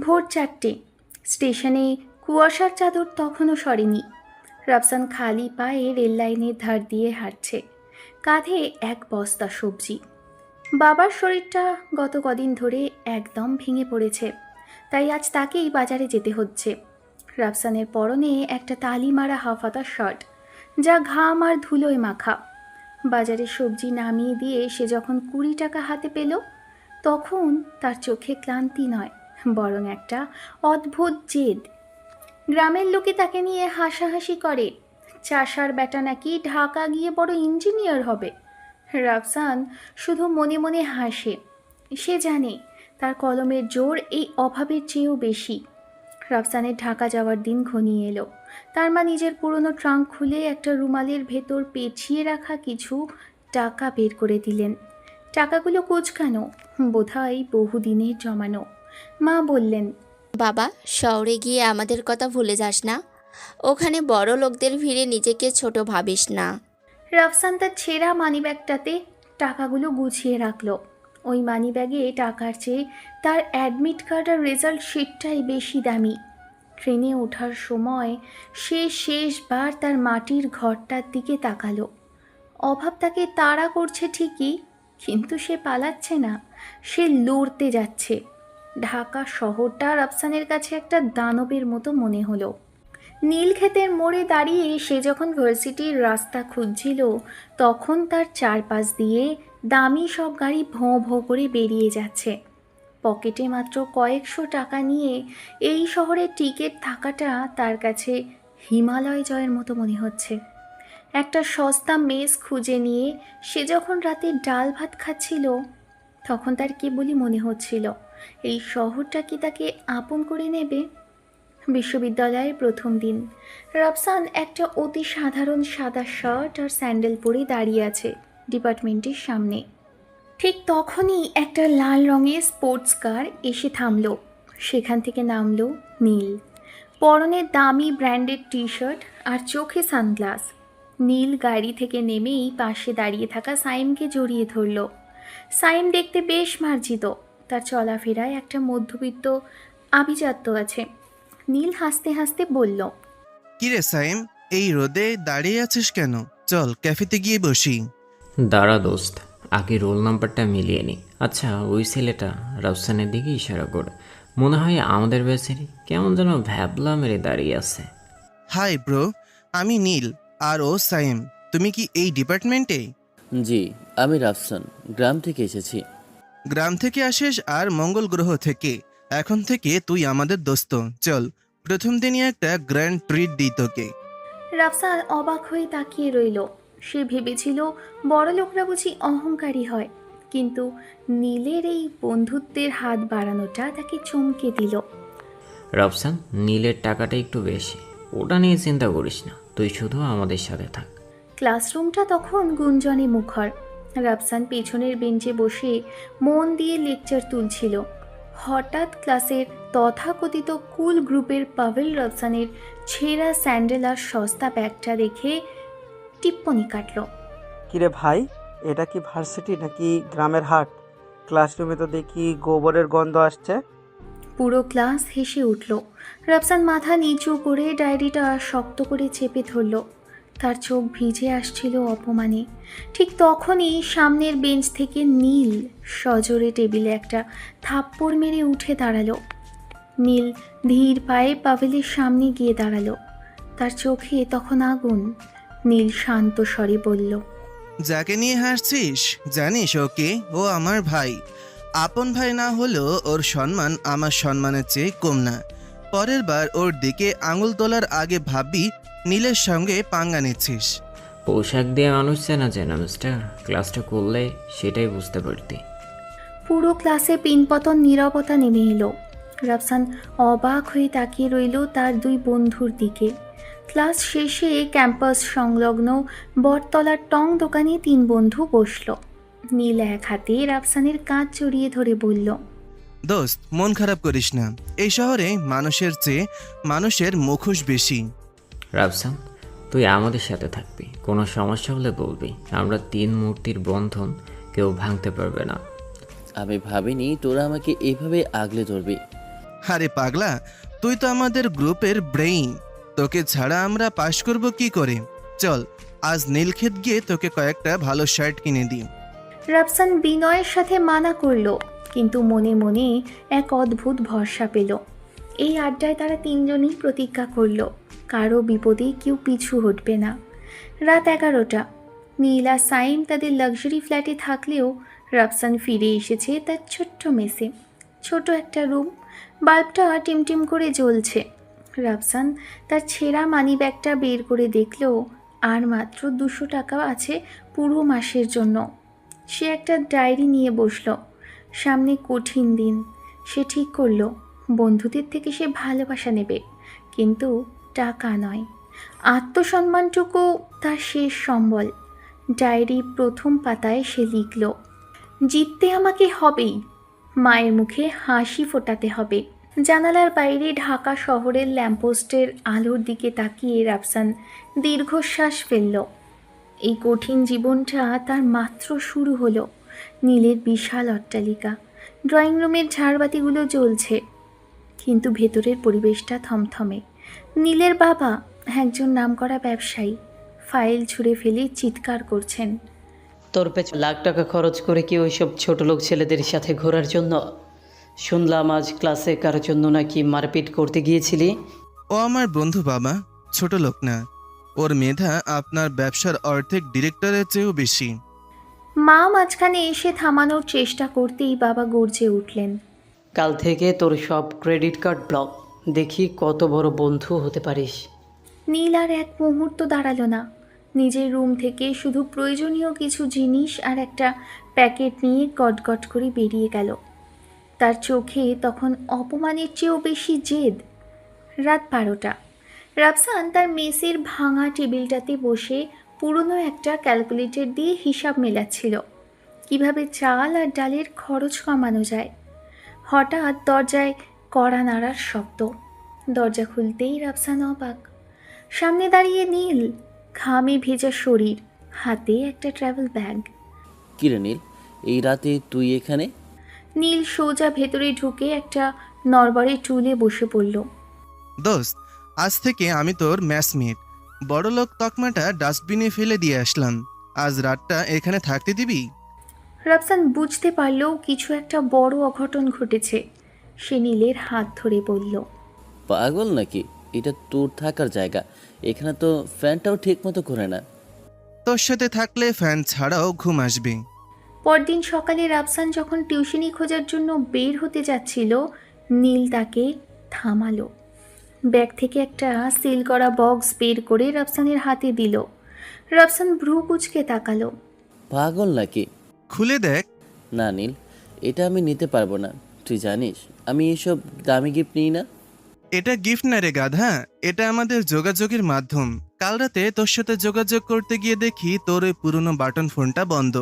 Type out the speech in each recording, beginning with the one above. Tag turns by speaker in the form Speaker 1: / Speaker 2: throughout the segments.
Speaker 1: ভোর 4টে। স্টেশনে কুয়াশার চাদর তখনও সরেনি। রাফসান খালি পায়ে রেল লাইনের ধার দিয়ে হাঁটছে, কাঁধে এক বস্তা সবজি। বাবার শরীরটা গত কদিন ধরে একদম ভেঙে পড়েছে, তাই আজ তাকেই বাজারে যেতে হচ্ছে। রাফসানের পরনে একটা তালি মারা হাফাতা শার্ট, যা ঘাম আর ধুলোয় মাখা। বাজারে সবজি নামিয়ে দিয়ে সে যখন 20 টাকা হাতে পেল, তখন তার চোখে ক্লান্তি নয়, বরং একটা অদ্ভুত জেদ। গ্রামের লোকে তাকে নিয়ে হাসাহাসি করে, চাষার বেটা নাকি ঢাকা গিয়ে বড় ইঞ্জিনিয়ার হবে। রাফসান শুধু মনে মনে হাসে। সে জানে তার কলমের জোর এই অভাবের চেয়েও বেশি। রাফসানের ঢাকা যাওয়ার দিন ঘনিয়ে এলো। তার মা নিজের পুরনো ট্রাঙ্ক খুলে একটা রুমালের ভেতর পেঁচিয়ে রাখা কিছু টাকা বের করে দিলেন। টাকাগুলো কোচকানো, বোধহয় বহুদিনের জমানো। মা বললেন,
Speaker 2: বাবা, শহরে গিয়ে আমাদের কথা ভুলে যাস না। ওখানে বড় লোকদের ভিড়ে নিজেকে ছোট ভাবিস না।
Speaker 1: রাফসান তার ছেঁড়া মানিব্যাগটাতে টাকাগুলো গুছিয়ে রাখল। ওই মানিব্যাগে টাকার চেয়ে তার অ্যাডমিট কার্ড আর রেজাল্ট শিটটাই বেশি দামি। ট্রেনে ওঠার সময় সে শেষবার তার মাটির ঘরটার দিকে তাকালো। অভাব তাকে তাড়া করছে ঠিকই, কিন্তু সে পালাচ্ছে না, সে লড়তে যাচ্ছে। ঢাকা শহরটা রাফসানের কাছে একটা দানবের মতো মনে হলো। নীলক্ষেতের মোড়ে দাঁড়িয়ে সে যখন ভার্সিটির রাস্তা খুঁজছিল, তখন তার চারপাশ দিয়ে দামি সব গাড়ি ভোঁ ভোঁ করে বেরিয়ে যাচ্ছে। পকেটে মাত্র কয়েকশো টাকা নিয়ে এই শহরে টিকিট থাকাটা তার কাছে হিমালয় জয়ের মতো মনে হচ্ছে। একটা সস্তা মেস খুঁজে নিয়ে সে যখন রাতে ডাল ভাত খাচ্ছিল, তখন তার কেবলই মনে হচ্ছিল এই শহরটা কি তাকে আপন করে নেবে। বিশ্ববিদ্যালয়ের প্রথম দিন। রাফসান একটা অতি সাধারণ সাদা শার্ট আর স্যান্ডেল পরে দাঁড়িয়ে আছে ডিপার্টমেন্টের সামনে। ঠিক তখনই একটা লাল রঙের স্পোর্টস কার এসে থামলো। সেখান থেকে নামলো নীল। পরনে দামি ব্র্যান্ডেড টি শার্ট আর চোখে সানগ্লাস। নীল গাড়ি থেকে নেমেই পাশে দাঁড়িয়ে থাকা সাইমকে জড়িয়ে ধরল। সাইম দেখতে বেশ মার্জিত, তার চলাফেরায় একটা মধ্যবিত্ত আভিজাত্য আছে। নীল হাসতে হাসতে বলল,
Speaker 3: কিরে সাইম, এই রোদে দাঁড়িয়ে আছিস কেন? চল ক্যাফেতে গিয়ে বসি।
Speaker 4: দাঁড়া দোস্ত, আগে রোল নাম্বারটা মিলিয়ে নি। আচ্ছা, ওই ছেলেটা রাফসানের দিকে ইশারা করে, মনে হয় আমাদের ব্যাচেরই। কেমন যেন ভ্যাবলা মেরে দাঁড়িয়ে আছে।
Speaker 3: হাই ব্রো, আমি নীল আর ও সাইম। তুমি কি এই ডিপার্টমেন্টে?
Speaker 5: জি, আমি রাফসান, গ্রাম থেকে এসেছি।
Speaker 3: গ্রাম থেকে আসিস আর মঙ্গল গ্রহ থেকে। এখন থেকে তুই আমাদের দোস্ত। চল প্রথম দিনই একটা গ্র্যান্ড ট্রিট দিই তোকে।
Speaker 1: রাফসান অবাক হয়ে তাকিয়ে রইল। সে ভেবেছিল বড় লোকরা বুঝি অহংকারী হয়, কিন্তু নীলের এই বন্ধুত্বের হাত বাড়ানোটা তাকে চমকে দিল।
Speaker 4: রাফসান, নীলের টাকাটা একটু বেশি, ওটা নিয়ে চিন্তা করিস না, তুই শুধু আমাদের সাথে থাক।
Speaker 1: ক্লাসরুমটা তখন গুঞ্জনে মুখর। রাফসান পেছনের বেঞ্চে বসে মন দিয়ে লেকচার তুলছিল। হঠাৎ ক্লাসের তথাকথিত কুল গ্রুপের পাভেল রাফসানের ছেঁড়া স্যান্ডেল আর সস্তা ব্যাগটা দেখে টিপ্পনি কাটল।
Speaker 6: কিরে ভাই, এটা কি ভার্সিটি নাকি গ্রামের হাট? ক্লাসরুমে তো দেখি গোবরের গন্ধ আসছে।
Speaker 1: পুরো ক্লাস হেসে উঠল। রাফসান মাথা নিচু করে ডায়েরিটা শক্ত করে চেপে ধরল। তার চোখ ভিজে আসছিল অপমানে। ঠিক তখনই সামনের বেঞ্চ থেকে নীল সজোরে টেবিলে একটা থাপ্পড় মেরে উঠে দাঁড়ালো। নীল ধীর পায়ে পাভেলের সামনে গিয়ে দাঁড়ালো। তার চোখে তখন আগুন। নীল শান্ত স্বরে বলল,
Speaker 3: যাকে নিয়ে হাসছিস জানিস ওকে? ও আমার ভাই। আপন ভাই না হলেও ওর সম্মান আমার সম্মানের চেয়ে কম না। পরের বার ওর দিকে আঙুল তোলার আগে ভাববি নীলের সঙ্গে পাঙ্গা নিচ্ছিস।
Speaker 4: পোশাক দিয়ে মানুষ চেনা যায় না মিস্টার, ক্লাসটা করলে সেটাই বুঝতে পারতি।
Speaker 1: পুরো ক্লাসে পিনপতন নীরবতা নেমে এলো। রাফসান অবাক হয়ে তাকিয়ে রইল তার দুই বন্ধুর দিকে। ক্লাস শেষে ক্যাম্পাস সংলগ্ন বটতলার টং দোকানে তিন বন্ধু বসল। নীল এক হাতে রাফসানের কাঁধ জড়িয়ে ধরে বলল,
Speaker 3: দোস্ত, মন খারাপ করিস না। এই শহরে মানুষের চেয়ে মানুষের মুখোশ বেশি।
Speaker 4: রাফসান, তুই আমাদের সাথে থাকবি, কোনো সমস্যা হলে বলবি। আমরা তিন মূর্তির বন্ধন কেউ ভাঙতে পারবে না।
Speaker 5: আমি ভাবিনি তোরা আমাকে এইভাবে আগলে ধরবি।
Speaker 3: আরে পাগলা, তুই তো আমাদের গ্রুপের ব্রেইন, তোকে ছাড়া আমরা পাশ করব কি করে? চল আজ নীলক্ষেত গিয়ে তোকে কয়েকটা ভালো শার্ট কিনে দিই।
Speaker 1: রাফসান বিনয়ের সাথে মানা করলো, কিন্তু মনে মনে এক অদ্ভুত ভরসা পেল। এই আড্ডায় তারা তিনজনই প্রতিজ্ঞা করলো কারো বিপদে কেউ পিছু হটবে না। রাত 11টা। নীল আর সাইম তাদের লাক্সারি ফ্ল্যাটে থাকলেও রাফসান ফিরে এসেছে তার ছোট্ট মেসে। ছোট একটা রুম, বাল্বটা টিমটিম করে জ্বলছে। রাফসান তার ছেঁড়া মানি ব্যাগটা বের করে দেখলো আর মাত্র 200 টাকা আছে পুরো মাসের জন্য। সে একটা ডায়েরি নিয়ে বসলো। সামনে কঠিন দিন। সে ঠিক করলো বন্ধুদের থেকে সে ভালোবাসা নেবে, কিন্তু টাকা নয়। আত্মসম্মানটুকু তার শেষ সম্বল। ডায়েরি প্রথম পাতায় সে লিখল, জিততে আমাকে হবেই, মায়ের মুখে হাসি ফোটাতে হবে। জানালার বাইরে ঢাকা শহরের ল্যাম্পপোস্টের আলোর দিকে তাকিয়ে রাফসান দীর্ঘশ্বাস ফেলল। এই কঠিন জীবনটা তার মাত্র শুরু হলো। নীলের বিশাল অট্টালিকা, ড্রয়িং রুমের ঝাড়বাতিগুলো জ্বলছে, কিন্তু ভেতরের পরিবেশটা থমথমে। নীলের বাবা একজন নামকরা ব্যবসায়ী, ফাইল ছুঁড়ে ফেলে চিৎকার করছেন,
Speaker 7: তোর পেছনে লাখ টাকা খরচ করে কি ওইসব ছোট লোক ছেলেদের সাথে ঘোরার জন্য? শুনলাম আজ ক্লাসে কারোর জন্য নাকি মারপিট করতে গিয়েছিলি।
Speaker 3: ও আমার বন্ধু বাবা, ছোট লোক না। ওর মেধা আপনার ব্যবসার অর্ধেক ডিরেক্টরের চেয়েও বেশি।
Speaker 1: মা মাঝখানে এসে থামানোর চেষ্টা করতেই বাবা গর্জে উঠলেন,
Speaker 7: কাল থেকে তোর সব ক্রেডিট কার্ড ব্লক। দেখি কত বড় বন্ধু হতে পারিস।
Speaker 1: নীল আর এক মুহূর্ত দাঁড়ালো না। নিজের রুম থেকে শুধু প্রয়োজনীয় কিছু জিনিস আর একটা প্যাকেট নিয়ে গটগট করে বেরিয়ে গেল। তার চোখে তখন অপমানের চেয়েও বেশি জেদ। রাত 12টা। রাফসান তার মেসের ভাঙা টেবিলটাতে বসে পুরনো একটা ক্যালকুলেটর দিয়ে হিসাব মেলাচ্ছিল, কিভাবে চাল আর ডালের খরচ কমানো যায়। হঠাৎ দরজায় কড়া নাড়ার শব্দ। দরজা খুলতেই রাফসান অবাক। সামনে দাঁড়িয়ে নীল, ঘামে ভেজা শরীর, হাতে একটা ট্রাভেল ব্যাগ।
Speaker 5: কিরে নীল, এই রাতে তুই এখানে?
Speaker 1: নীল সোজা ভেতরে ঢুকে একটা নড়বড়ে টুলে বসে পড়ল।
Speaker 3: দোস্ত, আজ থেকে আমি তোর ম্যাচমেট। বড়লোক তকমাটা ডাস্টবিনে ফেলে দিয়ে আসলাম। আজ রাতটা এখানে থাকতে দিবি?
Speaker 1: রাফসান বুঝতে পারল কিছু একটা বড় অঘটন ঘটেছে। সে নীলের হাত ধরে বলল,
Speaker 5: পাগল নাকি? এটা তোর থাকার জায়গা। এখানে তো ফ্যানটাও ঠিক মতো করে না।
Speaker 3: তোর সাথে থাকলে ফ্যান ছাড়াও ঘুম আসবে।
Speaker 1: পরদিন সকালে রাফসান যখন টিউশনি খোঁজার জন্য বের হতে যাচ্ছিল, নীল তাকে থামালো। ব্যাগ থেকে একটা সিল করা বক্স বের করে রাফসানের হাতে দিল। রাফসান ভ্রু কুঁচকে তাকালো।
Speaker 5: পাগল নাকি?
Speaker 3: খুলে দেখ।
Speaker 5: না নীল, এটা আমি নিতে পারবো না। তুই জানিস আমি এসব দামি গিফট নিই না।
Speaker 3: এটা গিফট না রে গাধা, এটা আমাদের যোগাযোগের মাধ্যম। কাল রাতে তোর সাথে যোগাযোগ করতে গিয়ে দেখি তোর ওই পুরনো বাটন ফোনটা বন্ধ।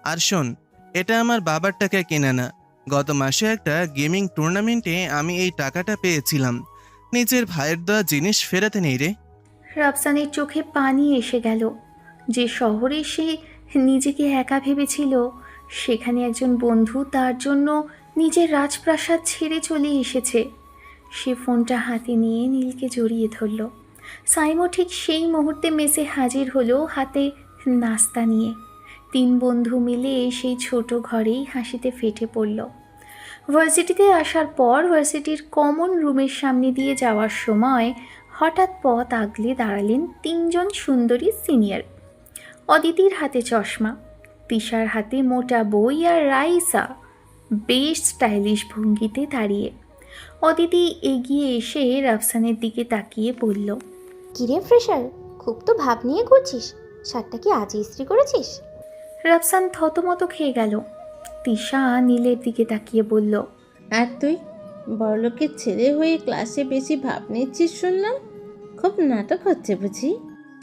Speaker 3: আর শোন, এটা আমার বাবার টাকায় কেনা না। গত মাসে একটা গেমিং টুর্নামেন্টে আমি এই টাকাটা পেয়েছিলাম। নিজের ভাইয়ের দেওয়া জিনিস ফেরাতে নেই রে।
Speaker 1: রাফসানের চোখে পানি এসে গেল। যে শহরে সে নিজেকে একা ভেবেছিল, সেখানে একজন বন্ধু তার জন্য নিজের রাজপ্রাসাদ ছেড়ে চলে এসেছে। সে ফোনটা হাতে নিয়ে নীলকে জড়িয়ে ধরল। সাইমও ঠিক সেই মুহূর্তে মেসে হাজির হলো, হাতে নাস্তা নিয়ে। 3 বন্ধু মিলে সেই ছোট ঘরেই হাসিতে ফেটে পড়ল। ভার্সিটিতে আসার পর ভার্সিটির কমন রুমের সামনে দিয়ে যাওয়ার সময় হঠাৎ পথ আগলে দাঁড়ালেন 3 জন সুন্দরী সিনিয়র। অদিতির হাতে চশমা, তিশার হাতে মোটা বই, আর রাইসা বেশ স্টাইলিশ ভঙ্গিতে দাঁড়িয়ে। অদিতি এগিয়ে এসে রাফসানের দিকে তাকিয়ে বলল,
Speaker 8: কিরে ফ্রেশার, খুব তো ভাব নিয়ে ঘুরছিস। শার্টটা কি আজই ইস্ত্রি করেছিস?
Speaker 1: রাফসান থতমত খেয়ে গেল। তিশা নীলের দিকে তাকিয়ে বলল,
Speaker 9: আর তুই বড়লোকের ছেলে হয়ে ক্লাসে বেশি ভাব নিচ্ছিস শুনলাম। খুব নাটক হচ্ছে বুঝি?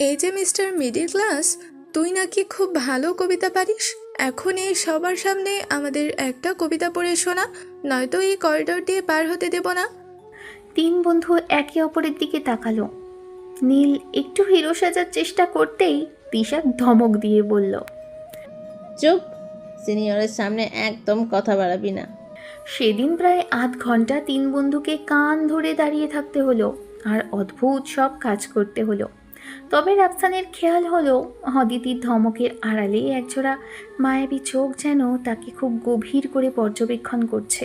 Speaker 10: এই যে মিস্টার মিডিল ক্লাস, তুই নাকি খুব ভালো কবিতা পারিস। এখন এই সবার সামনে আমাদের একটা কবিতা পড়ে শোনা, নয়তো এই করিডোর দিয়ে পার হতে দেব না।
Speaker 1: 3 বন্ধু একে অপরের দিকে তাকালো। নীল একটু হিরো সাজার চেষ্টা করতেই তিশা ধমক দিয়ে বলল,
Speaker 9: চুপ, সিনিয়রের সামনে একদম কথা বাড়াবি না।
Speaker 1: সেদিন প্রায় আধ ঘন্টা 3 বন্ধুকে কান ধরে দাঁড়িয়ে থাকতে হলো আর অদ্ভুত সব কাজ করতে হলো। তবে রাফসানের খেয়াল হলো অদিতির ধমকের আড়ালে একজোড়া মায়াবী চোখ যেন তাকে খুব গভীর করে পর্যবেক্ষণ করছে।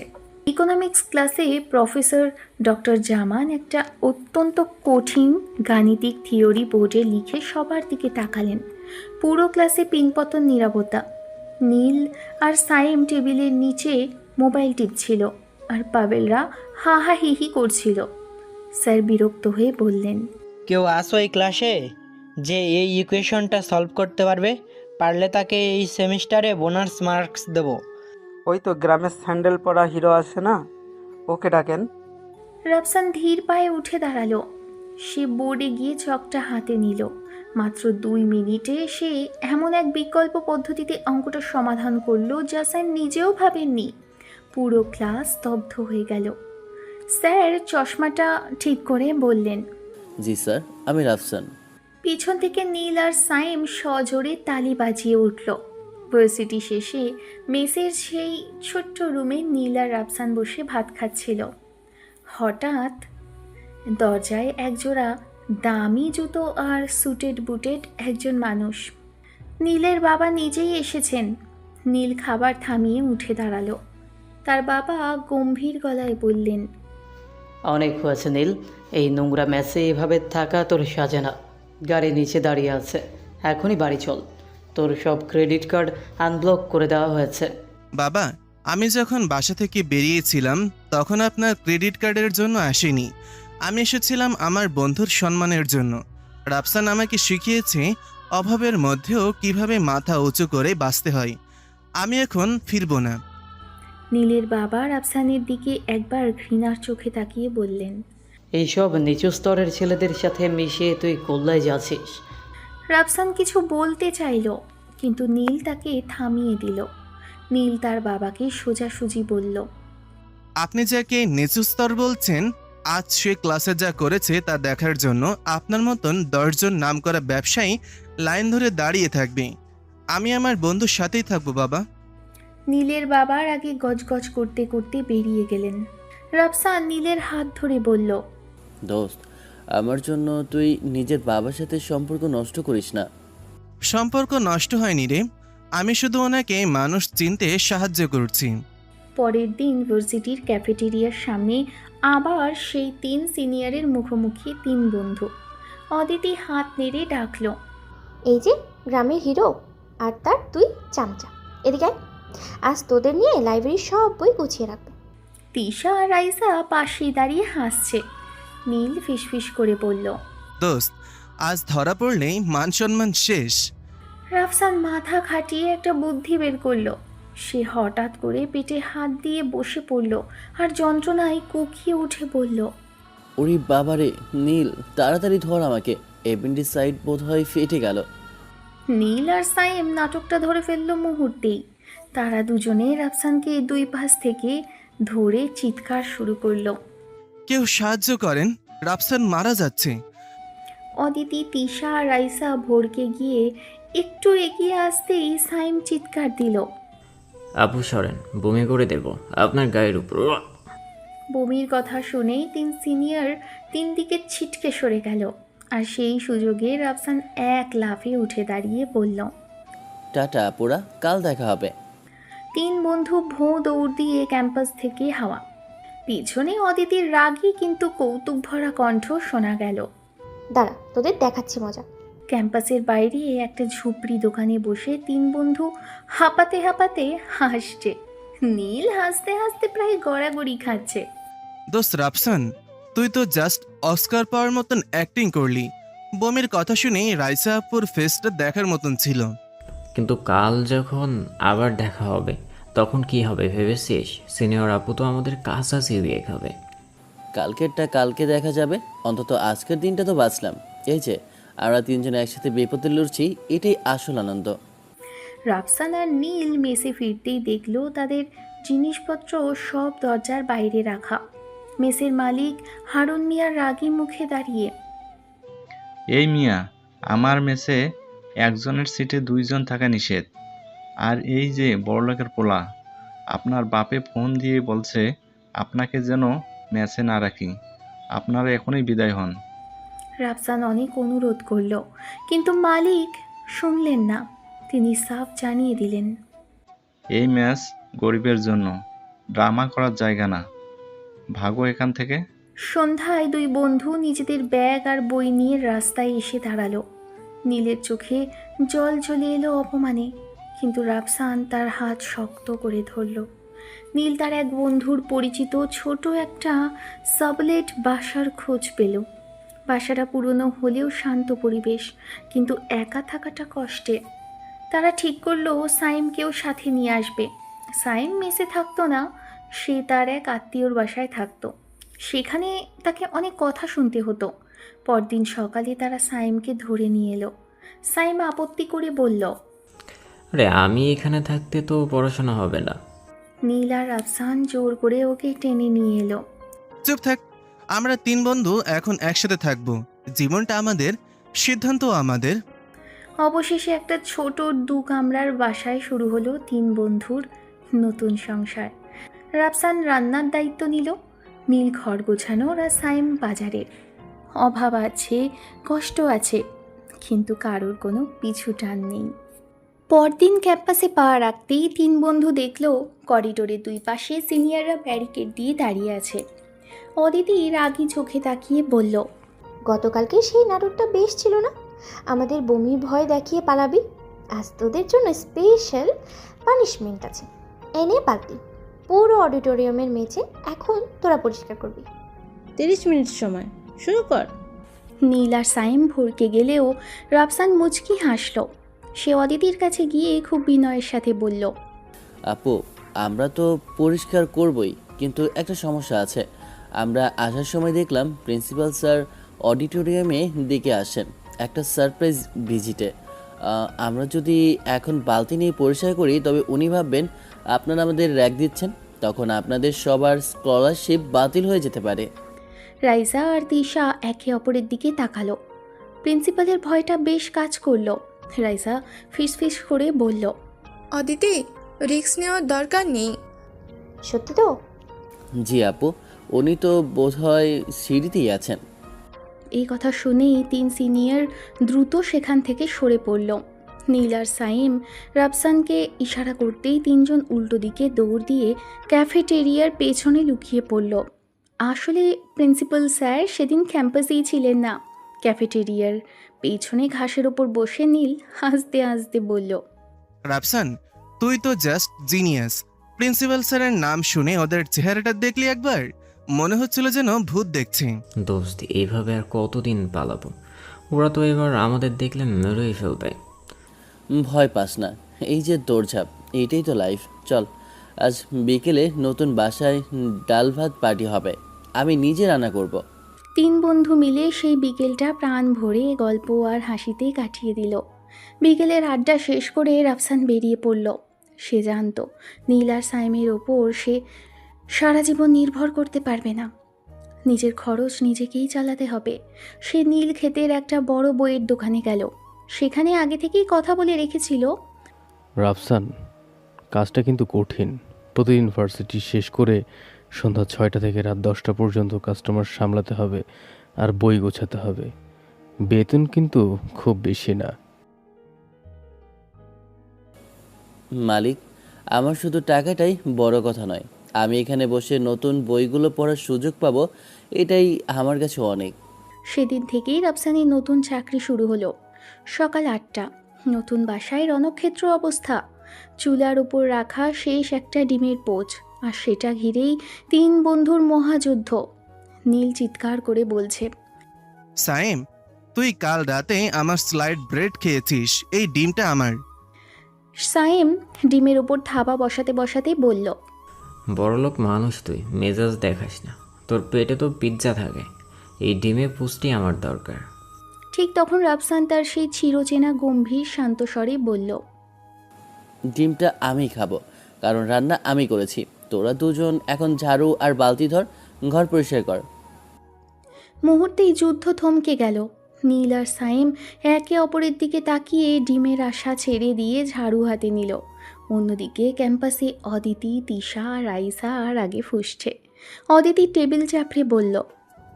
Speaker 1: ইকোনমিক্স ক্লাসে প্রফেসর ডক্টর জামান একটা অত্যন্ত কঠিন গাণিতিক থিওরি বোর্ডে লিখে সবার দিকে তাকালেন। পুরো ক্লাসে পিনপতন নীরবতা। নীল আর সাইম টেবিলের নিচে মোবাইল টিপছিল আর পাবেলরা হা হা হি হি করছিল। স্যার বিরক্ত হয়ে বললেন,
Speaker 11: কেউ আসো এই ক্লাসে যে এই ইকুয়েশনটা সলভ করতে পারবে? পারলে তাকে এই সেমিস্টারে বোনাস মার্কস দেবো।
Speaker 6: ওই তো গ্রামের স্যান্ডেল পরা হিরো আছে না, ওকে ডাকেন।
Speaker 1: রাফসান ধীর পায়ে উঠে দাঁড়ালো। সে বোর্ডে গিয়ে চকটা হাতে নিল। মাত্র 2 মিনিটে সে এমন এক বিকল্প পদ্ধতিতে অঙ্কটা সমাধান করলো যা স্যার নিজেও ভাবেননি। পুরো ক্লাস স্তব্ধ হয়ে গেল। স্যার চশমাটা ঠিক করে বললেন,
Speaker 5: জি স্যার, আমি রাফসান।
Speaker 1: পিছন থেকে নীল আর সাইম সজোরে তালি বাজিয়ে উঠল। ভার্সিটি শেষে মেসের সেই ছোট্ট রুমে নীল আর রাফসান বসে ভাত খাচ্ছিল। হঠাৎ দরজায় একজোড়া দামি জুতো আর সুটেড বুটেড একজন মানুষ। নীলের বাবা নিজেই এসেছেন। নীল খাবার থামিয়ে উঠে দাঁড়ালো। তার বাবা গম্ভীর গলায় বললেন,
Speaker 7: অনেক হয়েছে নীল, এই নোংরা ম্যাচে এভাবে থাকা তোর সাজে না। গাড়ি নিচে দাঁড়িয়ে আছে, এখনই বাড়ি চল। তোর সব ক্রেডিট কার্ড আনব্লক করে দেওয়া হয়েছে।
Speaker 3: বাবা, আমি যখন বাসা থেকে বেরিয়েছিলাম তখন আপনার ক্রেডিট কার্ডের জন্য আসিনি। আমি এসেছিলাম আমার বন্ধুর সম্মানের জন্য। রাফসান আমাকে শিখিয়েছে অভাবের মধ্যেও কিভাবে মাথা উঁচু করে বাঁচতে হয়। আমি এখন ফিরবো না।
Speaker 1: নীলের বাবা রাফসানের দিকে একবার ঘৃণার চোখে তাকিয়ে বললেন,
Speaker 7: এইসব নিচু স্তরের ছেলেদের সাথে মিশিয়ে তুই কোল্লায় যাচ্ছিস।
Speaker 1: রাফসান কিছু বলতে চাইল, কিন্তু নীল তাকে থামিয়ে দিল। নীল তার বাবাকে সোজাসুজি বলল,
Speaker 3: আপনি যাকে নিচু স্তর বলছেন, আজ সে ক্লাসে যা করেছে তা দেখার জন্য আপনার মতন 10 জন নামকরা ব্যবসায়ী লাইন ধরে দাঁড়িয়ে থাকবে। আমি আমার বন্ধুর সাথেই থাকবো বাবা।
Speaker 1: নীলের বাবার আগে গজগজ করতে করতে বেরিয়ে গেলেন। রাফসান নীলের হাত ধরে বলল,
Speaker 5: দোস্ত, আমার জন্য তুই নিজের বাবার সাথে সম্পর্ক নষ্ট করিস না।
Speaker 3: সম্পর্ক নষ্ট হয়নি রে, আমি শুধু ওনাকে মানুষ চিনতে সাহায্য করছি।
Speaker 1: পরের দিন ভার্সিটির ক্যাফেটেরিয়ার সামনে আবার সেই 3 সিনিয়রের মুখোমুখি 3 বন্ধু। অদিতি হাত নেড়ে ডাকলো,
Speaker 8: এই যে গ্রামের হিরো আর তার তুই চামচা, এদিকে আয়। আজ তোদের নিয়ে লাইব্রেরির সব বই গুছিয়ে রাখবে।
Speaker 1: তিশা আর রাইসা পাশে দাঁড়িয়ে হাসছে। নীল ফিসফিস করে বলল,
Speaker 3: দোস্ত, আজ ধরা পড়লেই মান সম্মান শেষ।
Speaker 1: রাফসান মাথা খাটিয়ে একটা বুদ্ধি বের করলো। সে হঠাৎ করে পেটে হাত দিয়ে বসে পড়ল আর যন্ত্রণায় কুকিয়ে উঠে বলল,
Speaker 5: ওরে বাবারে নীল, তাড়াতাড়ি ধর আমাকে, অ্যাপেন্ডিসাইড বোধ হয় ফেটে গেল।
Speaker 1: নীল আর সাইম নাটকটা ধরে ফেললো মুহূর্তেই। তারা দুজনে রাফসানকে 2 পাশ থেকে ধরে চিৎকার শুরু করলো,
Speaker 3: কেউ সাহায্য করেন, রাফসান মারা যাচ্ছে।
Speaker 1: অদিতি, তিশা আর রাইসা ভোরকে গিয়ে একটু এগিয়ে আসতেই সাইম চিৎকার দিল,
Speaker 4: আপু সরেন, বমি করে দেব আপনার গায়ের উপর।
Speaker 1: বমির কথা শুনেই 3 সিনিয়র 3 দিকে ছিটকে সরে গেল। আর সেই সুযোগে রাফসান এক লাফে উঠে দাঁড়িয়ে বলল,
Speaker 5: টাটা আপুরা, কাল দেখা হবে।
Speaker 1: 3 বন্ধু ভোঁ দৌড় দিয়ে ক্যাম্পাস থেকে হাওয়া। পিছনে অদিতির রাগী কিন্তু কৌতুক ভরা কণ্ঠ শোনা গেল,
Speaker 8: দাঁড়া, তোদের দেখাচ্ছি মজা।
Speaker 1: ক্যাম্পাসের বাইরে একটা ঝুপড়ি দোকানে বসে 3 বন্ধু হাঁপাতে হাঁপাতে হাসছে। নীল হাসতে হাসতে প্রায় গড়াগড়ি খাচ্ছে।
Speaker 3: দোস্ত রাফসান, তুই তো জাস্ট অস্কার পাওয়ার মতন অ্যাক্টিং করলি। বমির কথা শুনে রাইসা আপুর ফেসটা দেখার মতন ছিল।
Speaker 4: কিন্তু কাল যখন আবার দেখা হবে তখন কি হবে ভেবেছিস? সিনিয়র আপু তো আমাদের কাছাকাছি বিয়ে খাবে।
Speaker 5: কালকেরটা কালকে দেখা যাবে, অন্তত আজকের দিনটা তো বাঁচলাম। এই যে আমরা 3 জন একসাথে বিপদে লড়ছি, এটাই আসল আনন্দ।
Speaker 1: রাফসান আর নীল মেসে ফিরতেই দেখলো তাদের জিনিসপত্র সব দরজার বাইরে রাখা। মেসের মালিক হারুন মিয়ার রাগী মুখে দাঁড়িয়ে,
Speaker 12: এই মিয়া, আমার মেসে একজনের সিটে 2 জন থাকা নিষেধ। আর এই যে বড়লোকের পোলা, আপনার বাপে ফোন দিয়ে বলছে আপনাকে যেন মেসে না রাখি। আপনারা এখনই বিদায় হন।
Speaker 1: রাফসান অনেক অনুরোধ করল, কিন্তু মালিক শুনলেন না। তিনি সাফ জানিয়ে দিলেন,
Speaker 12: এই ম্যাচ গরিবের জন্য, ড্রামা করার জায়গা না। ভাগো এখান থেকে।
Speaker 1: সন্ধ্যায় দুই বন্ধু নিজেদের ব্যাগ আর বই নিয়ে রাস্তায় এসে দাঁড়ালো। নীলের চোখে জল চলে এলো অপমানে, কিন্তু রাফসান তার হাত শক্ত করে ধরল। নীল তার এক বন্ধুর পরিচিত ছোট একটা সাবলেট বাসার খোঁজ পেল। বাসাটা পুরনো হলেও শান্ত পরিবেশ, কিন্তু একা থাকাটা কষ্টের। তারা ঠিক করলো সাইমকেও সাথে নিয়ে আসবে। সাইম মেসে থাকতো না, সে তার এক আত্মীয়র বাসায় থাকতো। সেখানে তাকে অনেক কথা শুনতে হতো। পরদিন সকালে তারা সাইমকে ধরে নিয়ে এলো। সাইম আপত্তি করে বলল,
Speaker 4: আরে আমি এখানে থাকতে তো পড়াশোনা হবে না।
Speaker 1: নীল আর আফসান জোর করে ওকে টেনে নিয়ে এলো।
Speaker 3: চুপ থাক, আমরা 3 বন্ধু এখন একসাথে থাকবো। জীবনটা আমাদের, সিদ্ধান্ত আমাদের।
Speaker 1: অবশেষে একটা ছোট 2 কামরার বাসায় শুরু হলো 3 বন্ধুর নতুন সংসার। রাফসান রান্নার দায়িত্ব নিল, নীল ঘর গোছানোর আর সাইম বাজারের। অভাব আছে, কষ্ট আছে, কিন্তু কারোর কোনো পিছু টান নেই। পরদিন ক্যাম্পাসে পা রাখতেই 3 বন্ধু দেখলো করিডোরের 2 পাশে সিনিয়ররা ব্যারিকেড দিয়ে দাঁড়িয়ে আছে। অদিতি রাগী চোখে তাকিয়ে বলল,
Speaker 8: গতকালকে সেই নাটকটা বেশ ছিল না? আমাদের বমির ভয় দেখিয়ে পালাবি। আজ তোদের জন্য স্পেশাল পানিশমেন্ট আছে। এনে বালতি, পুরো অডিটোরিয়ামের মেঝে এখন তোরা পরিষ্কার করবি।
Speaker 9: 30 মিনিট সময়, শুরু কর।
Speaker 1: নীল আর সাইম ভরকে গেলেও রাফসান মুচকি হাসল। সে অদিতির কাছে গিয়ে খুব বিনয়ের সাথে বলল,
Speaker 5: আপু, আমরা তো পরিষ্কার করবই, কিন্তু একটা সমস্যা আছে। আমরা আসার সময় দেখলাম প্রিন্সিপাল স্যার অডিটোরিয়ামে দিকে আসেন একটা সারপ্রাইজ ভিজিটে। আমরা যদি এখন বালতি নিয়ে পরিষ্কার করি তবে উনি ভাববেন আপনারা আমাদের র্যাক দিচ্ছেন, তখন আপনাদের সবার স্কলারশিপ বাতিল হয়ে যেতে পারে।
Speaker 1: রাইজা আর দিশা একে অপরের দিকে তাকালো। প্রিন্সিপালের ভয়টা বেশ কাজ করলো। রাইজা ফিসফিস করে বলল,
Speaker 10: অদিতি, রিস্ক নেওয়ার দরকার নেই।
Speaker 8: সত্যি তো?
Speaker 5: জি আপু, উনি তো বোধহয় সিঁড়িতেই আছেন।
Speaker 1: এই কথা শুনেই 3 সিনিয়র দ্রুত সেখান থেকে সরে পড়ল। নীল আর সাইম রাফসানকে ইশারা করতেই 3 জন উল্টো দিকে দৌড় দিয়ে ক্যাফেটেরিয়ার পেছনে লুকিয়ে পড়ল। আসলে প্রিন্সিপাল স্যার সেদিন ক্যাম্পাসেই ছিলেন না। ক্যাফেটেরিয়ার পেছনে ঘাসের ওপর বসে নীল হাসতে হাসতে বলল,
Speaker 3: রাফসান, তুই তো জাস্ট জিনিয়াস। প্রিন্সিপাল স্যারের নাম শুনে ওদের চেহারাটা দেখলি একবার, মনে হচ্ছিল যেন ভূত দেখছি।
Speaker 4: দোস্ত, এইভাবে আর কতদিন পালাবো? ওরা তো এবার আমাদের দেখলে মেরেই ফেলবে।
Speaker 5: ভয় পাস না, এই যে দৌড়ঝাঁপ, এইটাই তো লাইফ। চল, আজ বিকেলে নতুন বাসায় ডাল ভাত পার্টি হবে, আমি নিজে রান্না করব।
Speaker 1: 3 বন্ধু মিলে সেই বিকেলটা প্রাণ ভরে গল্প আর হাসিতে কাটিয়ে দিল। বিকেলের আড্ডা শেষ করে রাফসান বেরিয়ে পড়ল। সে জানত নীল আর সাইমের ওপর সে সারা জীবন নির্ভর করতে পারবে না। নিজের খরচ নিজেকেই চালাতে হবে। সে নীল ক্ষেতের একটা বড় বইয়ের দোকানে গেল। সেখানে আগে থেকেই কথা বলে রেখেছিল,
Speaker 13: রাফসান, কাজটা কিন্তু কঠিন। প্রতিদিন ভার্সিটি শেষ করে সন্ধ্যা 6টা থেকে রাত 10টা পর্যন্ত কাস্টমার সামলাতে হবে আর বই গোছাতে হবে। বেতন কিন্তু খুব বেশি না।
Speaker 5: মালিক, আমার শুধু টাকাটাই বড় কথা নয়, আমি এখানে বসে নতুন বইগুলো পড়ার সুযোগ পাবো, এটাই আমার কাছে অনেক।
Speaker 1: সেদিন থেকেই রাফসানের নতুন চাকরি শুরু হলো। সকাল 8টা, নতুন বাসায় রণক্ষেত্র অবস্থা। চুলার উপর রাখা শেষ একটা ডিমের পোচ, আর সেটা ঘিরেই 3 বন্ধুর মহাযুদ্ধ। নীল চিৎকার করে বলছে,
Speaker 3: সাইম, তুই কাল রাতে আমার স্লাইড ব্রেড খেয়েছিস, এই ডিমটা আমার।
Speaker 1: সাইম ডিমের ওপর থাবা বসাতে বসাতে বলল,
Speaker 4: বড়লোক মানুষ তুই, মেজাজ দেখাস না। তোর পেটে তো পিৎজা থাকে, এই ডিমে পুষ্টি আমার দরকার।
Speaker 1: ঠিক তখন রাফসান তার সেই চিরচেনা গম্ভীর শান্ত স্বরে বলল,
Speaker 5: ডিমটা আমি খাবো, কারণ রান্না আমি করেছি। তোরা দুজন এখন ঝাড়ু আর বালতি ধর, ঘর পরিষ্কার কর।
Speaker 1: মুহূর্তেই যুদ্ধ থমকে গেল। নীল আর সাইম একে অপরের দিকে তাকিয়ে ডিমের আশা ছেড়ে দিয়ে ঝাড়ু হাতে নিল। অন্যদিকে ক্যাম্পাসে অদিতি, তিশা, রাইসা আর আগে ফুসছে। অদিতি টেবিল চাপড়ে বলল,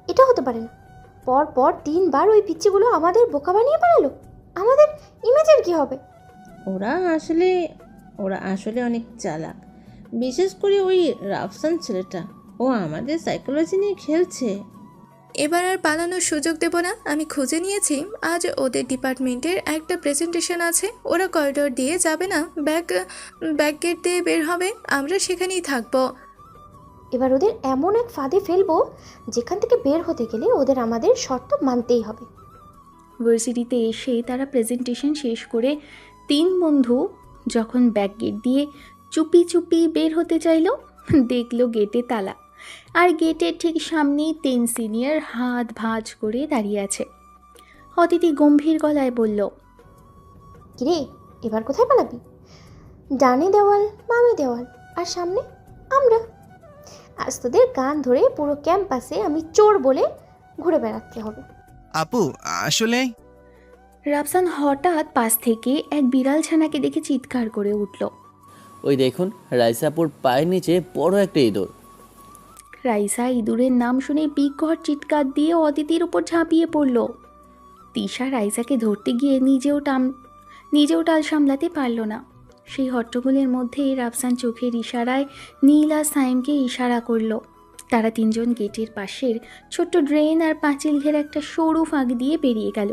Speaker 8: এটা হতে পারে না। পর পর 3বার ওই পিচ্চিগুলো আমাদের বোকা বানিয়ে পালালো। আমাদের ইমেজের কি হবে?
Speaker 9: ওরা আসলে অনেক চালাক, বিশেষ করে ওই রাফসান ছেলেটা। ও আমাদের সাইকোলজি নিয়ে খেলছে।
Speaker 10: এবার আর পালানোর সুযোগ দেব না। আমি খুঁজে নিয়েছি, আজ ওদের ডিপার্টমেন্টের একটা প্রেজেন্টেশন আছে। ওরা করিডোর দিয়ে যাবে না, ব্যাক গেট দিয়ে বের হবে, আমরা সেখানেই থাকবো।
Speaker 8: এবার ওদের এমন এক ফাঁদে ফেলবো যেখান থেকে বের হতে গেলে ওদের আমাদের শর্ত মানতেই হবে।
Speaker 1: ভার্সিটিতে এসে তারা প্রেজেন্টেশন শেষ করে 3 বন্ধু যখন ব্যাক গেট দিয়ে চুপি চুপি বের হতে চাইল, দেখলো গেটে তালা। আর গেটের ঠিক সামনেই 3 সিনিয়র হাত ভাঁজ করে দাঁড়িয়ে আছে। অদিতি গম্ভীর গলায় বলল,
Speaker 8: কিরে, এবার কোথায় পালাবি? ডানে দেওয়াল, বামে দেওয়াল, আর সামনে আমরা। আজ তোদের গান ধরে পুরো ক্যাম্পাসে আমি চোর বলে ঘুরে বেড়াতে হবে।
Speaker 3: আপু আসলে
Speaker 1: রাফসান হঠাৎ পাশ থেকে এক বিড়াল ছানাকে দেখে চিৎকার করে উঠল।
Speaker 5: ওই দেখুন, রাইসাপুর পায়ের নিচে বড় একটা ইঁদুর।
Speaker 1: রাইসা ইঁদুরের নাম শুনে বিকট চিৎকার দিয়ে অদিতির উপর ঝাঁপিয়ে পড়ল। তিশা রাইসাকে ধরতে গিয়ে নিজেও টাল সামলাতে পারল না। সেই হট্টগোলের মধ্যেই রাফসান চোখের ইশারায় নীল আর সাইমকে ইশারা করল। তারা 3 জন গেটের পাশের ছোট্ট ড্রেন আর পাঁচিল ঘেরা একটা সরু ফাঁক দিয়ে বেরিয়ে গেল।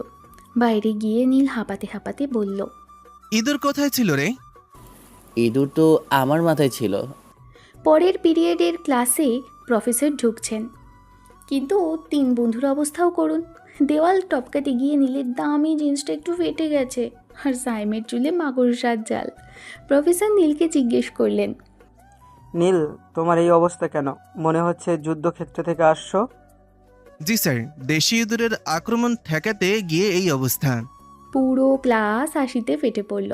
Speaker 1: বাইরে গিয়ে নীল হাঁপাতে হাঁপাতে বলল,
Speaker 3: ইঁদুর কোথায় ছিল রে?
Speaker 5: ইঁদুর তো আমার মাথায় ছিল।
Speaker 1: পরের পিরিয়ডের ক্লাসে প্রফেসর ঢুকছেন, কিন্তু 3 বন্ধুর অবস্থাও করুন। দেওয়াল টপকাতে গিয়ে নীলের দামি জিন্সটা একটু ফেটে গেছে, আর সাইমের চুলে মাকড়সার জাল। প্রফেসর নীলকে জিজ্ঞেস করলেন,
Speaker 6: নীল, তোমার এই অবস্থা কেন? মনে হচ্ছে যুদ্ধক্ষেত্র থেকে আসছো।
Speaker 3: জি স্যার, দেশি ইঁদুরের আক্রমণ ঠেকাতে গিয়ে এই অবস্থা।
Speaker 1: পুরো ক্লাস হাসিতে ফেটে পড়ল।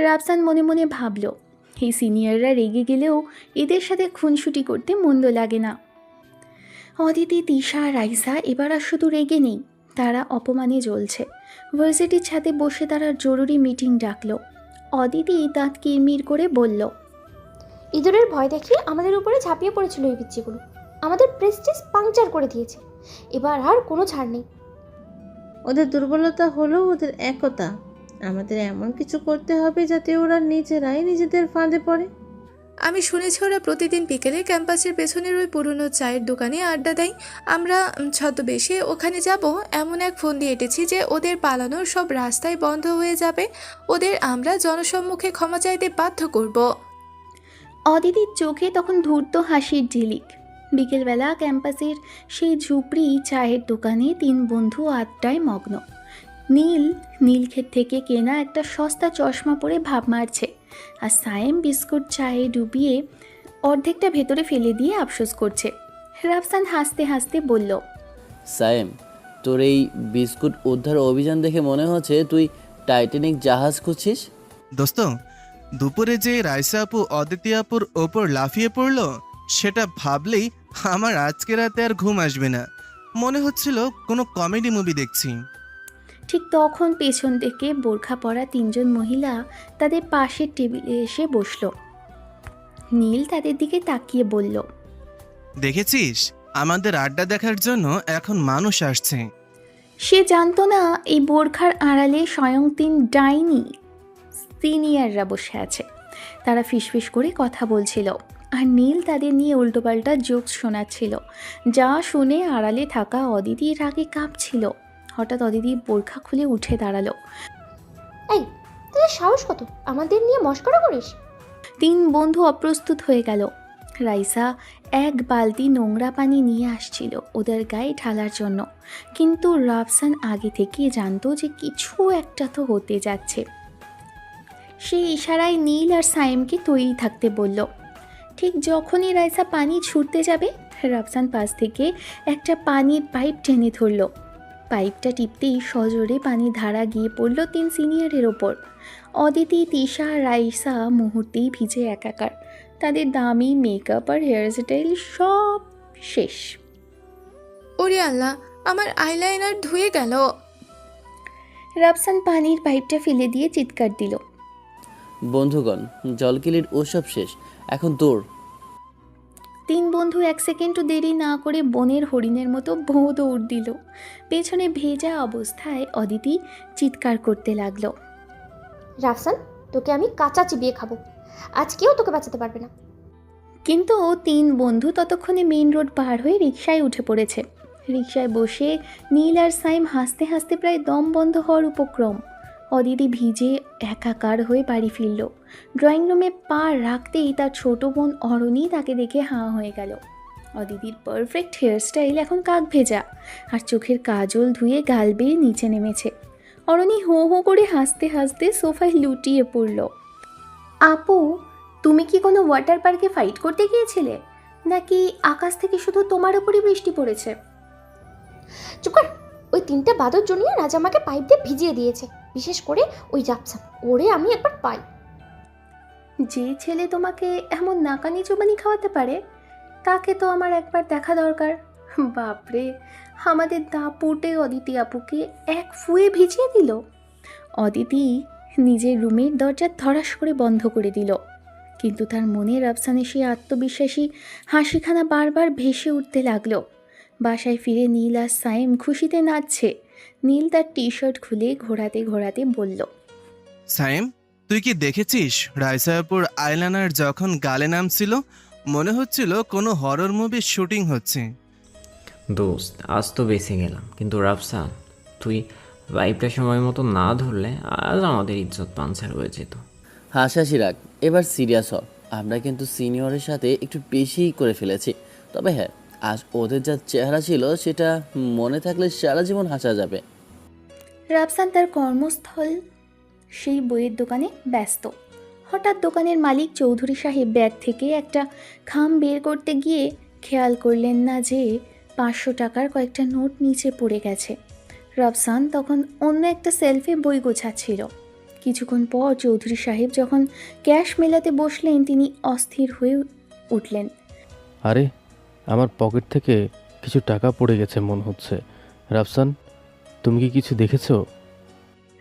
Speaker 1: রাফসান মনে মনে ভাবল, এই সিনিয়ররা রেগে গেলেও এদের সাথে খুনসুটি করতে মন্দ লাগে না। অদিতি, তিশা, রাইসা এবার আর শুধু রেগে নেই, তারা অপমানে জ্বলছে। ভার্সিটির ছাদে বসে তারা জরুরি মিটিং ডাকলো। অদিতি দাঁত কিরমির করে বলল,
Speaker 8: ইঁদুরের ভয় দেখিয়ে আমাদের উপরে ঝাঁপিয়ে পড়েছিল এই পিচ্চিগুলো। আমাদের প্রেস্টিজ পাংচার করে দিয়েছে। এবার আর কোনো ছাড় নেই।
Speaker 9: ওদের দুর্বলতা হলো ওদের একতা। আমাদের এমন কিছু করতে হবে যাতে ওরা নিজেরাই নিজেদের ফাঁদে পড়ে।
Speaker 10: আমি শুনেছি ওরা প্রতিদিন বিকেলে ক্যাম্পাসের পেছনের ওই পুরনো চায়ের দোকানে আড্ডা দেয়। আমরা ছদ্মবেশে ওখানে যাব এমন এক ফোন দিয়ে এঁটেছি যে ওদের পালানোর সব রাস্তাই বন্ধ হয়ে যাবে। ওদের আমরা জনসম্মুখে ক্ষমা চাইতে বাধ্য করব।
Speaker 1: অদিতির চোখে তখন ধূর্ত হাসির ঝিলিক। বিকেলবেলা ক্যাম্পাসের সেই ঝুপড়ি চায়ের দোকানে 3 বন্ধু আড্ডায় মগ্ন। নীলক্ষেত থেকে কেনা একটা সস্তা চশমা পরে ভাব মারছে, আর সায়েম বিস্কুট চায়ে ডুবিয়ে অর্ধেকটা ভেতরে ফেলে দিয়ে আফসোস করছে। রাফসান হাসতে হাসতে বলল,
Speaker 5: সায়েম, তোর এই বিস্কুট উদ্ধার অভিযান দেখে মনে হচ্ছে তুই টাইটানিক জাহাজ খুঁজছিস।
Speaker 3: দোস্ত, দুপুরে যে রাইসা আপু অদিতি আপুর ওপর লাফিয়ে পড়লো, সেটা ভাবলেই আমার আজকে রাতে আর ঘুম আসবে না। মনে হচ্ছিল কোনো কমেডি মুভি দেখছি।
Speaker 1: ঠিক তখন পেছন থেকে বোরখা পরা 3 জন মহিলা তাদের পাশের টেবিলে এসে বসল। নীল তাদের দিকে তাকিয়ে বলল,
Speaker 3: দেখেছিস, আমাদের আড্ডা দেখার জন্য এখন মানুষ আসছে।
Speaker 1: সে জানতো না এই বোরখার আড়ালে স্বয়ং 3 ডাইনি সিনিয়ররা বসে আছে। তারা ফিসফিস করে কথা বলছিল, আর নীল তাদের নিয়ে উল্টোপাল্টা জোকস শোনাচ্ছিল, যা শুনে আড়ালে থাকা অদিতির রাগে কাঁপছিল। হঠাৎ অদিতি বোরখা খুলে উঠে দাঁড়ালো।
Speaker 8: এই, তোদের সাহস কত আমাদের নিয়ে মস্করা করিস?
Speaker 1: 3 বন্ধু অপ্রস্তুত হয়ে গেল। রাইসা 1 বালতি নোংরা পানি নিয়ে আসছিল ওদের গায়ে ঢালার জন্য, কিন্তু রাফসান আগে থেকেই জানতো যে কিছু একটা তো হতে যাচ্ছে। সেই ইশারায় নীল আর সাইমকে তৈরি থাকতে বলল। ঠিক যখনই রাইসা পানি ছুটতে যাবে, রাফসান পাশ থেকে একটা পানির পাইপ টেনে ধরল। পাইপটা টিপতেই সজোরে পানির ধারা গিয়ে পড়ল 3 সিনিয়রের ওপর। অদিতি, তিশা, রাইসা মুহূর্তেই ভিজে একাকার। তাদের দামি মেকআপ আর হেয়ার স্টাইল সব শেষ।
Speaker 10: ওরে আল্লাহ, আমার আইলাইনার ধুয়ে গেল।
Speaker 1: রাফসান পানির পাইপটা ফেলে দিয়ে চিৎকার দিল।
Speaker 5: বন্ধুগণ, জলকিলির ওসব শেষ, এখন দৌড়।
Speaker 1: 3 বন্ধু 1 সেকেন্ডও দেরি না করে বনের হরিণের মতো ভোঁ দৌড় দিল। পেছনে ভেজা অবস্থায় অদিতি চিৎকার করতে লাগলো,
Speaker 8: রাফসান, তোকে আমি কাঁচা চিবিয়ে খাবো, আজ কেউ তোকে বাঁচাতে পারবে না।
Speaker 1: কিন্তু 3 বন্ধু ততক্ষণে মেইন রোড পার হয়ে রিকশায় উঠে পড়েছে। রিকশায় বসে নীল আর সাইম হাসতে হাসতে প্রায় দম বন্ধ হওয়ার উপক্রম। অদিতি ভিজে একাকার হয়ে বাড়ি ফিরল। ড্রয়িং রুমে পা রাখতেই তার ছোট বোন অরণি তাকে দেখে হাঁ হয়ে গেল। অদিতির পারফেক্ট হেয়ারস্টাইল এখন কাক ভেজা, আর চোখের কাজল ধুয়ে গাল বেয়ে নিচে নেমেছে। অরণি হো হো করে হাসতে হাসতে সোফায় লুটিয়ে পড়ল। আপু, তুমি কি কোনো ওয়াটার পার্কে ফাইট করতে গিয়েছিলে, নাকি আকাশ থেকে শুধু তোমার উপরই বৃষ্টি পড়েছে?
Speaker 8: চুপ কর, ওই 3টে বাদর জনিয়ে রাজা আমাকে পাইপ দিয়ে ভিজিয়ে দিয়েছে, বিশেষ করে ওই রাফসান, ওরে আমি একবার পাই।
Speaker 1: যে ছেলে তোমাকে এমন নাকানি চুবানি খাওয়াতে পারে, তাকে তো আমার একবার দেখা দরকার। বাপরে, আমাদের দাপুটে অদিতি আপুকে এক ফুয়ে ভিজিয়ে দিল। অদিতি নিজের রুমের দরজা ধড়াস করে বন্ধ করে দিল, কিন্তু তার মনে রাফসানের সেই আত্মবিশ্বাসী হাসিখানা বারবার ভেসে উঠতে লাগলো। বাসায় ফিরে নীল আর সাইম খুশিতে নাচছে। নীল তার টি শার্ট খুলে ঘোরাতে ঘোরাতে বলল,
Speaker 3: সাইম, তুই কি দেখেছিস রাইসাপুর আইলানার যখন গালে নামছিল, মনে হচ্ছিল কোনো হরর মুভির শুটিং হচ্ছে।
Speaker 4: দোস্ত, আজ তো বেঁচে গেলাম, কিন্তু রাফসান, তুই পাইপটা সময় মতো না ধরলে আজ আমাদের ইজ্জত পাঞ্চার হয়ে যেত।
Speaker 5: হাসাহাসি রাখ, এবার সিরিয়াস হ। আমরা কিন্তু সিনিয়রের সাথে একটু বেশিই করে ফেলেছি। তবে হ্যাঁ, আজ ওদের যা চেহারা ছিল সেটা মনে থাকলে সারা জীবন হাসা যাবে।
Speaker 1: রাফসান তার কর্মস্থল সেই বইয়ের দোকানে ব্যস্ত। হঠাৎ দোকানের মালিক চৌধুরী সাহেব ব্যাগ থেকে একটা খাম বের করতে গিয়ে খেয়াল করলেন না যে 500 টাকার কয়েকটা নোট নিচে পড়ে গেছে। রাফসান তখন অন্য একটা সেলফে বই গোছাচ্ছিল। কিছুক্ষণ পর চৌধুরী সাহেব যখন ক্যাশ মেলাতে বসলেন, তিনি অস্থির হয়ে উঠলেন।
Speaker 13: আরে, আমার পকেট থেকে কিছু টাকা পড়ে গেছে মনে হচ্ছে। রাফসান, তুমি কি কিছু দেখেছো?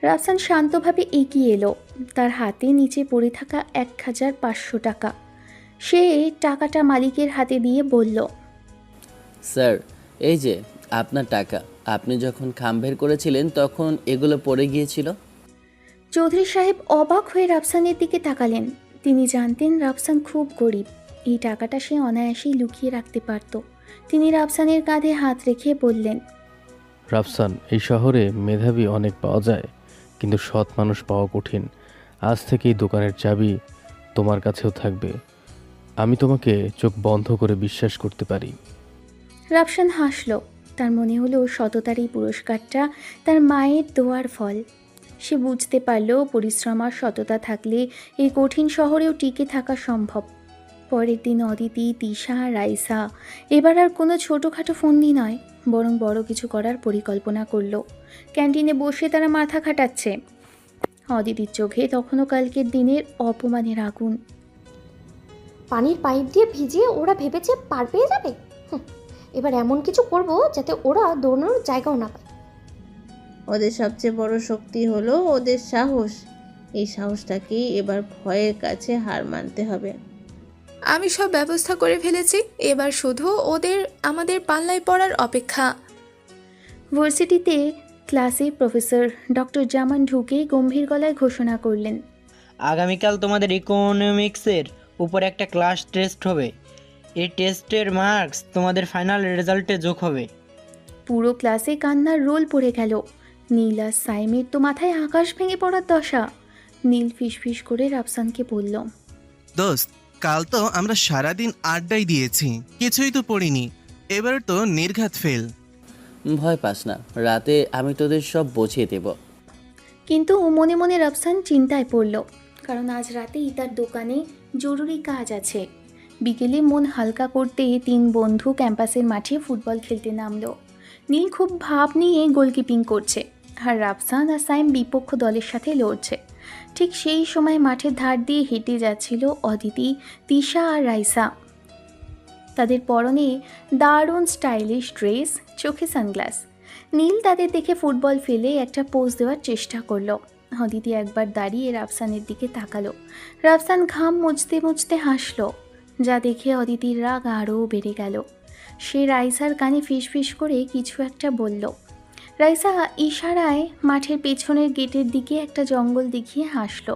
Speaker 1: রাফসান শান্তভাবে এগিয়ে এলো। তার হাতে নিচে পড়ে থাকা 1500 টাকা। সে টাকাটা মালিকের হাতে দিয়ে বলল,
Speaker 5: স্যার, এই যে আপনার টাকা। আপনি যখন খাম বের করেছিলেন তখন এগুলো পড়ে গিয়েছিল।
Speaker 1: চৌধুরী সাহেব অবাক হয়ে রাফসানের দিকে তাকালেন। তিনি জানতেন রাফসান খুব গরিব, এই টাকাটা সে অনায়াসেই লুকিয়ে রাখতে পারত। তিনি রাফসানের কাঁধে হাত রেখে বললেন,
Speaker 13: রাফসান, এই শহরে মেধাবী অনেক পাওয়া যায়, কিন্তু সৎ মানুষ পাওয়া কঠিন। আজ থেকে এই দোকানের চাবি তোমার কাছেও থাকবে। আমি তোমাকে চোখ বন্ধ করে বিশ্বাস করতে পারি।
Speaker 1: রাফসান হাসল। তার মনে হলো সততার এই পুরস্কারটা তার মায়ের দোয়ার ফল। সে বুঝতে পারল পরিশ্রম আর সততা থাকলে এই কঠিন শহরেও টিকে থাকা সম্ভব। পরের দিন অদিতি, তিশা, রাইসা এবার আর কোনো ছোটোখাটো ফন্দি নয়, বরং বড় কিছু করার পরিকল্পনা করল। ক্যান্টিনে বসে তারা মাথা খাটাচ্ছে। অদিতির চোখে তখনও কালকের দিনের অপমানের আগুন।
Speaker 8: পানির পাইপ দিয়ে ভিজিয়ে ওরা ভেবেছে পার পেয়ে যাবে। এবার এমন কিছু করব যাতে ওরা দৌড়ানোর জায়গাও না পায়।
Speaker 9: ওদের সবচেয়ে বড় শক্তি হলো ওদের সাহস। এই সাহসটাকেই এবার ভয়ের কাছে হার মানতে হবে।
Speaker 10: আমি সব ব্যবস্থা করে ফেলেছি, এবার শুধু আমাদের পাল্লায় পড়ার অপেক্ষা।
Speaker 1: ভার্সিটিতে ক্লাসে প্রফেসর ডক্টর জামান ঢুকে গম্ভীর গলায় ঘোষণা করলেন,
Speaker 11: আগামীকাল তোমাদের ইকোনমিক্সের উপর একটা ক্লাস টেস্ট হবে। এই টেস্টের মার্কস তোমাদের ফাইনাল রেজাল্টে যোগ হবে।
Speaker 1: পুরো ক্লাসে কান্নার রোল পড়ে গেল। নীল আর সাইমের তো মাথায় আকাশ ভেঙে পড়ার দশা। নীল ফিসফিস করে রাফসানকে বলল,
Speaker 3: দোস্ত, কাল তো আমরা সারাদিন আড্ডাই দিয়েছি, কিছুই তো পড়িনি। এবার তো নির্ঘাত ফেল।
Speaker 5: ভয় পাস না, রাতে আমি তোদের সব বুঝিয়ে দেব।
Speaker 1: কিন্তু মনে মনে রাফসান চিন্তায় পড়ল, কারণ আজ রাতেই তার দোকানে জরুরি কাজ আছে। বিকেলে মন হালকা করতে 3 বন্ধু ক্যাম্পাসের মাঠে ফুটবল খেলতে নামলো। নীল খুব ভাব নিয়ে গোলকিপিং করছে, আর রাফসান আর সাইম বিপক্ষ দলের সাথে লড়ছে। ঠিক সেই সময় মাঠের ধার দিয়ে হেঁটে যাচ্ছিল অদিতি, তিশা আর রাইসা। তাদের পরনে দারুণ স্টাইলিশ ড্রেস, চোখে সানগ্লাস। নীল তাদের দেখে ফুটবল ফেলে একটা পোজ দেওয়ার চেষ্টা করলো। অদিতি একবার দাঁড়িয়ে রাফসানের দিকে তাকালো। রাফসান ঘাম মুছতে মুছতে হাসলো, যা দেখে অদিতির রাগ আরও বেড়ে গেল। সে রাইসার কানে ফিসফিস করে কিছু একটা বলল। রাইসা ইশারায় মাঠের পেছনের গেটের দিকে একটা জঙ্গল দেখিয়ে হাসলো।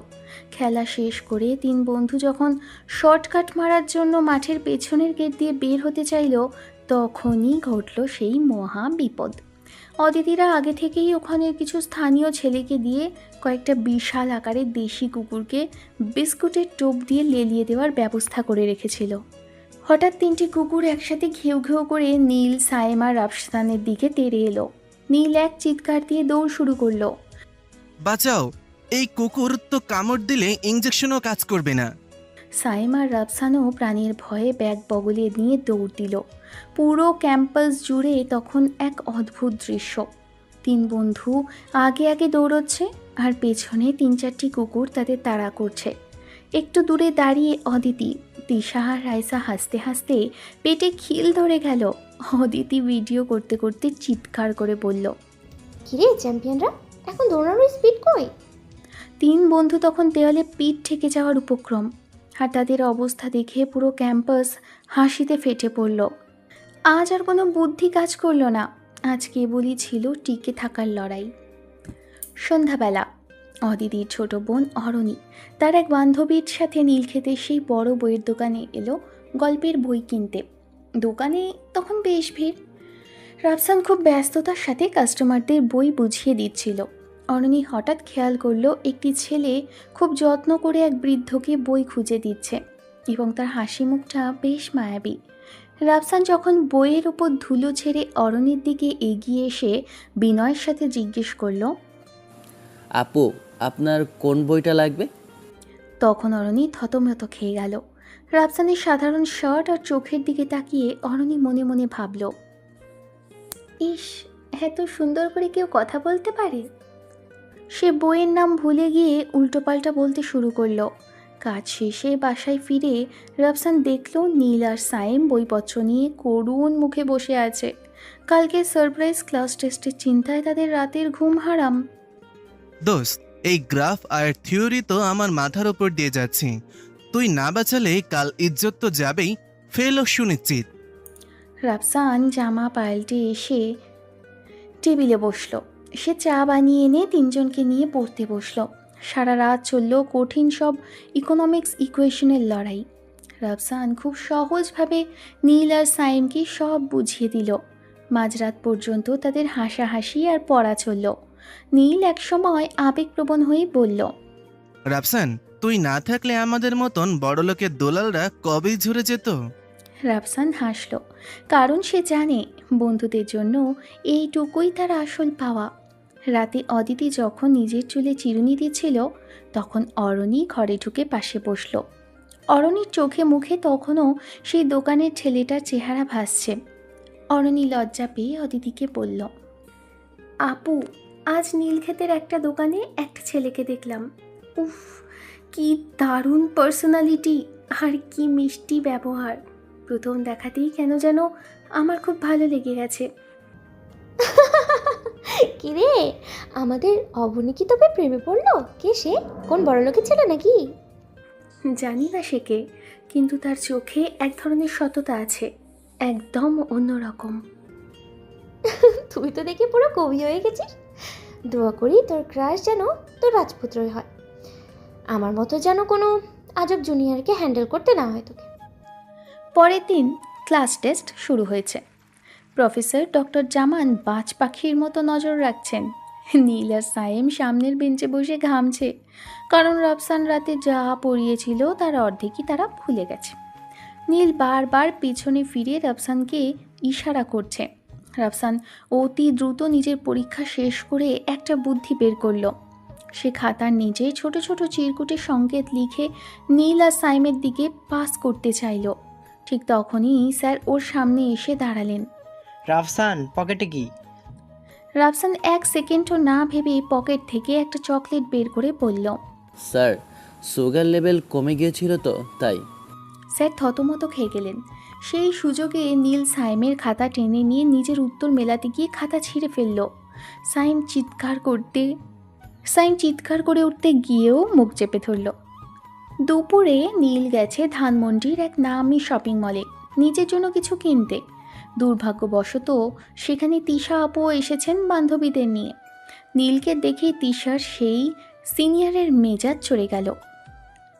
Speaker 1: খেলা শেষ করে 3 বন্ধু যখন শর্টকাট মারার জন্য মাঠের পেছনের গেট দিয়ে বের হতে চাইল, তখনই ঘটল সেই মহা বিপদ। অদিতিরা আগে থেকেই ওখানের কিছু স্থানীয় ছেলেকে দিয়ে কয়েকটা বিশাল আকারের দেশি কুকুরকে বিস্কুটের টোপ দিয়ে লেলিয়ে দেওয়ার ব্যবস্থা করে রেখেছিল। হঠাৎ 3টি কুকুর একসাথে ঘেউ ঘেউ করে নীল, সায়েম আর রাফসানের দিকে তেড়ে এলো। নীল এক চিৎকার দিয়ে দৌড় শুরু করলো।
Speaker 3: বাঁচাও, এই কুকুর তো কামড় দিলে ইঞ্জেকশনও কাজ করবে না।
Speaker 1: সায়েম আর রাফসানও প্রাণীর ভয়ে ব্যাগ বগলে নিয়ে দৌড় দিল। পুরো ক্যাম্পাস জুড়ে তখন এক অদ্ভুত দৃশ্য। 3 বন্ধু আগে আগে দৌড়চ্ছে আর পেছনে 3-4টি কুকুর তাদের তাড়া করছে। একটু দূরে দাঁড়িয়ে অদিতি, তিশা আর রাইসা হাসতে হাসতে পেটে খিল ধরে গেল। অদিতি ভিডিও করতে করতে চিৎকার করে বলল,
Speaker 8: কিরে চ্যাম্পিয়নরা, এখন দৌড়ানোর স্পিড কই?
Speaker 1: 3 বন্ধু তখন দেওয়ালে পিঠ ঠেকে যাওয়ার উপক্রম। আর তাদের অবস্থা দেখে পুরো ক্যাম্পাস হাসিতে ফেটে পড়ল। আজ আর কোনো বুদ্ধি কাজ করলো না, আজ কেবলই ছিল টিকে থাকার লড়াই। সন্ধ্যাবেলা অদিতির ছোট বোন অরণি তার এক বান্ধবীর সাথে নীলক্ষেতের সেই বড় বইয়ের দোকানে এলো গল্পের বই কিনতে। দোকানে তখন বেশ ভিড়। রাফসান খুব ব্যস্ততার সাথে কাস্টমারদের বই বুঝিয়ে দিচ্ছিল। অরণি হঠাৎ খেয়াল করলো একটি ছেলে খুব যত্ন করে এক বৃদ্ধকে বই খুঁজে দিচ্ছে এবং তার হাসি মুখটা বেশ মায়াবী। রাফসান যখন বইয়ের ওপর ধুলো ছেড়ে অরণির দিকে এগিয়ে এসে বিনয়ের সাথে জিজ্ঞেস করলো,
Speaker 5: আপু, আপনার কোন বইটা লাগবে?
Speaker 1: তখন অরণি থতমত খেয়ে গেল। রাফসানের সাধারণ শার্ট আর চোখের দিকে তাকিয়ে অরণি মনে মনে ভাবল, ইস, এত সুন্দর করে কেউ কথা বলতে পারে। সে বইয়ের নাম ভুলে গিয়ে উল্টোপাল্টা বলতে শুরু করলো। কাজ শেষে বাসায় ফিরে রাফসান দেখল নীল আর সায়েম বইপত্র নিয়ে করুণ মুখে বসে আছে। কালকে সারপ্রাইজ ক্লাস টেস্টের চিন্তায় তাদের রাতের ঘুম হারাম।
Speaker 3: দোস্ত, এই গ্রাফ আর থিওরি তো আমার মাথার ওপর দিয়ে যাচ্ছে। তুই না বাঁচালে কাল ইজ্জত তো যাবেই, ফেলও সুনিশ্চিত।
Speaker 1: রাফসান জামা পাল্টে এসে টেবিলে বসলো। সে চা বানিয়ে এনে 3 জনকে নিয়ে পড়তে বসলো। সারা রাত চলল কঠিন সব ইকোনমিক্স ইকুয়েশনের লড়াই। রাফসান খুব সহজভাবে নীল আর সায়েমকে সব বুঝিয়ে দিল। মাঝরাত পর্যন্ত তাদের হাসাহাসি আর পড়া চলল। নীল একসময় আবেগপ্রবণ হয়ে বলল,
Speaker 3: রাফসান, তুই না থাকলে আমাদের মতন বড়লোকের দোলালরা কবেই ঝরে যেত।
Speaker 1: রাফসান হাসল, কারণ সে জানে বন্ধুদের জন্য এইটুকুই তার আসল পাওয়া। রাতে অদিতি যখন নিজের চুলে চিরুনি দিচ্ছিল, তখন অরণি ঘরে ঢুকে পাশে বসল। অরণির চোখে মুখে তখনও সেই দোকানের ছেলেটার চেহারা ভাসছে। অরণি লজ্জা পেয়ে অদিতিকে বলল, আপু, আজ নীলক্ষেতের একটা দোকানে একটা ছেলেকে দেখলাম। উফ, কি দারুণ পার্সোনালিটি আর কি মিষ্টি ব্যবহার। প্রথম দেখাতেই কেন যেন আমার খুব ভালো লেগে গেছে।
Speaker 8: কিরে, আমাদের অবনী কি তবে প্রেমে পড়লো? কে সে? কোন বড়লোকের ছেলে নাকি?
Speaker 1: জানি না সে কে, কিন্তু তার চোখে এক ধরনের সততা আছে, একদম অন্যরকম।
Speaker 8: তুই তো দেখে পুরো কবি হয়ে গেছিস। দোয়া করি তোর ক্রাশ যেন তোর রাজপুত্রই হয়, আমার মতো যেন কোনো আজব জুনিয়রকে হ্যান্ডেল করতে না হয় তোকে।
Speaker 1: পরের দিন ক্লাস টেস্ট শুরু হয়েছে। প্রফেসর ডক্টর জামান বাজ পাখির মতো নজর রাখছেন। নীল আর সায়েম সামনের বেঞ্চে বসে ঘামছে, কারণ রাফসান রাতে যা পড়িয়েছিল তার অর্ধেকই তারা ভুলে গেছে। নীল বারবার পিছনে ফিরে রাফসানকে ইশারা করছে। রাফসান অতি দ্রুত নিজের পরীক্ষা শেষ করে একটা বুদ্ধি বের করলো। সে খাতার নিচে ছোট ছোট চিরকুটে সংকেত লিখে নীল আর সাইমের দিকে পাস করতে চাইল। ঠিক তখনই স্যার ওর সামনে এসে দাঁড়ালেন।
Speaker 11: রাফসান, পকেটে কি?
Speaker 1: রাফসান 1 সেকেন্ডও না ভেবে পকেট থেকে একটা চকলেট বের করে বলল,
Speaker 5: স্যার, সুগার লেভেল কমে গিয়েছিল তো তাই।
Speaker 1: স্যার থতমত খেয়ে গেলেন। সেই সুযোগে নীল সাইমের খাতা টেনে নিয়ে নিজের উত্তর মেলাতে গিয়ে খাতা ছিঁড়ে ফেলল। সাইম চিৎকার করতে সাইম চিৎকার করে উঠতে গিয়েও মুখ চেপে ধরল। দুপুরে নীল গেছে ধানমন্ডির এক নামি শপিং মলে নিজের জন্য কিছু কিনতে। দুর্ভাগ্যবশত সেখানে তিশা আপু এসেছেন বান্ধবীদের নিয়ে। নীলকে দেখে তিশার সেই সিনিয়রের মেজাজ চড়ে গেল।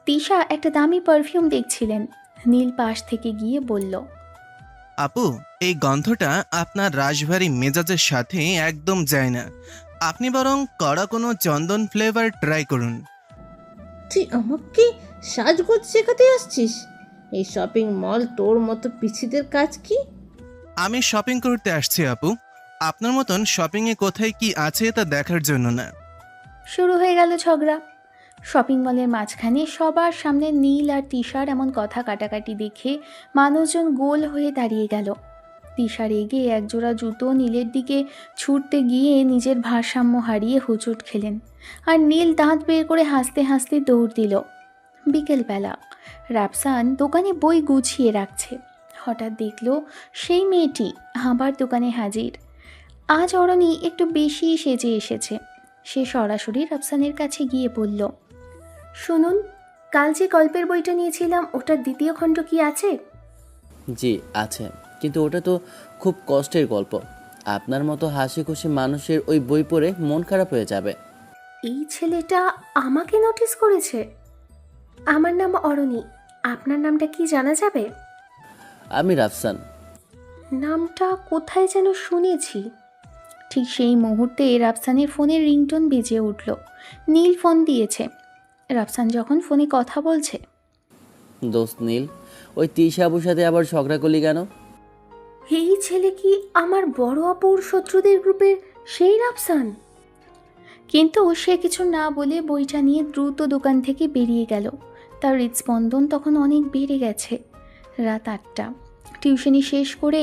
Speaker 1: তিশা একটা দামি পারফিউম দেখছিলেন। নীল পাশ থেকে গিয়ে বলল,
Speaker 3: আপু, এই গন্ধটা আপনার রাশভারী মেজাজের সাথে একদম যায় না। আপনি বরং কড়া কোনো চন্দন ফ্লেভার ট্রাই করুন।
Speaker 9: তুই আমাকে সাজগোজ শেখাতে আসছিস? এই শপিং মল তোর মতো পিছিদের কাজ কি?
Speaker 3: আমি শপিং করতে আসছি আপু, আপনার মতন শপিংয়ে কোথায় কি আছে তা দেখার জন্য না।
Speaker 1: শুরু হয়ে গেল ঝগড়া। শপিং মলের মাঝখানে সবার সামনে নীল আর তিশার এমন কথা কাটাকাটি দেখে মানুষজন গোল হয়ে দাঁড়িয়ে গেল। তিশা রেগে একজোড়া জুতো নীলের দিকে ছুটতে গিয়ে নিজের ভারসাম্য হারিয়ে হোঁচট খেলেন, আর নীল দাঁত বের করে হাসতে হাসতে দৌড় দিল। বিকেলবেলা রাফসান দোকানে বই গুছিয়ে রাখছে। হঠাৎ দেখল সেই মেয়েটি আবার দোকানে হাজির। আজ অরণি একটু বেশি সেজে এসেছে। সে সরাসরি রাফসানের কাছে গিয়ে বলল, শুনুন, কাল যে গল্পের বইটা নিয়েছিলাম ওটার দ্বিতীয় খণ্ড কি আছে?
Speaker 5: জি আছে, কিন্তু ওটা তো খুব কষ্টের গল্প। আপনার মতো হাসি খুশি মানুষের ওই বই পড়ে মন খারাপ হয়ে যাবে।
Speaker 1: এই ছেলেটা আমাকে নোটিস করেছে। আমার নাম অরণি, আপনার নামটা কি জানা যাবে?
Speaker 5: আমি রাফসান।
Speaker 1: নামটা কোথায় যেন শুনেছি। ঠিক সেই মুহূর্তে রাফসানের ফোনের রিংটোন বেজে উঠল। নীল ফোন দিয়েছে। রাফসান যখন ফোনে কথা বলছে,
Speaker 5: দোস্ত নীল, ওই তিশা আপুর সাথে আবার ঝগড়া করলি কেন?
Speaker 1: এই ছেলে কি আমার বড় আপুর শত্রুদের গ্রুপের সেই রাফসান? কিন্তু সে কিছু না বলে বইটা নিয়ে দ্রুত দোকান থেকে বেরিয়ে গেল। তার হৃদস্পন্দন তখন অনেক বেড়ে গেছে। রাত 8টা। টিউশনি শেষ করে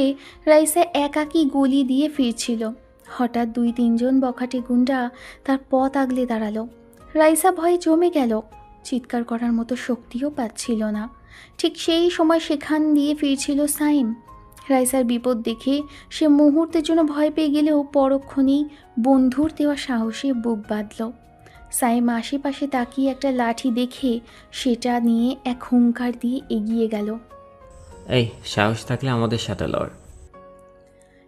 Speaker 1: রাইসা একাকী গলি দিয়ে ফিরছিল। হঠাৎ 2-3 জন বখাটে গুন্ডা তার পথ আগলে দাঁড়ালো। রাইসা ভয়ে জমে গেল। চিৎকার করার মতো শক্তিও পাচ্ছিল না। ঠিক সেই সময় সেখান দিয়ে ফিরছিল সাইম। রাইসার বিপদ দেখে সে মুহূর্তের জন্য ভয় পেয়ে গেলেও পরক্ষণেই বন্ধুর দেওয়া সাহসে বুক বাঁধল। সাইম আশেপাশে তাকিয়ে একটা লাঠি দেখে সেটা নিয়ে এক হুঙ্কার দিয়ে এগিয়ে গেল।
Speaker 4: এই সাহস থাকলে আমাদের সাথে লড়।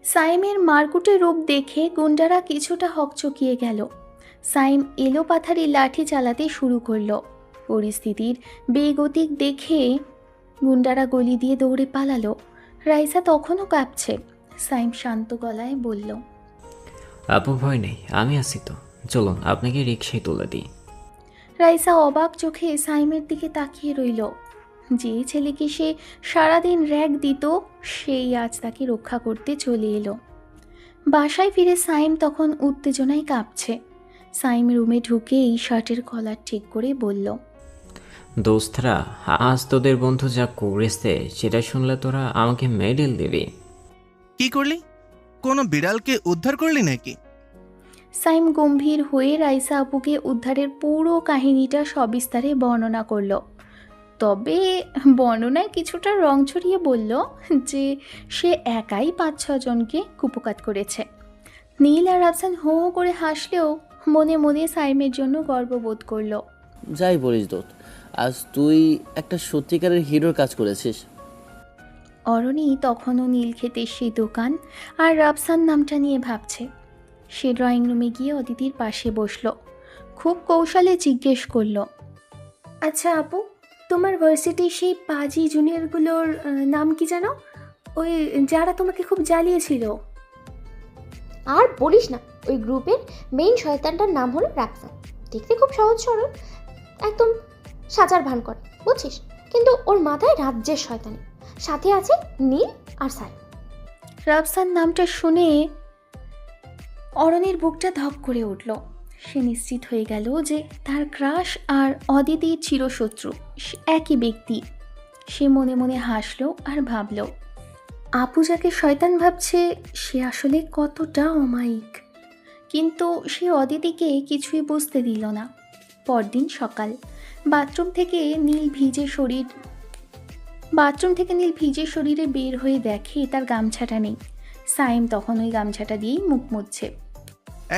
Speaker 1: সাইমের মারকুটে রূপ দেখে গুন্ডারা কিছুটা হকচকিয়ে গেল। সাইম এলোপাথারি লাঠি চালাতে শুরু করলো। পরিস্থিতির বেগতিক দেখে গুন্ডারা গলি দিয়ে দৌড়ে পালালো। রাইসা তখনও কাঁপছে। সাইম শান্ত গলায় বলল,
Speaker 4: আপু ভয় নেই, আমি আছি তো, চলুন আপনাকে রিকশায় তুলে দিই।
Speaker 1: রাইসা অবাক চোখে সাইমের দিকে তাকিয়ে রইল। যে ছেলেকে সে সারাদিন র্যাগ দিত সেই আজ তাকে রক্ষা করতে চলে এলো। বাসায় ফিরে সাইম তখন উত্তেজনায় কাঁপছে। সাইম রুমে ঢুকেই শার্টের কলার ঠিক করে বলল,
Speaker 4: দোস্তরা, আজ তোদের বন্ধু যা করেছে সেটা শুনলে তোরা আমাকে মেডেল দিবি।
Speaker 3: কি করলি? কোনো বিড়ালকে উদ্ধার করলি নাকি?
Speaker 1: সাইম গম্ভীর হয়ে রাইসা আপুকে উদ্ধারের পুরো কাহিনীটা সবিস্তারে বর্ণনা করল। তবে বর্ণনায় কিছুটা রং ছড়িয়ে বলল যে সে একাই 5-6 জনকে কুপকাত করেছে। নীল আর রাফসান হো হো করে হাসলেও মনে মনে সাইমের জন্য গর্ববোধ করল।
Speaker 5: যাই বলিস দোস্ত, আজ তুই একটা সত্যিকারের হিরোর কাজ করেছিস।
Speaker 1: অরণি তখনও নীলক্ষেতের সেই দোকান আর রাফসান নামটা নিয়ে ভাবছে। সে ড্রয়িং রুমে গিয়ে অদিতির পাশে বসল। খুব কৌশলে জিজ্ঞেস করল, আচ্ছা আপু, তোমার ভার্সিটির সেই পাজি জুনিয়রগুলোর নাম কি জানো? ওই যারা তোমাকে খুব জ্বালিয়েছিল।
Speaker 8: আর বলিস না, ওই গ্রুপের মেইন শয়তানটার নাম হলো রাফসান। দেখতে খুব সহজ সরল, একদম সাজার ভান করে, বুঝছিস? কিন্তু ওর মাথায় রাজ্যের শয়তানি, সাথে আছে নীল আর সাই।
Speaker 1: রাফসান নামটা শুনে অরণের বুকটা ধক করে উঠল। সে নিশ্চিত হয়ে গেল যে তার ক্রাশ আর অদিতির চিরশত্রু একই ব্যক্তি। সে মনে মনে হাসল আর ভাবল, আপু যাকে শয়তান ভাবছে সে আসলে কতটা অমায়িক। কিন্তু সে অদিতিকে কিছুই বুঝতে দিল না। পরদিন সকাল, বাথরুম থেকে নীল ভিজে শরীরে বের হয়ে দেখে তার গামছাটা নেই। সাইম তখন ওই গামছাটা দিয়েই মুখ মুছছে।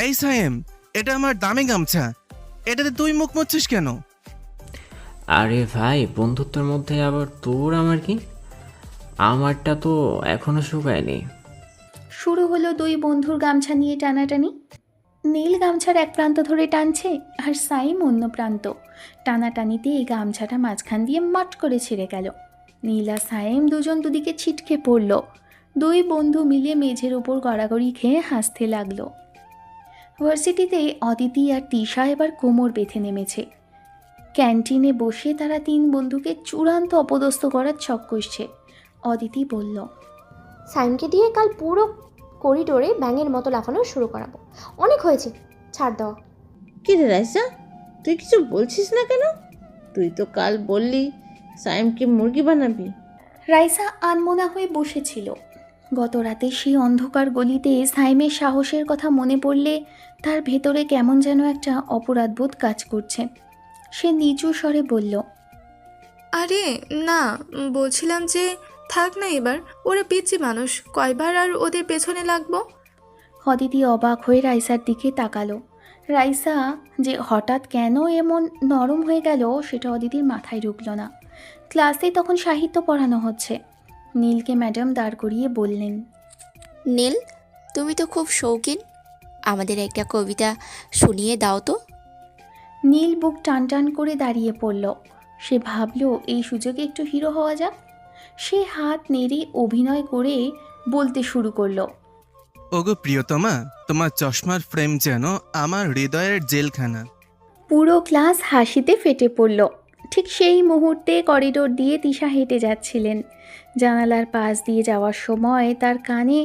Speaker 3: এই সাইম, এটা আমার দামি গামছা, এটাতে তুই মুখ মুচ্ছিস কেন?
Speaker 4: আরে ভাই, বন্ধুত্বের মধ্যে আবার তোর আমার কি? আমারটা তো এখনো শুকায়নি।
Speaker 1: শুরু হলো দুই বন্ধুর গামছা নিয়ে টানাটানি। নীল গামছার এক প্রান্ত ধরে টানছে আর সাইম অন্য প্রান্ত। টানাটানিতে এই গামছাটা মাঝখান দিয়ে মাট করে ছিঁড়ে গেল। নীল আর সাইম দুজন দুদিকে ছিটকে পড়ল। দুই বন্ধু মিলে মেঝের উপর গড়াগড়ি খেয়ে হাসতে লাগলো। ভার্সিটিতে অদিতি আর তিশা এবার কোমর বেঁধে নেমেছে। ক্যান্টিনে বসে তারা তিন বন্ধুকে চূড়ান্ত অপদস্থ করার ছক কষছে। অদিতি বলল,
Speaker 8: সাইমকে দিয়ে কাল পুরো করিডোরে ব্যাঙের মতো লাফানো শুরু করাবো। অনেক হয়েছে, ছাড় দেওয়া।
Speaker 9: কি রে রাইসা, তুই কিছু বলছিস না কেন? তুই তো কাল বললি সাইমকে মুরগি বানাবি।
Speaker 1: রাইসা আনমনা হয়ে বসেছিল। গত রাতে সেই অন্ধকার গলিতে সাইমের সাহসের কথা মনে পড়লে তার ভেতরে কেমন যেন একটা অপরাধবোধ কাজ করছে। সে নিচু স্বরে বলল,
Speaker 10: আরে না, বলছিলাম যে থাক না এবার, ওরা পিচ্ছি মানুষ, কয়বার আর ওদের পেছনে লাগবো।
Speaker 1: অদিতি অবাক হয়ে রাইসার দিকে তাকালো। রাইসা যে হঠাৎ কেন এমন নরম হয়ে গেল সেটা অদিতির মাথায় ঢুকল না। ক্লাসে তখন সাহিত্য পড়ানো হচ্ছে। নীলকে ম্যাডাম দাঁড় করিয়ে বললেন,
Speaker 2: নীল, তুমি তো খুব শৌখিন, আমাদের একটা কবিতা শুনিয়ে দাও তো।
Speaker 1: নীল বুক টান টান করে দাঁড়িয়ে পড়ল। সে ভাবল এই সুযোগে একটু হিরো হওয়া যাক। সে হাত নেড়ে অভিনয় করে বলতে শুরু করলো,
Speaker 3: ওগো প্রিয়তমা, তোমার চশমার ফ্রেম যেন আমার হৃদয়ের জেলখানা।
Speaker 1: পুরো ক্লাস হাসিতে ফেটে পড়ল। ঠিক সেই মুহূর্তে করিডোর দিয়ে তিশা হেঁটে যাচ্ছিলেন। জানালার পাশ দিয়ে যাওয়ার সময় তার কানে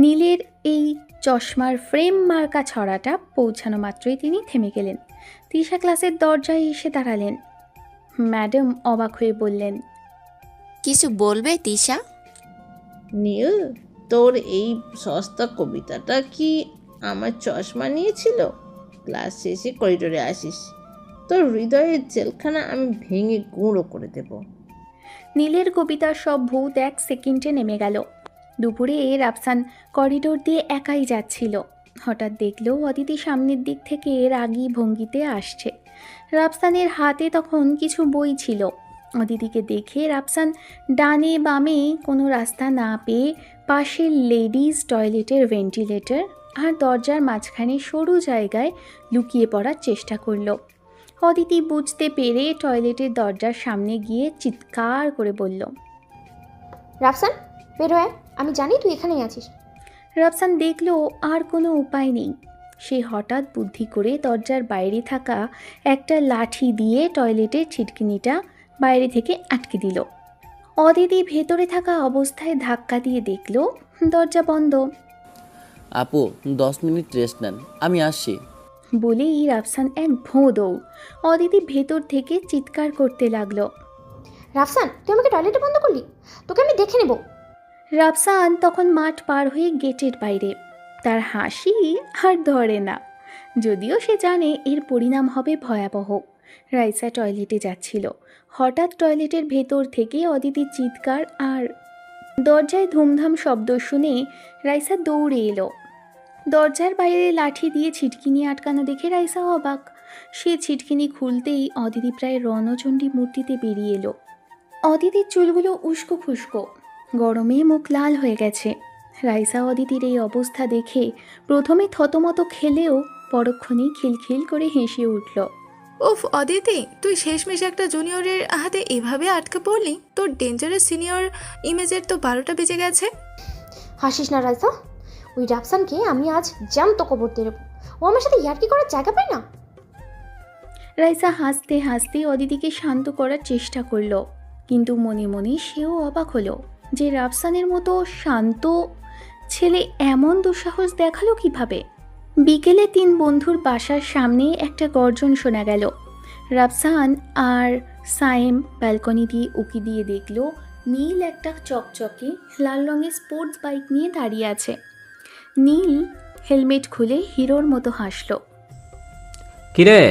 Speaker 1: নীলের এই চশমার ফ্রেম মার্কা ছড়াটা পৌঁছানো মাত্রই তিনি থেমে গেলেন। তিশা ক্লাসের দরজায় এসে দাঁড়ালেন। ম্যাডাম অবাক হয়ে বললেন,
Speaker 2: কিছু বলবে তিশা?
Speaker 9: নীল, তোর এই সস্তা কবিতাটা কি আমার চশমা নিয়েছিল? ক্লাস শেষে করিডোরে আসিস, তোর হৃদয়ের জেলখানা আমি ভেঙে গুঁড়ো করে দেব।
Speaker 1: নীলের কবিতার সব ভূত এক সেকেন্ডে নেমে গেল। দুপুরে রাফসান করিডোর দিয়ে একাই যাচ্ছিল। হঠাৎ দেখল অদিতি সামনের দিক থেকে রাগী ভঙ্গিতে আসছে। রাফসানের হাতে তখন কিছু বই ছিল। অদিতিকে দেখে রাফসান ডানে বামে কোনো রাস্তা না পেয়ে পাশের লেডিজ টয়লেটের ভেন্টিলেটর আর দরজার মাঝখানে সরু জায়গায় লুকিয়ে পড়ার চেষ্টা করলো। অদিতি বুঝতে পেরে টয়লেটের দরজার সামনে গিয়ে চিৎকার করে বলল,
Speaker 8: রাফসান, বের হয়ে, আমি জানি তুই এখানেই আছিস।
Speaker 1: রাফসান দেখল আর কোনো উপায় নেই। সে হঠাৎ বুদ্ধি করে দরজার বাইরে থাকা একটা লাঠি দিয়ে টয়লেটের ছিটকিনিটা বাইরে থেকে আটকে দিল। অদিতি ভেতরে থাকা অবস্থায় ধাক্কা দিয়ে দেখল দরজা বন্ধ।
Speaker 5: আপু 10 মিনিট রেস্ট নেন, আমি আসছি।
Speaker 1: বলেই রাফসান এক ভোঁ দৌড়। অদিতি ভেতর থেকে চিৎকার করতে লাগলো,
Speaker 8: রাফসান, তুই আমাকে টয়লেটে বন্ধ করলি, তোকে আমি দেখে নেব।
Speaker 1: রাফসান তখন মাঠ পার হয়ে গেটের বাইরে। তার হাসি আর ধরে না, যদিও সে জানে এর পরিণাম হবে ভয়াবহ। রাইসা টয়লেটে যাচ্ছিল। হঠাৎ টয়লেটের ভেতর থেকে অদিতির চিৎকার আর দরজায় ধুমধাম শব্দ শুনে রাইসা দৌড়ে এলো। দরজার বাইরে লাঠি দিয়ে ছিটকিনি আটকানো দেখে রাইসা অবাক। সে ছিটকিনি খুলতেই অদিতি প্রায় রণচণ্ডী মূর্তিতে বেরিয়ে এলো। অদিতির চুলগুলো উস্কো খুস্কো, গরমে মুখ লাল হয়ে গেছে। রাইসা অদিতির এই অবস্থা দেখে প্রথমে থতমত খেলেও পরক্ষণেই খিলখিল করে হেসে উঠল।
Speaker 10: উফ অদিতি, তুই শেষমেশ একটা জুনিয়রের হাতে এভাবে আটকা পড়লি। তোর ডেঞ্জারাস সিনিয়র ইমেজের তো 12টা বেজে গেছে।
Speaker 8: হাসিস না রাইসা, ওই রাফসানকে আমি আজ জ্যান্ত কবর দিয়ে দেবো। ও আমার সাথে ইয়ার্কি করার জায়গা পায় না।
Speaker 1: রাইসা হাসতে হাসতে অদিতিকে শান্ত করার চেষ্টা করলো, কিন্তু মনে মনে সেও অবাক হলো যে রাফসানের মতো শান্ত ছেলে এমন দুঃসাহস দেখালো কিভাবে। বিকেলে তিন বন্ধুর বাসার সামনে একটা গর্জন শোনা গেল। রাফসান আর সায়েম ব্যালকনি দিয়ে উকি দিয়ে দেখল নীল একটা চকচকে লাল রঙের স্পোর্টস বাইক নিয়ে দাঁড়িয়ে আছে। নীল হেলমেট খুলে হিরোর মতো হাসলো।
Speaker 4: কিরে,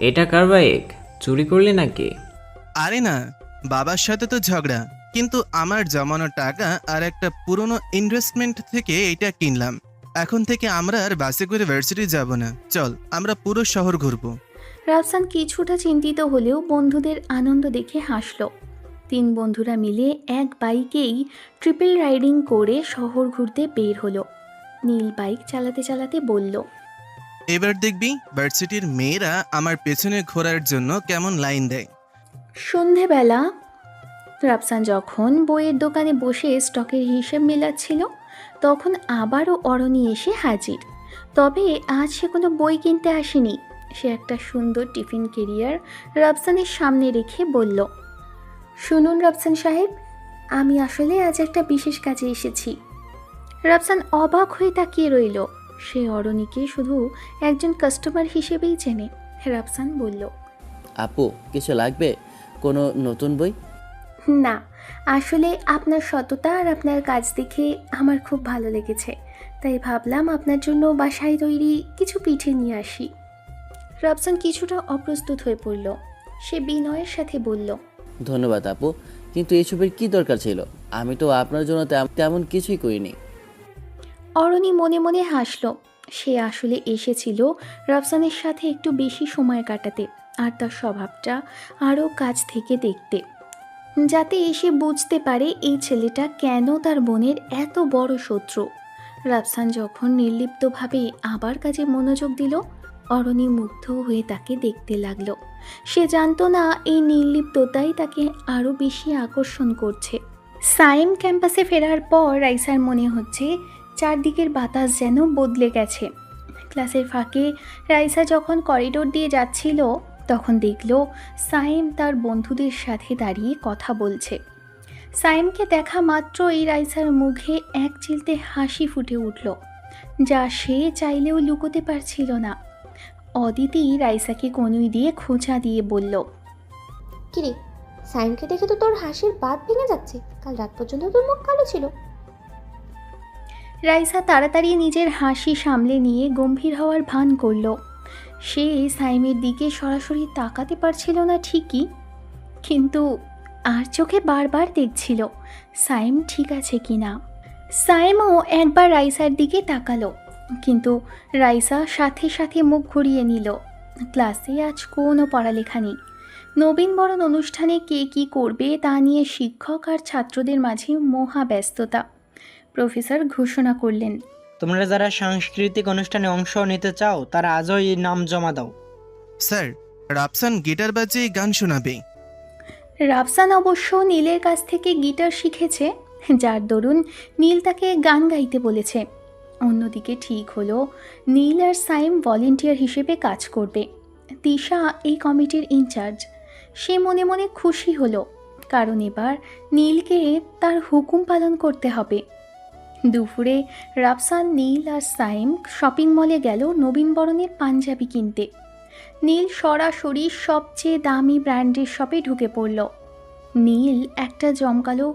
Speaker 4: এটা কার বাইক? চুরি করলি নাকি?
Speaker 3: আরে না, বাবার সাথে তো ঝগড়া, কিন্তু আমার জমানো টাকা আর একটা পুরনো ইনভেস্টমেন্ট থেকে এটা কিনলাম। এখন থেকে আমরা আর বাসে করে ভার্সিটি যাব না, চল আমরা পুরো শহর ঘুরবো।
Speaker 1: রাফসান কিছুটা চিন্তিত হলেও বন্ধুদের আনন্দ দেখে হাসল। 3 বন্ধুরা মিলে এক বাইকেই ট্রিপল রাইডিং করে শহর ঘুরতে বের হলো। নীল বাইক চালাতে চালাতে বলল,
Speaker 3: এবার দেখবি ভার্সিটির মেয়েরা আমার পেছনে ঘোরার জন্য কেমন লাইন দেয়।
Speaker 1: সন্ধেবেলা রাফসান যখন বইয়ের দোকানে বসে স্টকের হিসেব মেলাচ্ছিল, তখন আবারও অরণি এসে হাজির। তবে আজ সে কোনো বই কিনতে আসেনি। সে একটা সুন্দর টিফিন ক্যারিয়ার রাফসানের সামনে রেখে বলল, শুনুন রাফসান সাহেব, আমি আসলে আজ একটা বিশেষ কাজে এসেছি। রাফসান অবাক হয়ে তাকিয়ে রইল। সে অরণিকে শুধু একজন কাস্টমার হিসেবেই চেনে। রাফসান বলল,
Speaker 5: আপু কিছু লাগবে? কোনো নতুন বই?
Speaker 1: না, আসলে আপনার সততা আর আপনার কাজ দেখে আমার খুব ভালো লেগেছে, তাই ভাবলাম আপনার জন্য বাসায় তৈরি কিছু পিঠে নিয়ে আসি। রাফসান কিছুটা অপ্রস্তুত হয়ে পড়ল। সে বিনয়ের সাথে বলল,
Speaker 5: ধন্যবাদ আপু, কিন্তু এসবের কি দরকার ছিল? আমি তো আপনার জন্য তেমন কিছুই করিনি।
Speaker 1: অরণি মনে মনে হাসল। সে আসলে এসেছিল রাফসানের সাথে একটু বেশি সময় কাটাতে আর তার স্বভাবটা আরও কাছ থেকে দেখতে, যাতে এসে বুঝতে পারে এই ছেলেটা কেন তার বোনের এত বড় শত্রু। রাফসান যখন নির্লিপ্তভাবে আবার কাজে মনোযোগ দিল, অরণি মুগ্ধ হয়ে তাকে দেখতে লাগলো। সে জানতো না এই নির্লিপ্ততাই তাকে আরও বেশি আকর্ষণ করছে। সাইম ক্যাম্পাসে ফেরার পর রাইসার মনে হচ্ছে চারদিকের বাতাস যেন বদলে গেছে। ক্লাসের ফাঁকে রাইসা যখন করিডোর দিয়ে যাচ্ছিল, তখন দেখল সাইম তার বন্ধুদের সাথে দাঁড়িয়ে কথা বলছে। সাইমকে দেখা মাত্রই রাইসার মুখে এক চিলতে হাসি ফুটে উঠল, যা সে চাইলেও লুকোতে পারছিল না। অদিতি রাইসাকে কনুই দিয়ে খোঁচা দিয়ে বলল,
Speaker 8: কিরে, সাইমকে দেখে তো তোর হাসির বাঁধ ভেঙে যাচ্ছে। কাল রাত পর্যন্ত তোর মুখ কালো ছিল।
Speaker 1: রাইসা তাড়াতাড়ি নিজের হাসি সামলে নিয়ে গম্ভীর হওয়ার ভান করল। সে সাইমের দিকে সরাসরি তাকাতে পারছিল না ঠিকই, কিন্তু আর চোখে বারবার দেখছিল সাইম ঠিক আছে কিনা। সাইমও একবার রাইসার দিকে তাকালো, কিন্তু রাইসা সাথে সাথে মুখ ঘুরিয়ে নিল। ক্লাসে আজ কোনো পড়ালেখা নেই। নবীনবরণ অনুষ্ঠানে কে কী করবে তা নিয়ে শিক্ষক আর ছাত্রদের মাঝে মহা ব্যস্ততা। প্রফেসর ঘোষণা করলেন,
Speaker 11: তোমরা যারা সাংস্কৃতিক অনুষ্ঠানে অংশ নিতে চাও তারা আজই নাম জমা দাও।
Speaker 3: স্যার, রাফসান গিটার বাজিয়ে গান শোনাবে।
Speaker 1: রাফসান অবশ্য নীলের কাছ থেকে গিটার শিখেছে, যার দরুন নীল তাকে গান গাইতে বলেছে। অন্যদিকে ঠিক হলো নীল আর সাইম ভলেন্টিয়ার হিসেবে কাজ করবে। তিশা এই কমিটির ইনচার্জ। সে মনে মনে খুশি হলো, কারণ এবার নীলকে তার হুকুম পালন করতে হবে। দুপুরে রাফসান, নীল আর সাইম শপিং মলে গেল নবীনবরণের পাঞ্জাবি কিনতে। নীল সরাসরি সবচেয়ে দামি ব্র্যান্ডের শপে ঢুকে পড়ল। নীল একটা জমকালো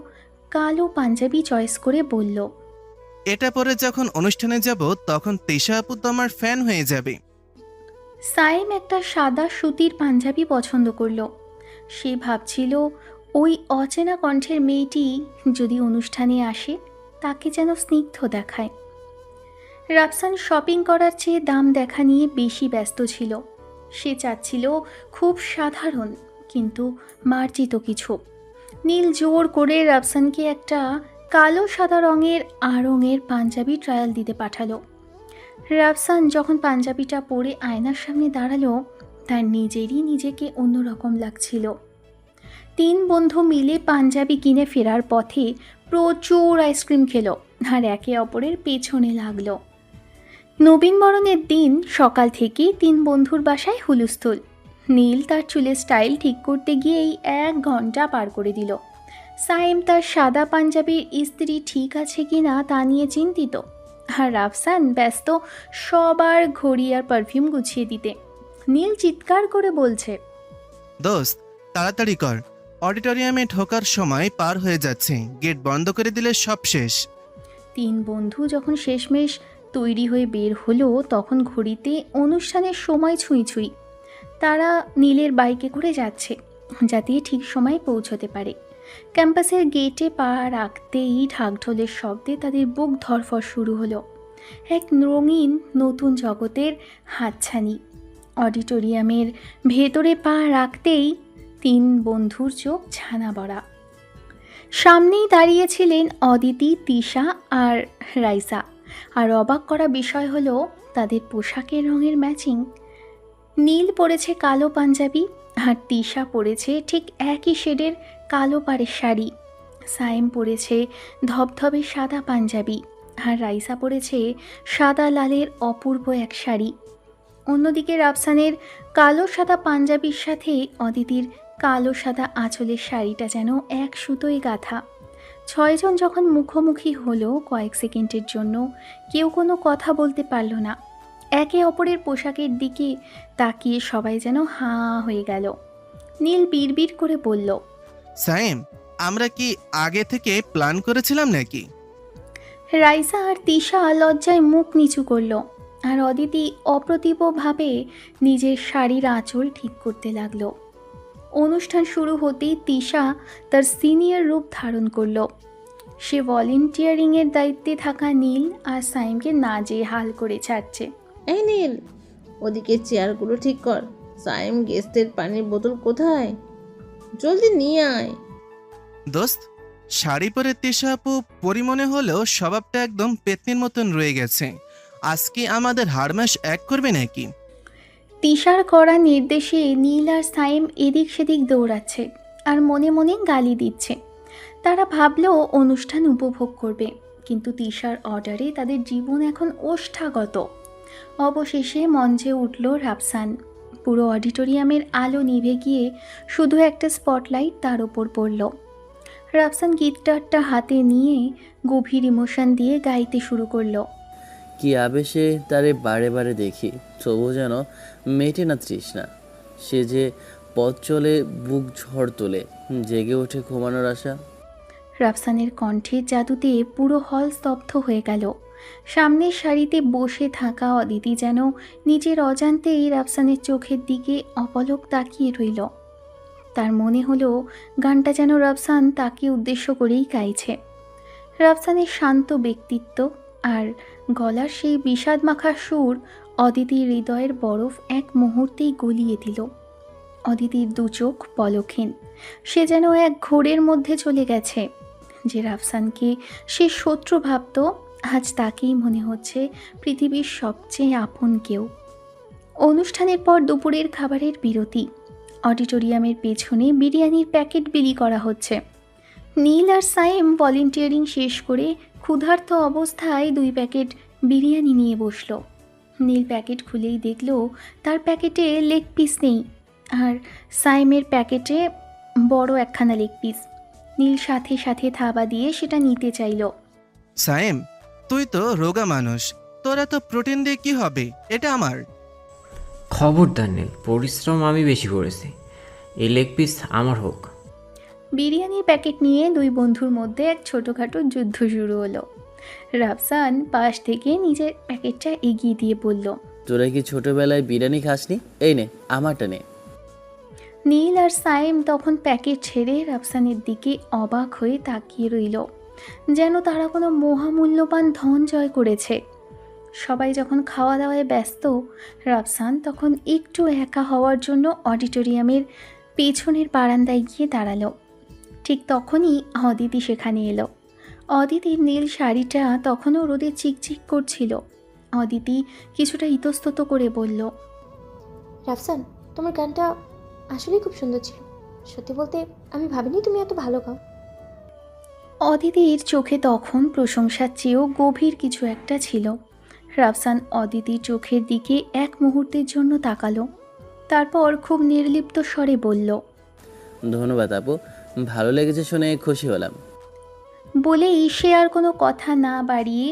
Speaker 1: কালো পাঞ্জাবি চয়েস করে বলল,
Speaker 3: এটা পরে যখন অনুষ্ঠানে যাব তখন তিশা আপু তো আমার ফ্যান হয়ে যাবে।
Speaker 1: সাইম একটা সাদা সুতির পাঞ্জাবি পছন্দ করল। সে ভাবছিল ওই অচেনা কণ্ঠের মেয়েটি যদি অনুষ্ঠানে আসে তাকে যেন স্নিগ্ধ দেখায়। রাফসান শপিং করার চেয়ে দাম দেখা নিয়ে বেশি ব্যস্ত ছিল। সে চাচ্ছিল খুব সাধারণ কিন্তু মার্জিত কিছু। নীল জোর করে রাফসানকে একটা কালো সাদা রঙের আড়ঙের পাঞ্জাবি ট্রায়াল দিতে পাঠালো। রাফসান যখন পাঞ্জাবিটা পরে আয়নার সামনে দাঁড়ালো, তার নিজেরই নিজেকে অন্যরকম লাগছিল। 3 বন্ধু মিলে পাঞ্জাবি কিনে ফেরার পথে প্রচুর আইসক্রিম খেলো আর একে অপরের পেছনে লাগলো। নবীনবরণের দিন সকাল থেকেই 3 বন্ধুর বাসায় হুলস্থুল। নীল তার চুলের স্টাইল ঠিক করতে গিয়েই 1 ঘন্টা পার করে দিল। সাইম তার সাদা পাঞ্জাবির ইস্ত্রি ঠিক আছে কিনা তা নিয়ে চিন্তিত, আর রাফসান ব্যস্ত সবার ঘড়ি আর পারফিউম গুছিয়ে দিতে। নীল চিৎকার করে বলছে,
Speaker 3: দোস্ত তাড়াতাড়ি কর, অডিটোরিয়ামে ঢোকার সময় পার হয়ে যাচ্ছে, গেট বন্ধ করে দিলে সব শেষ।
Speaker 1: 3 বন্ধু যখন শেষমেশ তৈরি হয়ে বের হলো, তখন ঘড়িতে অনুষ্ঠানের সময় ছুঁই ছুঁই। তারা নীলের বাইকে করে যাচ্ছে যাতে ঠিক সময় পৌঁছতে পারে। ক্যাম্পাসের গেটে পা রাখতেই ঢাকঢোলের শব্দে তাদের বুক ধড়ফড় শুরু হলো। এক রঙিন নতুন জগতের হাতছানি। অডিটোরিয়ামের ভেতরে পা রাখতেই 3 বন্ধুর চোখ ছানা বড়া। সামনেই দাঁড়িয়েছিলেন অদিতি, তিশা আর রাইসা। আর অবাক করা বিষয় হলো তাদের পোশাকের রঙের ম্যাচিং। নীল পরেছে কালো পাঞ্জাবি আর তিশা পরেছে ঠিক একই শেডের কালো পাড়ের শাড়ি। সায়েম পরেছে ধবধবে সাদা পাঞ্জাবি আর রাইসা পরেছে সাদা লালের অপূর্ব এক শাড়ি। অন্যদিকে রাফসানের কালো সাদা পাঞ্জাবির সাথে অদিতির কালো সাদা আঁচলের শাড়িটা যেন এক সুতোয় গাঁথা। 6 জন যখন মুখোমুখি হলো কয়েক সেকেন্ডের জন্য কেউ কোনো কথা বলতে পারল না। একে অপরের পোশাকের দিকে তাকিয়ে সবাই যেন হাঁ হয়ে গেল। নীল বিড়বিড় করে বলল,
Speaker 3: সাইম, আমরা কি আগে থেকে প্ল্যান করেছিলাম নাকি?
Speaker 1: রাইসা আর তিশা লজ্জায় মুখ নিচু করলো আর অদিতি অপ্রতিভভাবে নিজের শাড়ির আঁচল ঠিক করতে লাগলো। অনুষ্ঠান শুরু হতেই তিশা তার সিনিয়র রূপ ধারণ করলো। সে ভলেন্টিয়ারিংয়ের দায়িত্বে থাকা নীল আর সাইমকে নাজেহাল করে ছাড়ছে।
Speaker 9: এই নীল, ওদিকে চেয়ারগুলো ঠিক কর। সাইম, গেস্টের পানির বোতল কোথায়? জলদি নিয়ে আয়।
Speaker 3: দোস্ত, শাড়ি পরে তিশা আপু পরিমনে হলেও স্বভাবটা একদম পেতনির মতন রয়ে গেছে। আজকে আমাদের হাড়মাস এক করবে নাকি?
Speaker 1: তিশার করা নির্দেশে নীল আর সাইম এদিক সেদিক দৌড়াচ্ছে আর মনে মনে গালি দিচ্ছে। তারা ভাবলো অনুষ্ঠান উপভোগ করবে, কিন্তু তিশার অর্ডারে তাদের জীবন এখন ওষ্ঠাগত। অবশেষে মঞ্চে উঠল রাফসান। পুরো অডিটোরিয়ামের আলো নিভে গিয়ে শুধু একটা স্পটলাইট তার ওপর পড়ল। রাফসান গিটারটা হাতে নিয়ে গভীর ইমোশন দিয়ে গাইতে শুরু করলো।
Speaker 5: কি আবেশে তারে বারে বারে দেখি, তবু যেন মেটে না তৃষ্ণা। সে যে পথ চলে বুক ঝড় তোলে, জেগে ওঠে ঘুমানোর আশা।
Speaker 1: রাফসানের কণ্ঠের জাদুতে পুরো হল স্তব্ধ হয়ে গেল। সামনের সারিতে বসে থাকা অদিতি যেন নিজের অজান্তেই রাফসানের চোখের দিকে অপলক তাকিয়ে রইল। তার মনে হলো গানটা যেন রাফসান তাকে উদ্দেশ্য করেই গাইছে। রাফসানের শান্ত ব্যক্তিত্ব আর গলার সেই বিষাদ মাখা সুর অদিতির হৃদয়ের বরফ এক মুহূর্তেই গলিয়ে দিল। অদিতির দু চোখ পলকহীন। সে যেন এক ঘোরের মধ্যে চলে গেছে। যে রাফসানকে সে শত্রু ভাবত, আজ তাকেই মনে হচ্ছে পৃথিবীর সবচেয়ে আপন কেউ। অনুষ্ঠানের পর দুপুরের খাবারের বিরতি। অডিটোরিয়ামের পেছনে বিরিয়ানির প্যাকেট বিলি করা হচ্ছে। নীল আর সাইম ভলেন্টিয়ারিং শেষ করে ক্ষুধার্ত অবস্থায় 2 প্যাকেট বিরিয়ানি নিয়ে বসলো। নীল প্যাকেট খুলেই দেখল তার প্যাকেটে লেগ পিস নেই, আর সাইমের প্যাকেটে বড় একখানা লেগ পিস। নীল সাথে সাথে থাবা দিয়ে সেটা নিতে চাইল।
Speaker 3: সাইম, তুই তো রোগা মানুষ, তোরা তো প্রোটিন দিয়ে কি হবে? এটা আমার।
Speaker 4: খবরদার নীল, পরিশ্রম আমি বেশি করেছি, এই লেগ পিস আমার হোক।
Speaker 1: বিরিয়ানির প্যাকেট নিয়ে 2 বন্ধুর মধ্যে এক ছোটোখাটো যুদ্ধ শুরু হলো। রাফসান পাশ থেকে নিজের প্যাকেটটা এগিয়ে দিয়ে বলল,
Speaker 5: তোরা কি ছোটবেলায় বিরিয়ানি খাসনি? এই নে, আমারটা নে।
Speaker 1: নীল আর সাইম তখন প্যাকেট ছেড়ে রাফসানের দিকে অবাক হয়ে তাকিয়ে রইল, যেন তারা কোনো মহামূল্যবান ধন জয় করেছে। সবাই যখন খাওয়া দাওয়ায় ব্যস্ত, রাফসান তখন একটু একা হওয়ার জন্য অডিটোরিয়ামের পেছনের বারান্দায় গিয়ে দাঁড়ালো। ঠিক তখনই অদিতি সেখানে এলো। অদিতির নীল শাড়িটা তখনও রোদে চিকচিক করছিল। অদিতি কিছুটা ইতস্তত করে বলল,
Speaker 8: রাফসান, তোমার গানটা আসলেই খুব সুন্দর ছিল। সত্যি বলতে আমি ভাবিনি তুমি এত ভালো গাও।
Speaker 1: অদিতির চোখে তখন প্রশংসার চেয়েও গভীর কিছু একটা ছিল। রাফসান অদিতির চোখের দিকে এক মুহূর্তের জন্য তাকালো, তারপর খুব নির্লিপ্ত স্বরে বলল,
Speaker 5: ধন্যবাদ আপু, ভালো লেগেছে শুনে খুশি হলাম।
Speaker 1: বলেই সে আর কোনো কথা না বাড়িয়ে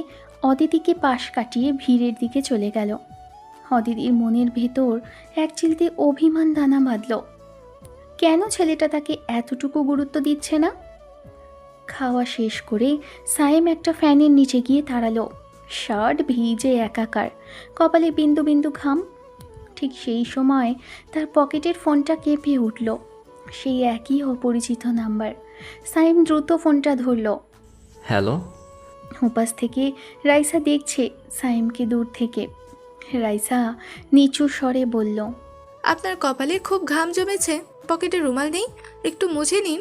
Speaker 1: অদিতিকে পাশ কাটিয়ে ভিড়ের দিকে চলে গেল। অদিতির মনের ভেতর এক চিলতে অভিমান দানা বাঁধল। কেন ছেলেটা তাকে এতটুকু গুরুত্ব দিচ্ছে না? খাওয়া শেষ করে সাইম একটা ফ্যানের নিচে গিয়ে দাঁড়ালো। শার্ট ভিজে একাকার, কপালে বিন্দু বিন্দু ঘাম। ঠিক সেই সময় তার পকেটের ফোনটা কেঁপে উঠল। সেই একই অপরিচিত নাম্বার। সাইম দ্রুত ফোনটা ধরল।
Speaker 4: হ্যালো।
Speaker 1: উপাস থেকে রাইসা দেখছে সাইমকে দূর থেকে। রাইসা নিচু স্বরে বলল,
Speaker 10: আপনার কপালে খুব ঘাম জমেছে, পকেটে রুমাল নেই, একটু মুছে নিন।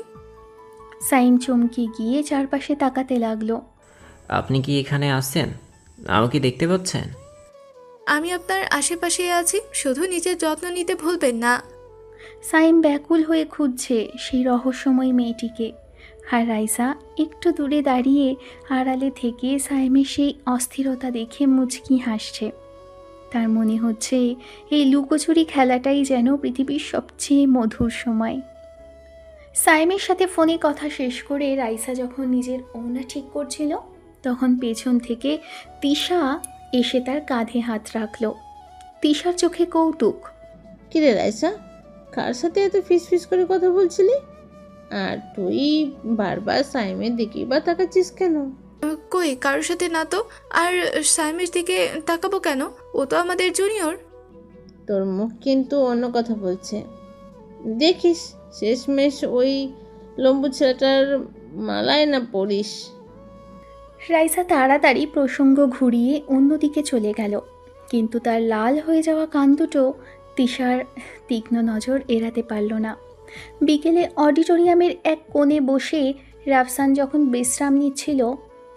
Speaker 1: সাইম চমকে গিয়ে চারপাশে তাকাতে লাগলো।
Speaker 4: আপনি কি এখানে আছেন? আমাকে দেখতে পাচ্ছেন?
Speaker 10: আমি আপনার আশেপাশে আছি, শুধু নিজের যত্ন নিতে ভুলবেন না।
Speaker 1: সাইম ব্যাকুল হয়ে খুঁজছে সেই রহস্যময় মেয়েটিকে, আর রাইসা একটু দূরে দাঁড়িয়ে আড়ালে থেকে সাইমের সেই অস্থিরতা দেখে মুচকি হাসছে। তার মনে হচ্ছে এই লুকোচুরি খেলাটাই যেন পৃথিবীর সবচেয়ে মধুর সময়। সাইমের সাথে ফোনে কথা শেষ করে রাইসা যখন নিজের ওড়না ঠিক করছিল, তখন পেছন থেকে তিশা এসে তার কাঁধে হাত রাখল। তিশার চোখে কৌতুক।
Speaker 9: কিরে রাইসা, কার সাথে এত ফিস করে কথা বলছিলি? আর তুই বারবার সাইমের দিকেই বা তাকাচ্ছিস কেন?
Speaker 10: কই, কারোর সাথে না তো। আর সাইমের দিকে তাকাবো কেন? ও তো আমাদের জুনিয়র।
Speaker 9: তোর মুখ কিন্তু অন্য কথা বলছে। দেখিস শেষমেশ ওই লম্বু ছেলেটার মালায় না পড়িস।
Speaker 1: রাইসা তাড়াতাড়ি প্রসঙ্গ ঘুরিয়ে অন্যদিকে চলে গেল, কিন্তু তার লাল হয়ে যাওয়া কান দুটো তিশার তীক্ষ্ণ নজর এড়াতে পারল না। বিকেলে অডিটোরিয়ামের এক কোণে বসে রাফসান যখন বিশ্রাম নিচ্ছিল,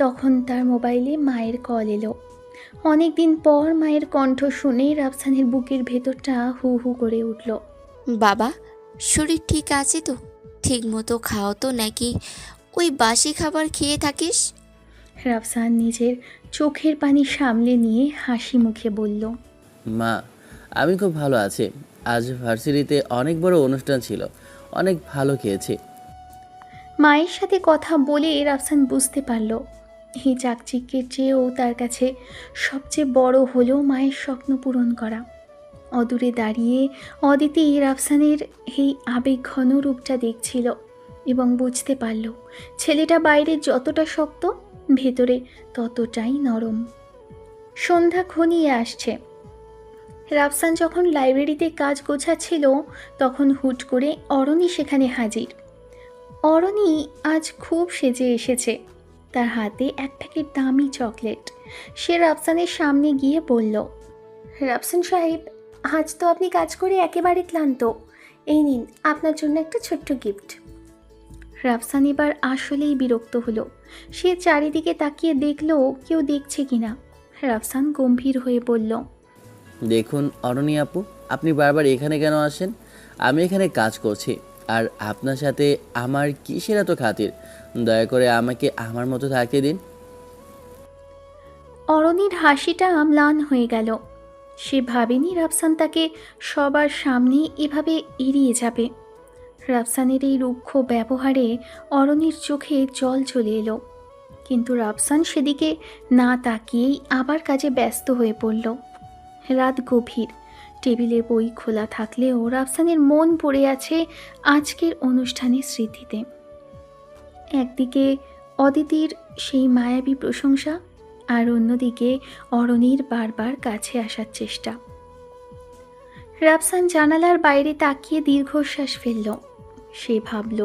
Speaker 1: তখন তার মোবাইলে মায়ের কল এলো। অনেক দিন পর মায়ের কণ্ঠ শুনে রাফসানের বুকের ভেতরটা হু হু করে উঠল।
Speaker 2: বাবা, শরীর ঠিক আছে তো? ঠিক মতো খাও তো, নাকি ওই বাসি খাবার খেয়ে থাকিস?
Speaker 1: রাফসান নিজের চোখের পানি সামলে নিয়ে হাসি মুখে বলল,
Speaker 5: মা, আমি খুব ভালো আছি। আজ ভার্সিটিতে অনেক বড় অনুষ্ঠান ছিল, অনেক ভালো খেয়েছি।
Speaker 1: মায়ের সাথে কথা বলে রাফসান বুঝতে পারল এই চাকচিক্যের চেয়েও তার কাছে সবচেয়ে বড় হলো মায়ের স্বপ্ন পূরণ করা। অদূরে দাঁড়িয়ে অদিতি রাফসানের এই আবেগঘন রূপটা দেখছিল এবং বুঝতে পারল ছেলেটা বাইরে যতটা শক্ত, ভেতরে ততটাই নরম। সন্ধ্যা ঘনিয়ে আসছে। রাফসান যখন লাইব্রেরিতে কাজ গোছাচ্ছিল, তখন হুট করে অরণি সেখানে হাজির। অরণি আজ খুব সেজে এসেছে, তার হাতে এক প্যাকেট দামি চকলেট। সে রাফসানের সামনে গিয়ে বলল, রাফসান সাহেব, আজ তো আপনি কাজ করে একেবারে ক্লান্ত, এই নিন আপনার জন্য একটা ছোট্ট গিফট। রাফসান এবার আসলেই বিরক্ত হলো। সে চারিদিকে তাকিয়ে দেখলো কেউ দেখছে কিনা। রাফসান গম্ভীর হয়ে বলল,
Speaker 5: দেখুন অরণি আপু, আপনি বারবার এখানে কেন আসেন? আমি এখানে কাজ করছি, আর আপনার সাথে আমার কিসের এত খাতির? দয়া করে আমাকে আমার মতো থাকতে দিন।
Speaker 1: অরণির হাসিটা ম্লান হয়ে গেল। সে ভাবেনি রাফসান তাকে সবার সামনে এভাবে এড়িয়ে যাবে। রাফসানের এই রুক্ষ ব্যবহারে অরণির চোখে জল চলে এলো, কিন্তু রাফসান সেদিকে না তাকিয়েই আবার কাজে ব্যস্ত হয়ে পড়ল। রাত গভীর, টেবিলে বই খোলা থাকলেও রাফসানের মন পড়ে আছে আজকের অনুষ্ঠানের স্মৃতিতে। একদিকে অদিতির সেই মায়াবী প্রশংসা, আর অন্যদিকে অরণির বারবার কাছে আসার চেষ্টা। রাফসান জানালার বাইরে তাকিয়ে দীর্ঘশ্বাস ফেলল। সে ভাবল,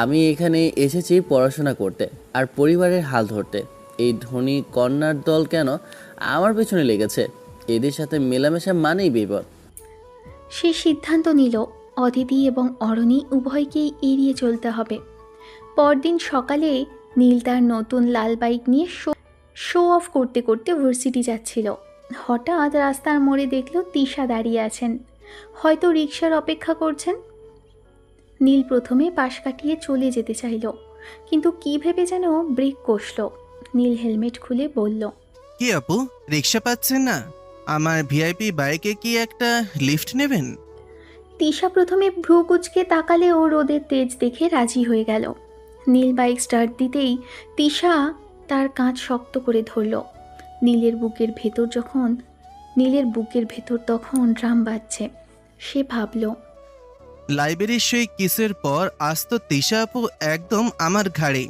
Speaker 5: আমি এখানে এসেছি পড়াশোনা করতে আর পরিবারের হাল ধরতে। এই ধনী কন্যার দল কেন আমার পেছনে লেগেছে? এদের সাথে মেলামেশা মানেই বিপদ।
Speaker 1: সে সিদ্ধান্ত নিল অদিতি এবং অরণি উভয়কেই এড়িয়ে চলতে হবে। পরদিন সকালে নীল তার নতুন লাল বাইক নিয়ে শো অফ করতে করতে ভার্সিটি যাচ্ছিল। হঠাৎ রাস্তার মোড়ে দেখল তিশা দাঁড়িয়ে আছেন, হয়তো রিকশার অপেক্ষা করছেন। নীল প্রথমে পাশ কাটিয়ে চলে যেতে চাইল, কিন্তু কি ভেবে যেন ব্রেক কষল। নীল হেলমেট খুলে বলল,
Speaker 3: কি আপু, রিক্সা পাচ্ছেন না? আমার ভিআইপি বাইকে কি একটা লিফট নেবেন?
Speaker 1: তিশা প্রথমে ভ্রু কুচকে তাকালেও রোদের তেজ দেখে রাজি হয়ে গেল। নীল বাইক স্টার্ট দিতেই তিশা তার কাঁধ শক্ত করে ধরল। নীলের বুকের ভেতর তখন ড্রাম বাজছে। সে ভাবল,
Speaker 3: লাইব্রেরির সেই কিসের পর আজ তো তিশা আপু একদম আমার ঘাড়ে।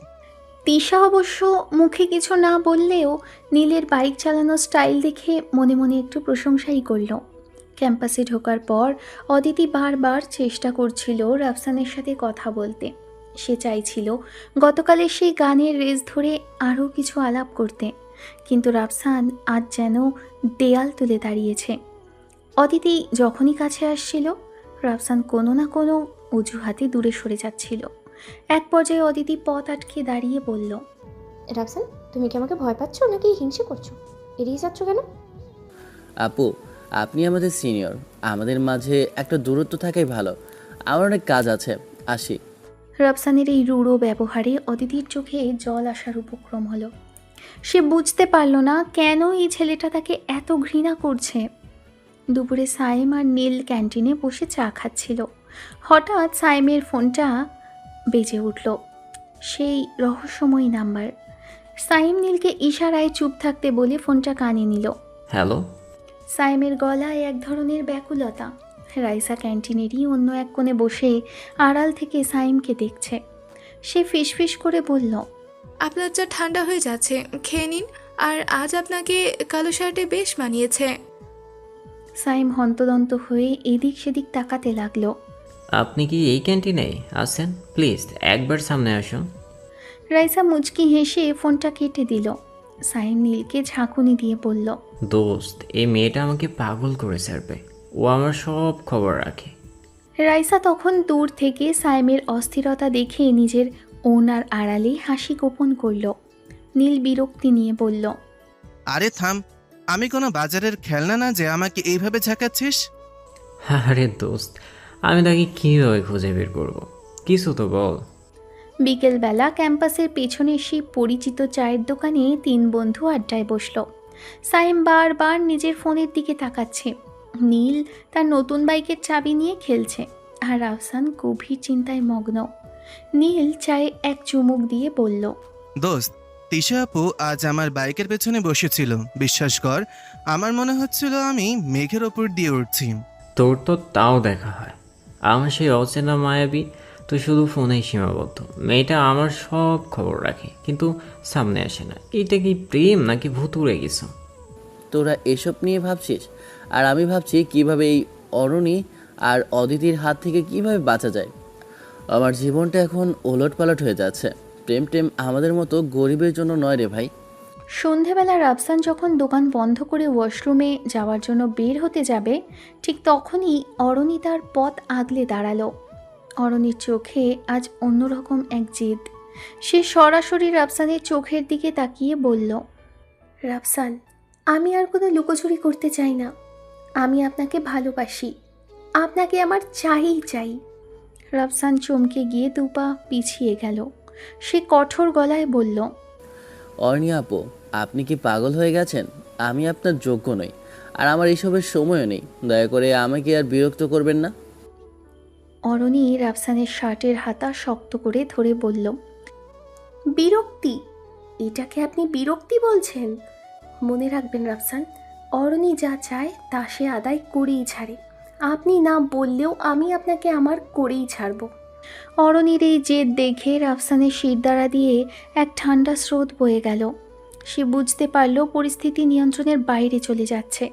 Speaker 1: তিশা অবশ্য মুখে কিছু না বললেও নীলের বাইক চালানোর স্টাইল দেখে মনে মনে একটু প্রশংসাই করল। ক্যাম্পাসে ঢোকার পর অদিতি বারবার চেষ্টা করছিল রাফসানের সাথে কথা বলতে। সে চাইছিল গতকালের সেই গানের রেস ধরে আরও কিছু আলাপ করতে, কিন্তু রাফসান আজ যেন দেয়াল তুলে দাঁড়িয়েছে। অদিতি যখনই কাছে আসছিল, রাফসান কোনো না কোনো অজুহাতে দূরে সরে যাচ্ছিল। এক পর্যায়ে অদিতি পথ আটকে দাঁড়িয়ে বলল,
Speaker 8: রাফসান, তুমি কি আমাকে ভয় পাচ্ছ নাকি হিংসে করছো? এড়িয়ে যাচ্ছ কেন?
Speaker 5: আপু, আপনি আমাদের সিনিয়র, আমাদের মাঝে একটা দূরত্ব থাকাই ভালো। আমার অনেক কাজ আছে, আসি।
Speaker 1: রাফসানের এই রূঢ় ব্যবহারে অদিতির চোখে জল আসার উপক্রম হলো। সে বুঝতে পারল না কেন এই ছেলেটা তাকে এত ঘৃণা করছে। দুপুরে সাইম আর নীল ক্যান্টিনে বসে চা খাচ্ছিল। হঠাৎ সাইমের ফোনটা বেজে উঠল। সেই রহস্যময়ী নাম্বার। সাইম নীলকে ইশারায় চুপ থাকতে বলে ফোনটা কানে নিল।
Speaker 4: হ্যালো।
Speaker 1: সাইমের গলায় এক ধরনের ব্যাকুলতা। রাইসা ক্যান্টিনেরই অন্য এক কোণে বসে আড়াল থেকে সাইমকে দেখছে। সে ফিসফিস করে বলল,
Speaker 10: আপনার চা ঠান্ডা হয়ে যাচ্ছে, খেয়ে নিন। আর আজ আপনাকে কালো শার্টে বেশ মানিয়েছে।
Speaker 1: সাইম হন্তদন্ত হয়ে এদিক সেদিক তাকাতে লাগলো।
Speaker 4: আপনি কি এই ক্যান্টিনে আছেন? প্লিজ একবার সামনে আসুন।
Speaker 1: রাইসা মুচকি হেসে ফোনটা কেটে দিল। সাইম নীলকে ঝাঁকুনি দিয়ে বলল,
Speaker 4: দোস্ত, এই মেয়েটা আমাকে পাগল করে ছাড়বে। ও আমার সব খবর রাখে।
Speaker 1: রাইসা তখন দূর থেকে সাইমের অস্থিরতা দেখে নিজের ওনার আড়ালে হাসি গোপন করল। নীল বিরক্তি নিয়ে বলল,
Speaker 3: আরে থাম, আমি কোনো বাজারের খেলনা না যে আমাকে এইভাবে ঝাঁকাচ্ছিস।
Speaker 4: আরে দোস্ত, আমি তাকে কীভাবে খুঁজে বের করবো? কিছু তো বল।
Speaker 1: বিকেলবেলা ক্যাম্পাসের পেছনে সেই পরিচিত চায়ের দোকানে তিন বন্ধু আড্ডায় বসল। সাইম বারবার নিজের ফোনের দিকে তাকাচ্ছে। নীল তার নতুন বাইকের চাবি নিয়ে খেলছে, আর রাফসান গভীর চিন্তায় মগ্ন। নীল চায়ে এক চুমুক দিয়ে বলল,
Speaker 3: দোস্ত, তিশা আপু আজ আমার বাইকের পেছনে বসেছিল। বিশ্বাস কর, আমার মনে হচ্ছিল আমি মেঘের ওপর দিয়ে উঠছি।
Speaker 4: তোর তো তাও দেখা হয়। আমার সেই অচেনা মায়াবী তো শুধু ফোনেই সীমাবদ্ধ। মেয়েটা আমার সব খবর রাখে, কিন্তু সামনে আসে না। এটা কি প্রেম নাকি ভুতুড়ে কিছু?
Speaker 5: তোরা এসব নিয়ে ভাবছিস, আর আমি ভাবছি কিভাবে এই অরণি আর অদিতির হাত থেকে কিভাবে বাঁচা যায়। আমার জীবনটা এখন ওলটপালট হয়ে যাচ্ছে। প্রেম টেম আমাদের মতো গরিবের জন্য নয় রে ভাই।
Speaker 1: সন্ধেবেলা রাফসান যখন দোকান বন্ধ করে ওয়াশরুমে যাওয়ার জন্য বের হতে যাবে, ঠিক তখনই অরণি তার পথ আগলে দাঁড়ালো। অরণির চোখে আজ অন্যরকম এক জেদ। সে সরাসরি রাফসানের চোখের দিকে তাকিয়ে বলল, রাফসান, আমি আর কোনো লুকোচুরি করতে চাই না। আমি আপনাকে ভালোবাসি। আপনাকে আমার চাই। রাফসান চমকে গিয়ে দুপা পিছিয়ে গেল। সে কঠোর গলায় বলল,
Speaker 5: অরণি আপু, আপনি কি পাগল হয়ে গেছেন? আমি আপনার যোগ্য নই, আর আমার এসবের সময়ও নেই। দয়া করে আমাকে আর বিরক্ত করবেন না।
Speaker 1: অরণি রাফসানের শার্টের হাতা শক্ত করে ধরে বলল, বিরক্তি? এটাকে আপনি বিরক্তি বলছেন? মনে রাখবেন রাফসান, অরণি যা চায় তা সে আদায় করেই ছাড়ে। আপনি না বললেও আমি আপনাকে আমার করেই ছাড়ব। অরণির এই জেদ দেখে রাফসানের শিরদাঁড়া দিয়ে এক ঠান্ডা স্রোত বয়ে গেল। সে বুঝতে পারল পরিস্থিতি নিয়ন্ত্রণের বাইরে চলে যাচ্ছে।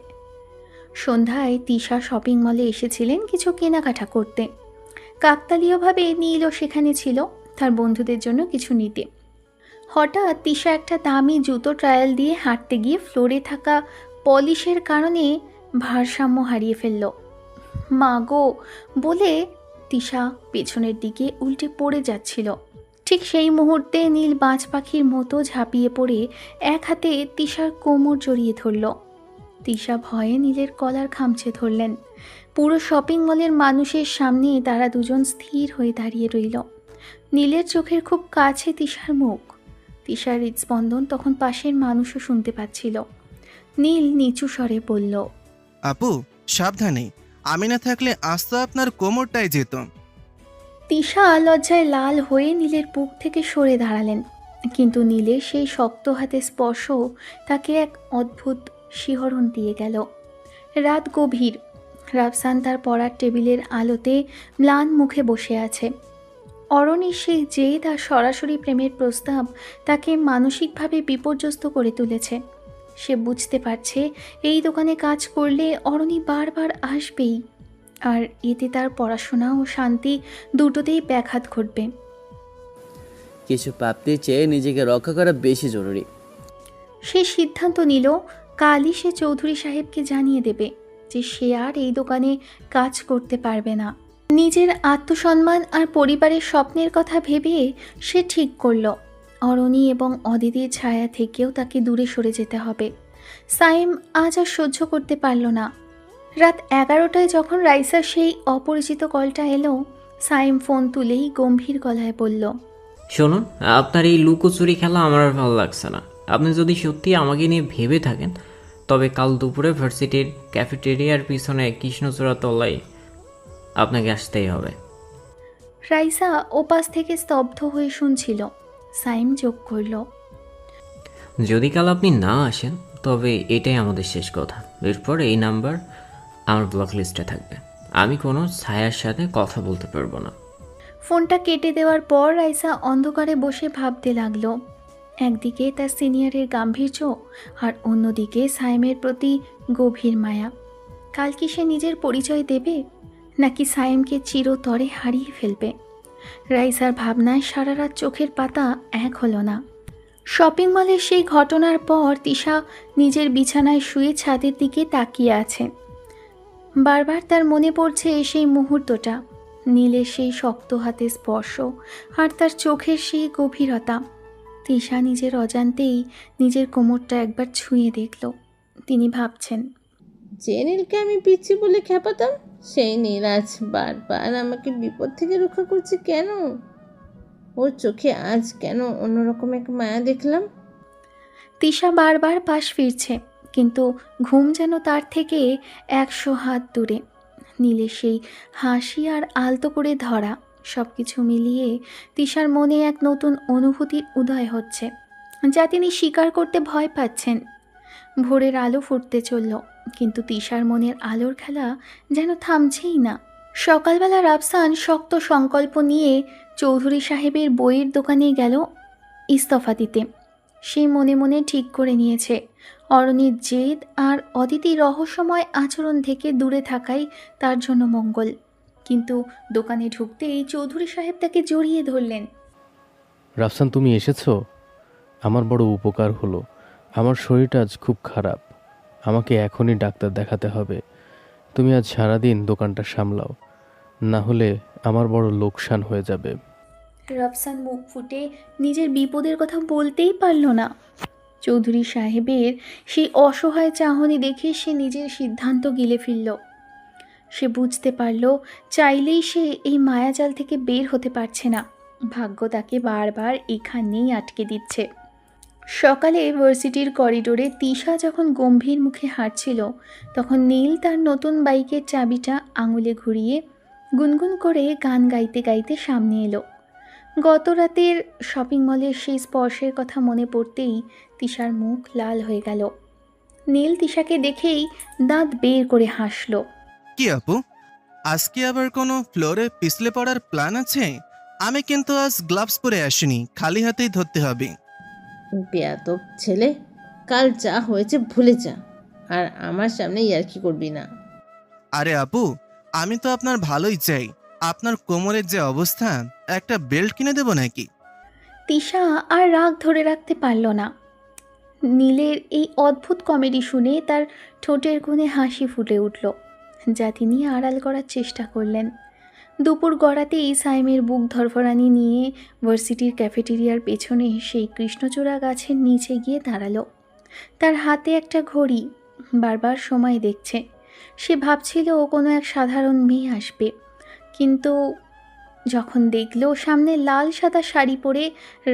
Speaker 1: সন্ধ্যায় তিশা শপিং মলে এসেছিলেন কিছু কেনাকাটা করতে। কাকতালীয়ভাবে নীলও সেখানে ছিল তার বন্ধুদের জন্য কিছু নিতে। হঠাৎ তিশা একটা দামি জুতো ট্রায়াল দিয়ে হাঁটতে গিয়ে ফ্লোরে থাকা পলিশের কারণে ভারসাম্য হারিয়ে ফেলল। মা গো বলে তিশা পেছনের দিকে উল্টে পড়ে যাচ্ছিল। ঠিক সেই মুহূর্তে নীল বাজ পাখির মতো ঝাঁপিয়ে পড়ে এক হাতে তিশার কোমর জড়িয়ে ধরল। তিশা ভয়ে নীলের কলার খামচে ধরলেন। পুরো শপিং মলের মানুষের সামনে তারা দুজন স্থির হয়ে দাঁড়িয়ে রইল। নীলের চোখের খুব কাছে তিশার মুখ। তিশার হৃদস্পন্দন তখন পাশের মানুষও শুনতে পাচ্ছিল। নীল নিচু স্বরে বলল,
Speaker 3: আপু সাবধানে, আমি না থাকলে আজ তো আপনার কোমরটাই যেত।
Speaker 1: তিশা লজ্জায় লাল হয়ে নীলের বুক থেকে সরে দাঁড়ালেন, কিন্তু নীলের সেই শক্ত হাতে স্পর্শ তাকে এক অদ্ভুত শিহরণ দিয়ে গেল। রাত গভীর। রাফসান তার পড়ার টেবিলের আলোতে ম্লান মুখে বসে আছে। অরণির সেই জেদ আর সরাসরি প্রেমের প্রস্তাব তাকে মানসিকভাবে বিপর্যস্ত করে তুলেছে। সে বুঝতে পারছে এই দোকানে কাজ করলে অরণি বারবার আসবেই, আর এতে তার পড়াশোনা ও শান্তি দুটোতেই ব্যাঘাত ঘটবে।
Speaker 5: কিছু প্রাপ্তির চেয়ে নিজেকে রক্ষা করা বেশি জরুরি।
Speaker 1: সে সিদ্ধান্ত নিল কালই সে চৌধুরী সাহেবকে জানিয়ে দেবে যে সে আর এই দোকানে কাজ করতে পারবে না। নিজের আত্মসম্মান আর পরিবারের স্বপ্নের কথা ভেবে সে ঠিক করল অরণি এবং অদিতির ছায়া থেকেও তাকে দূরে সরে যেতে হবে। সাইম আজ আর সহ্য করতে পারল না। রাত 11টায় যখন রাইসার সেই অপরিচিত কলটা এলো, সাইম ফোন তুলেই গম্ভীর গলায় বলল,
Speaker 4: শুনুন, আপনার এই লুকোচুরি খেলা আমার আর ভালো লাগছে না। আপনি যদি সত্যি আমাকে নিয়ে ভেবে থাকেন তবে কাল দুপুরে ভার্সিটির ক্যাফেটেরিয়ার পিছনে কৃষ্ণচূড়া তলায় আপনাকে আসতেই হবে।
Speaker 1: রাইসা ওপাশ থেকে স্তব্ধ হয়ে শুনছিল। সাইম যোগ করল,
Speaker 4: যদি কাল আপনি না আসেন তবে এটাই আমাদের শেষ কথা। এরপর এই নাম্বার আমার ব্লক লিস্টে থাকবে। আমি কোনো ছায়ার সাথে কথা বলতে পারবো না।
Speaker 1: ফোনটা কেটে দেওয়ার পর রাইসা অন্ধকারে বসে ভাবতে লাগলো। একদিকে তার সিনিয়রের গাম্ভীর্য আর অন্যদিকে সাইমের প্রতি গভীর মায়া। কাল কি সে নিজের পরিচয় দেবে নাকি সাইমকে চিরতরে হারিয়ে ফেলবে? রাইসার ভাবনায় সারা রাত চোখের পাতা এক হলো না। শপিং মলের সেই ঘটনার পর তিশা নিজের বিছানায় শুয়ে ছাদের দিকে তাকিয়ে আছে। বারবার তার মনে পড়ছে সেই মুহূর্তটা, নীলের সেই শক্ত হাতে স্পর্শ আর তার চোখের সেই গভীরতা। তিশা নিজের অজান্তেই নিজের কোমরটা একবার ছুঁয়ে দেখল। তিনি ভাবছেন,
Speaker 9: যে নীলকে আমি পিচ্ছি বলে খেপাতাম, সেই নীল আজ বারবার আমাকে বিপদ থেকে রক্ষা করছে কেন? ওর চোখে আজ কেন অন্যরকম এক মায়া দেখলাম?
Speaker 1: তিশা বারবার পাশ ফিরছে, কিন্তু ঘুম যেন তার থেকে 100 হাত দূরে। নীলের সেই হাসি আর আলতো করে ধরা সব কিছু মিলিয়ে তিশার মনে এক নতুন অনুভূতির উদয় হচ্ছে, যা তিনি স্বীকার করতে ভয় পাচ্ছেন। ভোরের আলো ফুটতে চলল, কিন্তু তিশার মনের আলোর খেলা যেন থামছেই না। সকালবেলা রাফসান শক্ত সংকল্প নিয়ে চৌধুরী সাহেবের বইয়ের দোকানে গেল ইস্তফা দিতে। সে মনে মনে ঠিক করে নিয়েছে অরণির জেদ আর অদিতির রহস্যময় আচরণ থেকে দূরে থাকাই তার জন্য মঙ্গল। কিন্তু দোকানে ঢুকতেই চৌধুরী সাহেব তাকে জড়িয়ে ধরলেন।
Speaker 13: রাফসান, তুমি এসেছো? আমার বড় উপকার হলো। আমার শরীরটা আজ খুব খারাপ, আমাকে এখনই ডাক্তার দেখাতে হবে। তুমি আজ সারাদিন দোকানটা সামলাও, না হলে আমার বড় লোকসান হয়ে যাবে।
Speaker 1: রাফসান মুখ ফুটে নিজের বিপদের কথা বলতেই পারল না। চৌধুরী সাহেবের সেই অসহায় চাহনি দেখে সে নিজের সিদ্ধান্ত গিলে ফেলল। সে বুঝতে পারল চাইলেই সে এই মায়াজাল থেকে বের হতে পারছে না। ভাগ্য তাকে বারবার এখানেই আটকে দিচ্ছে। সকালে ভার্সিটির করিডোরে তিশা যখন গম্ভীর মুখে হাঁটছিল, তখন নীল তার নতুন বাইকের চাবিটা আঙুলে ঘুরিয়ে গুনগুন করে গান গাইতে গাইতে সামনে এলো। গত রাতের শপিং মলের সেই স্পর্শের কথা মনে পড়তেই তিশার মুখ লাল হয়ে গেল। নীল তিশাকে দেখেই দাঁত বের করে হাসল।
Speaker 3: কি আপু, আজকে আবার কোনো ফ্লোরে পিছলে পড়ার প্ল্যান আছে? আমি কিন্তু আজ গ্লাভস পরে আসিনি, খালি হাতেই ধরতে হবে।
Speaker 9: বেয়াদব ছেলে, কাল যা হয়েছে ভুলে যা, আর আমার সামনে ইয়ার্কি করবি না।
Speaker 3: আরে আপু, আমি তো আপনার ভালোই চাই। আপনার কোমরের যে অবস্থা, একটা বেল্ট কিনে দেবো নাকি?
Speaker 1: তিশা আর রাগ ধরে রাখতে পারল না। নীলের এই অদ্ভুত কমেডি শুনে তার ঠোঁটের কোণে হাসি ফুটে উঠল, যা তিনি আড়াল করার চেষ্টা করলেন। দুপুর গড়াতেই সাইমের বুক ধরফরানি নিয়ে ভার্সিটির ক্যাফেটেরিয়ার পেছনে সেই কৃষ্ণচূড়া গাছের নিচে গিয়ে দাঁড়ালো। তার হাতে একটা ঘড়ি, বারবার সময় দেখছে। সে ভাবছিল কোনো এক সাধারণ মেয়ে আসবে, কিন্তু যখন দেখল সামনে লাল সাদা শাড়ি পরে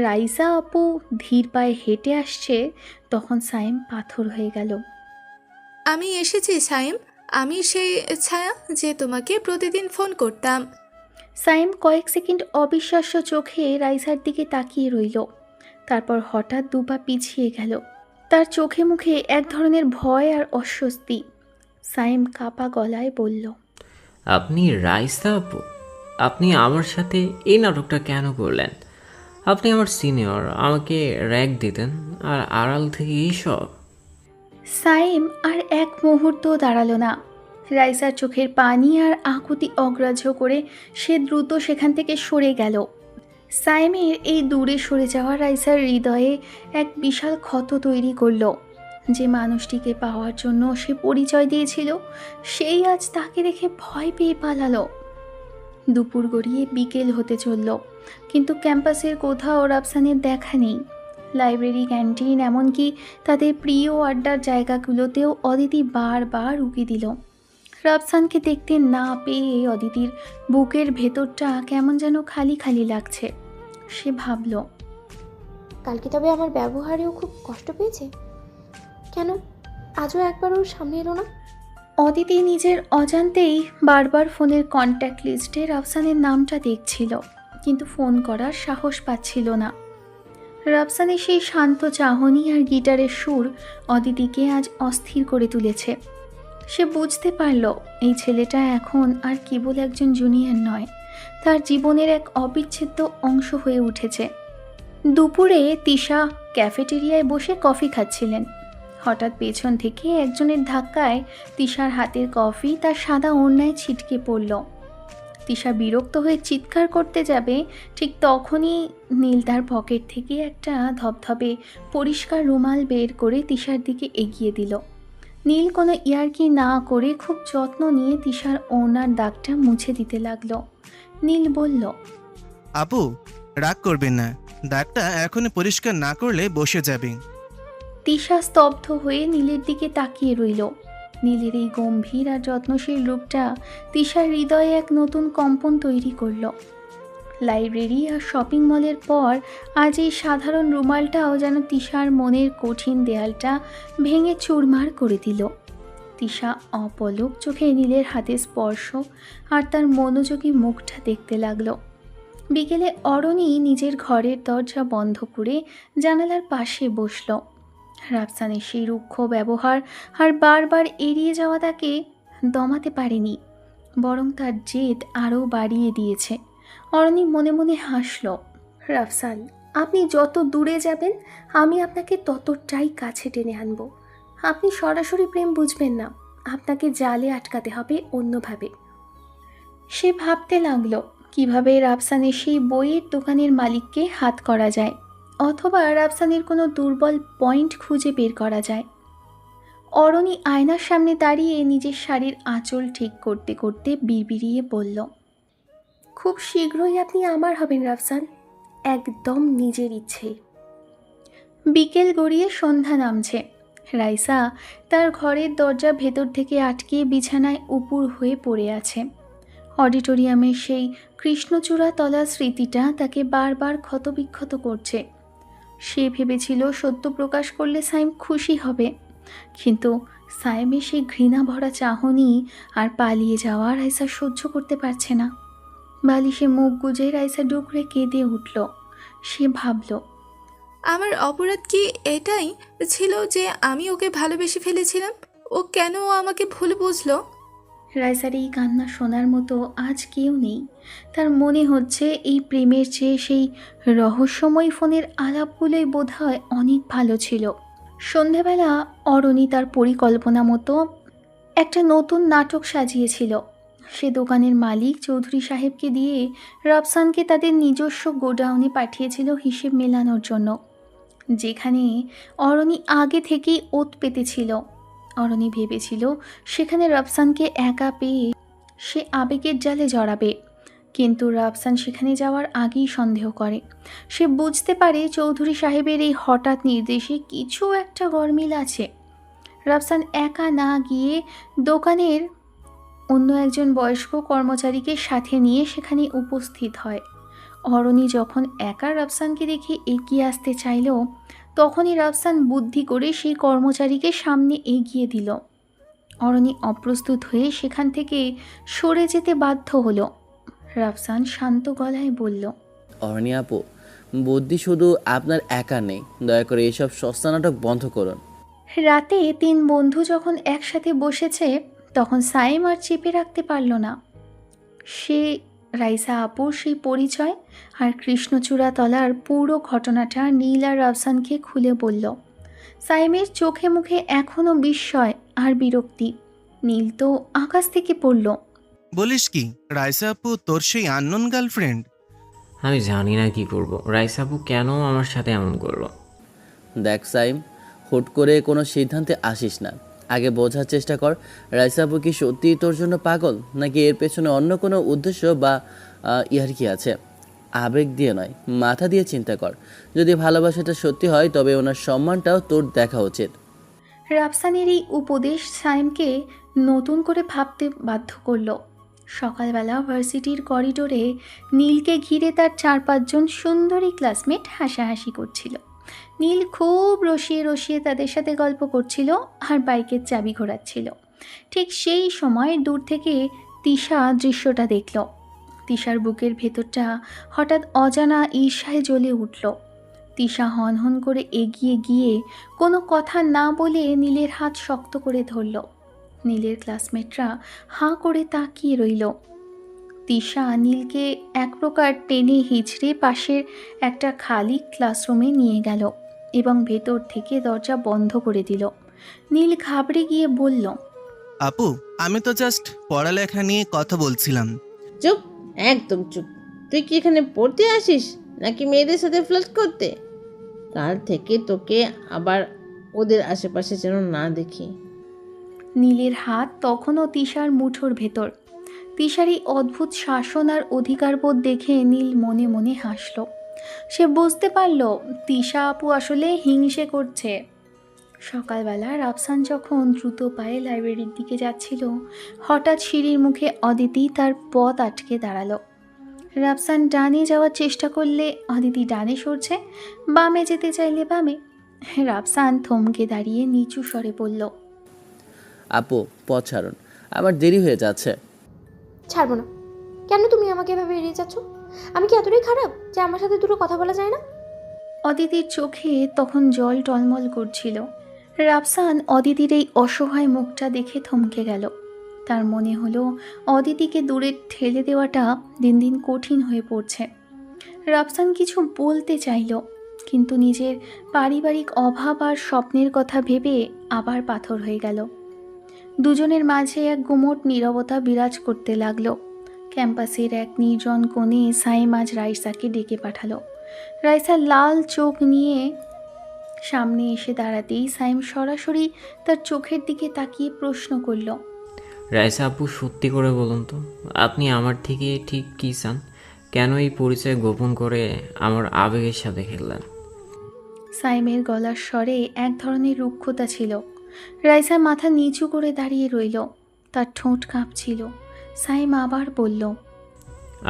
Speaker 1: রাইসা আপু ধীর পায়ে হেঁটে আসছে, তখন সাইম পাথর হয়ে গেল।
Speaker 10: আমি এসেছি সাইম, আমি সেই ছায়া যে তোমাকে প্রতিদিন ফোন করতাম।
Speaker 1: সাইম কয়েক সেকেন্ড অবিশ্বাস্য চোখে রাইসার দিকে তাকিয়ে রইল, তারপর হঠাৎ দুপা পিছিয়ে গেল। তার চোখে মুখে এক ধরনের ভয় আর অস্বস্তি। সাইম কাপা গলায় বলল,
Speaker 4: আপনি রাইসা আপু, আপনি আমার সাথে এই নাটকটা কেন করলেন? আপনি আমার সিনিয়র, আমাকে র্যাক দিতেন, আর আড়াল থেকে এইসব।
Speaker 1: সাইম আর এক মুহূর্ত দাঁড়ালো না। রাইসার চোখের পানি আর আকুতি অগ্রাহ্য করে সে দ্রুত সেখান থেকে সরে গেল। সাইমের এই দূরে সরে যাওয়া রাইসার হৃদয়ে এক বিশাল ক্ষত তৈরি করলো। যে মানুষটিকে পাওয়ার জন্য সে পরিচয় দিয়েছিল সেই আজ তাকে দেখে ভয় পেয়ে পালালো। দুপুর গড়িয়ে বিকেল হতে চলল, কিন্তু ক্যাম্পাসের কোথাও রাফসানের দেখা নেই। লাইব্রেরি, ক্যান্টিন, এমনকি তাদের প্রিয় আড্ডার জায়গাগুলোতেও অদিতি বারবার উকি দিল। রাফসানকে দেখতে না পেয়ে অদিতির বুকের ভেতরটা কেমন যেন খালি খালি লাগছে। সে ভাবল,
Speaker 8: কালকে তবে আমার ব্যবহারেও খুব কষ্ট পেয়েছে কেন? আজও একবার ওর সামনে এলো না।
Speaker 1: অদিতি নিজের অজান্তেই বারবার ফোনের কন্ট্যাক্ট লিস্টে রাফসানের নামটা দেখছিল, কিন্তু ফোন করার সাহস পাচ্ছিল না। রাফসানের সেই শান্ত চাহনি আর গিটারের সুর অদিতিকে আজ অস্থির করে তুলেছে। সে বুঝতে পারল এই ছেলেটা এখন আর কেবল একজন জুনিয়র নয়, তার জীবনের এক অবিচ্ছেদ্য অংশ হয়ে উঠেছে। দুপুরে তিশা ক্যাফেটেরিয়ায় বসে কফি খাচ্ছিলেন। হঠাৎ পেছন থেকে একজনের ধাক্কায় তিশার হাতের কফি তার সাদা ওড়নায় ছিটকে পড়ল। তিশা বিরক্ত হয়ে চিৎকার করতে যাবে, ঠিক তখনই নীল তার পকেট থেকে একটা ধবধবে পরিষ্কার রুমাল বের করে তিশার দিকে এগিয়ে দিল। নীল কোনো ইয়ার্কি না করে খুব যত্ন নিয়ে তিশার ওড়নার দাগটা মুছে দিতে লাগলো। নীল বলল,
Speaker 3: আপু, রাগ করবেন না, দাগটা এখনই পরিষ্কার না করলে বসে যাবে।
Speaker 1: তিশা স্তব্ধ হয়ে নীলের দিকে তাকিয়ে রইল। নীলের এই গম্ভীর আর যত্নশীল রূপটা তিশার হৃদয়ে এক নতুন কম্পন তৈরি করল। লাইব্রেরি আর শপিং মলের পর আজ এই সাধারণ রুমালটাও যেন তিশার মনের কঠিন দেয়ালটা ভেঙে চুরমার করে দিল। তিশা অপলক চোখে নীলের হাতে স্পর্শ আর তার মনোযোগী মুখটা দেখতে লাগলো। বিকেলে অরণি নিজের ঘরের দরজা বন্ধ করে জানালার পাশে বসল। রাফসানের সেই রুক্ষ ব্যবহার আর বারবার এড়িয়ে যাওয়া তাকে দমাতে পারেনি, বরং তার জেদ আরও বাড়িয়ে দিয়েছে। অরণি মনে মনে হাসল। রাফসান, আপনি যত দূরে যাবেন আমি আপনাকে ততটাই কাছে টেনে আনব। আপনি সরাসরি প্রেম বুঝবেন না, আপনাকে জালে আটকাতে হবে অন্যভাবে। সে ভাবতে লাগলো কিভাবে রাফসানের সেই বইয়ের দোকানের মালিককে হাত করা যায়, অথবা রাফসানের কোনো দুর্বল পয়েন্ট খুঁজে বের করা যায়। অরণি আয়নার সামনে দাঁড়িয়ে নিজের শাড়ির আঁচল ঠিক করতে করতে বিড়বিড়িয়ে বলল, খুব শীঘ্রই আপনি আমার হবেন রাফসান, একদম নিজের ইচ্ছে। বিকেল গড়িয়ে সন্ধ্যা নামছে। রাইসা তার ঘরের দরজা ভেতর থেকে আটকে বিছানায় উপুর হয়ে পড়ে আছে। অডিটোরিয়ামের সেই কৃষ্ণচূড়া তলা স্মৃতিটা তাকে বারবার ক্ষতবিক্ষত করছে। সে ভেবেছিল সত্য প্রকাশ করলে সাইম খুশি হবে, কিন্তু সাইমের সেই ঘৃণা ভরা চাহনি আর পালিয়ে যাওয়া রাইসা সহ্য করতে পারছে না। বালিশে মুখ গুজে রাইসা ডুকরে কেঁদে উঠল। সে ভাবল,
Speaker 10: আমার অপরাধ কি এটাই ছিল যে আমি ওকে ভালোবেসে ফেলেছিলাম? ও কেন আমাকে ভুল বুঝলো?
Speaker 1: রাইসার এই কান্না শোনার মতো আজ কেউ নেই। তার মনে হচ্ছে এই প্রেমের চেয়ে সেই রহস্যময় ফোনের আলাপগুলোই বোধহয় অনেক ভালো ছিল। সন্ধেবেলা অরণি তার পরিকল্পনা মতো একটা নতুন নাটক সাজিয়েছিল। সে দোকানের মালিক চৌধুরী সাহেবকে দিয়ে রাফসানকে তাদের নিজস্ব গোডাউনে পাঠিয়েছিল হিসেব মেলানোর জন্য, যেখানে অরণি আগে থেকেই ওত পেতেছিল। অরণি ভেবেছিল সেখানে রাফসানকে একা পেয়ে সে আবেগের জালে জড়াবে, কিন্তু রাফসান সেখানে যাওয়ার আগেই সন্দেহ করে। সে বুঝতে পারে চৌধুরী সাহেবের এই হঠাৎ নির্দেশে কিছু একটা গরমিল আছে। রাফসান একা না গিয়ে দোকানের অন্য একজন বয়স্ক কর্মচারীকে সাথে নিয়ে সেখানে উপস্থিত হয়। অরণি যখন একা রাফসানকে দেখে এগিয়ে আসতে চাইল, তখনই রাফসান বুদ্ধি করে সেই কর্মচারীকে সামনে এগিয়ে দিল। অরণি অপ্রস্তুত হয়ে সেখান থেকে সরে যেতে বাধ্য হলো। রাফসান শান্ত গলায় বলল,
Speaker 5: অরণি আপু, বুদ্ধি শুধু আপনার একা নেই, দয়া করে এইসব সস্তা নাটক বন্ধ করুন।
Speaker 1: রাতে তিন বন্ধু যখন একসাথে বসেছে তখন সাইম আর চেপে রাখতে পারল না। সে রাইসা আপুর সেই পরিচয় আর কৃষ্ণচূড়া তলার পুরো ঘটনাটা নীল আর রাফসানকে খুলে বলল। সাইমের চোখে মুখে এখনও বিস্ময় আর বিরক্তি। নীল তো আকাশ থেকে পড়ল।
Speaker 3: বলিস কি, রাইসা আপু তোর সেই আননোন গার্লফ্রেন্ড?
Speaker 4: আমি জানি না কি করব। রাইস আপু কেন আমার সাথে এমন করলো?
Speaker 5: দেখ সাইম, হুট করে কোনো সিদ্ধান্তে আসিস না। আগে বোঝার চেষ্টা কর, রাইসাবু কি সত্যিই তোর জন্য পাগল, নাকি এর পেছনে অন্য কোনো উদ্দেশ্য বা ইয়ার্কি আছে। আবেগ দিয়ে নয়, মাথা দিয়ে চিন্তা কর। যদি ভালোবাসাটা সত্যি হয় তবে ওনার সম্মানটাও তোর দেখা উচিত।
Speaker 1: রাফসানের এই উপদেশ সাইমকে নতুন করে ভাবতে বাধ্য করলো। সকালবেলা ভার্সিটির করিডোরে নীলকে ঘিরে তার 4-5 জন সুন্দরী ক্লাসমেট হাসাহাসি করছিল। নীল খুব রসিয়ে রসিয়ে তাদের সাথে গল্প করছিল আর বাইকের চাবি ঘোরাচ্ছিল। ঠিক সেই সময় দূর থেকে তিশা দৃশ্যটা দেখল। তিশার বুকের ভেতরটা হঠাৎ অজানা ঈর্ষায় জ্বলে উঠল। তিশা হনহন করে এগিয়ে গিয়ে কোনো কথা না বলে নীলের হাত শক্ত করে ধরল। নীলের ক্লাসমেটরা হাঁ করে তাকিয়ে রইল। তিশা নীলকে এক প্রকার টেনে হিচড়ে পাশের একটা খালি ক্লাসরুমে নিয়ে গেল এবং ভেতর থেকে দরজা বন্ধ করে দিল। নীল ঘাবড়ে গিয়ে বলল,
Speaker 3: আপু, আমি তো জাস্ট পড়ালেখা নিয়ে কথা বলছিলাম।
Speaker 9: চুপ, একদম চুপ। তুই কি এখানে পড়তে আসিস নাকি মেয়েদের সাথে ফ্লার্ট করতে? কাল থেকে তোকে আবার ওদের আশেপাশে যেন না দেখি।
Speaker 1: নীলের হাত তখনও তিশার মুঠোর ভেতর। তিশার এই অদ্ভুত শাসন আর অধিকারবোধ দেখে নীল মনে মনে হাসল। সে বুঝতে পারল তিশা আপু আসলে হিংসে করছে। সকালবেলা রাফসান যখন দ্রুত পায়ে লাইব্রেরির দিকে যাচ্ছিল, হঠাৎ সিঁড়ির মুখে অদিতি তার পথ আটকে দাঁড়ালো। রাফসান ডানে যাওয়ার চেষ্টা করলে অদিতি ডানে সরছে, বামে যেতে চাইলে বামে। রাফসান থমকে দাঁড়িয়ে নিচু স্বরে বলল,
Speaker 5: আপু, পথ ছাড়ুন, আমার দেরি হয়ে যাচ্ছে।
Speaker 8: ছাড়বো না। কেন তুমি আমাকে এভাবে এড়িয়ে যাচ্ছ? আমি কি এতটাই খারাপ যে আমার সাথে দুটো কথা বলা যায় না?
Speaker 1: অদিতির চোখে তখন জল টলমল করছিল। রাফসান অদিতির এই অসহায় মুখটা দেখে থমকে গেল। তার মনে হলো অদিতিকে দূরে ঠেলে দেওয়াটা দিন দিন কঠিন হয়ে পড়ছে। রাফসান কিছু বলতে চাইল, কিন্তু নিজের পারিবারিক অভাব আর স্বপ্নের কথা ভেবে আবার পাথর হয়ে গেল। দুজনের মাঝে এক গুমোট নীরবতা বিরাজ করতে লাগলো। ক্যাম্পাসের এক নির্জন কোণে সাইম আজ রাইসাকে ডেকে পাঠালো। রাইসা লাল চোখ নিয়ে সামনে এসে দাঁড়াতেই সাইম সরাসরি তার চোখের দিকে তাকিয়ে প্রশ্ন করল,
Speaker 4: রাইসা আপু, সত্যি করে বলুন তো, আপনি আমার থেকে ঠিক কী চান? কেন এই পরিচয় গোপন করে আমার আবেগের সাথে খেললেন?
Speaker 1: সাইমের গলার স্বরে এক ধরনের রুক্ষতা ছিল। রাইসা মাথা নিচু করে দাঁড়িয়ে রইল, তার ঠোঁট কাঁপছিল। সাইম আবার বলল,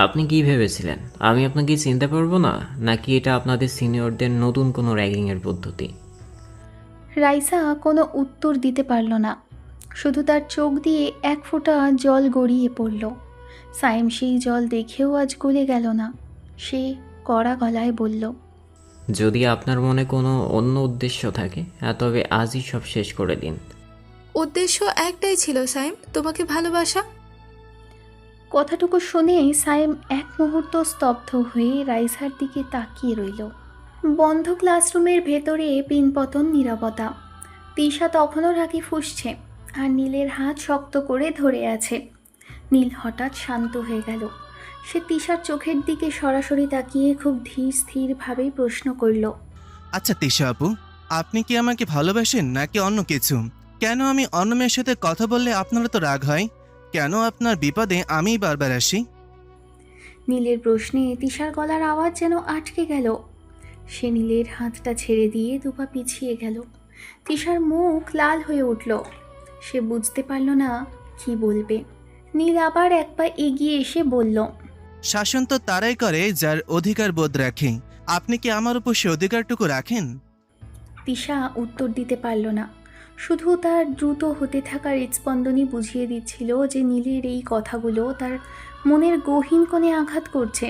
Speaker 4: আপনি কি ভেবেছিলেন আমি আপনাকে চিনতে পারবো না, নাকি এটা আপনাদের সিনিয়রদের নতুন কোনো র্যাগিংয়ের পদ্ধতি?
Speaker 1: রাইসা কোনো উত্তর দিতে পারল না, শুধু তার চোখ দিয়ে এক ফোঁটা জল গড়িয়ে পড়ল। সাইম সেই জল দেখেও আজ গলে গেল না। সে কড়া গলায় বলল,
Speaker 4: যদি আপনার মনে কোনো অন্য উদ্দেশ্য থাকে তবে আজই সব শেষ করে দিন।
Speaker 10: উদ্দেশ্য একটাই ছিল সাইম, তোমাকে ভালোবাসা।
Speaker 1: কথাটুকু শুনে সাইম এক মুহূর্ত স্তব্ধ হয়ে রাইসার দিকে তাকিয়ে রইল। বন্ধ ক্লাসরুমের ভেতরে পিনপতন নীরবতা। তিশা তখনও রাগে ফুঁসছে আর নীলের হাত শক্ত করে ধরে আছে। নীল হঠাৎ শান্ত হয়ে গেল। সে তিশার চোখের দিকে সরাসরি তাকিয়ে খুব ধীর স্থিরভাবেই প্রশ্ন করল,
Speaker 3: আচ্ছা তিশা আপু, আপনি কি আমাকে ভালোবাসেন নাকি অন্য কিছু? কেন আমি অন্য মেয়ের সাথে কথা বললে আপনারা তো রাগ হয়? কেন আপনার বিপদে আমিই বারবার আসি?
Speaker 1: নীলের প্রশ্নে তিশার গলার আওয়াজ যেন আটকে গেল। সে নীলের হাতটা ছেড়ে দিয়ে দুপা পিছিয়ে গেল। তিশার মুখ লাল হয়ে উঠল। সে বুঝতে পারল না কি বলবে। নীল আবার এক পা এগিয়ে এসে বলল,
Speaker 3: শাসন তো তারাই করে যার অধিকার বোধ রাখে। আপনি কি আমার উপর সে অধিকারটুকু রাখেন?
Speaker 1: তিশা উত্তর দিতে পারল না। শুধু তার দ্রুত হতে থাকা হৃৎস্পন্দনই বুঝিয়ে দিচ্ছিল যে নীলের এই কথাগুলো তার মনের গহীন কোণে আঘাত করছে।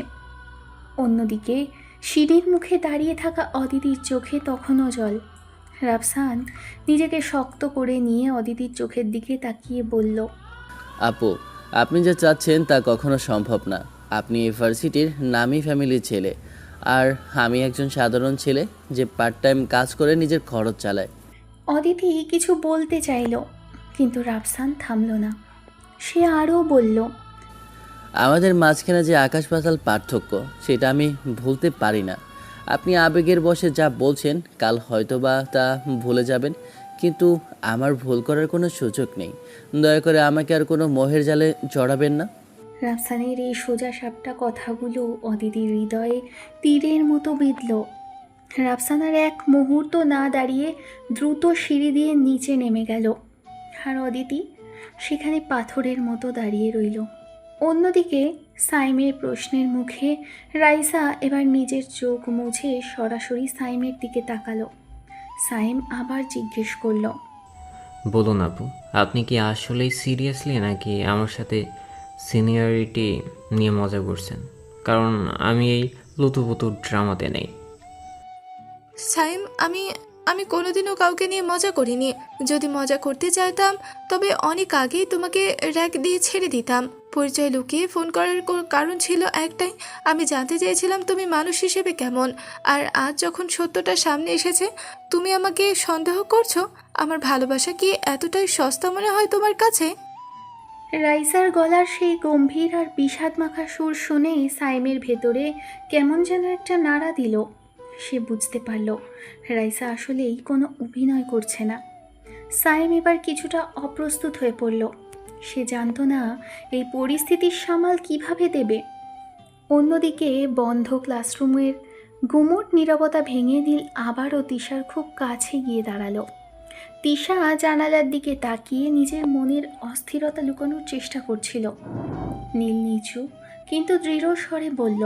Speaker 1: অন্যদিকে সিঁড়ির মুখে দাঁড়িয়ে থাকা অদিতির চোখে তখনও জল। রাফসান নিজেকে শক্ত করে নিয়ে অদিতির চোখের দিকে তাকিয়ে বলল,
Speaker 5: আপু, আপনি যা চাচ্ছেন তা কখনো সম্ভব না। আপনি ইউনিভার্সিটির নামী ফ্যামিলির ছেলে, আর আমি একজন সাধারণ ছেলে যে পার্ট টাইম কাজ করে নিজের খরচ চালায়।
Speaker 1: অদিতি কিছু বলতে চাইল, কিন্তু রাফসান থামল না। সে আরও বলল,
Speaker 5: আমাদের মাঝখানে যে আকাশ পাতাল পার্থক্য সেটা আমি ভুলতে পারি না। আপনি আবেগের বশে যা বলছেন কাল হয়তোবা তা ভুলে যাবেন, কিন্তু আমার ভুল করার কোনো সুযোগ নেই। দয়া করে আমাকে আর কোনো মোহের জালে জড়াবেন না।
Speaker 1: রাফসানের এই সোজা সাপটা কথাগুলো অদিতির হৃদয়ে তীরের মতো বিঁধল। রাফসানার এক মুহূর্ত না দাঁড়িয়ে দ্রুত সিঁড়ি দিয়ে নিচে নেমে গেল, আর অদিতি সেখানে পাথরের মতো দাঁড়িয়ে রইল। অন্যদিকে সাইমের প্রশ্নের মুখে রাইসা এবার নিজের চোখ মুছে সরাসরি সাইমের দিকে তাকালো। সাইম আবার জিজ্ঞেস করল,
Speaker 4: বলুন আপু, আপনি কি আসলেই সিরিয়াসলি নাকি আমার সাথে সিনিয়রিটি নিয়ে মজা করছেন? কারণ আমি এই লুতুপুতু ড্রামাতে নেই।
Speaker 10: সাইম, আমি কোনোদিনও কাউকে নিয়ে মজা করিনি। যদি মজা করতে চাইতাম তবে অনেক আগেই তোমাকে র্যাক দিয়ে ছেড়ে দিতাম। পরিচয় লুকিয়ে ফোন করার কারণ ছিল একটাই, আমি জানতে চেয়েছিলাম তুমি মানুষ হিসেবে কেমন। আর আজ যখন সত্যটা সামনে এসেছে তুমি আমাকে সন্দেহ করছো, আমার ভালোবাসা কি এতটাই সস্তা মনে হয় তোমার কাছে?
Speaker 1: রাইসার গলার সেই গম্ভীর আর বিষাদ মাখা সুর শুনেই সাইমের ভেতরে কেমন যেন একটা নাড়া দিল। সে বুঝতে পারল রাইসা আসলেই কোনো অভিনয় করছে না। সাইম এবার কিছুটা অপ্রস্তুত হয়ে পড়ল। সে জানতো না এই পরিস্থিতির সামাল কিভাবে দেবে। অন্যদিকে বন্ধ ক্লাসরুমের গুমোট নীরবতা ভেঙে নীল আবারও তিশার খুব কাছে গিয়ে দাঁড়ালো। তিশা জানালার দিকে তাকিয়ে নিজের মনের অস্থিরতা লুকানোর চেষ্টা করছিল। নীল নিচু কিন্তু দৃঢ় স্বরে বলল,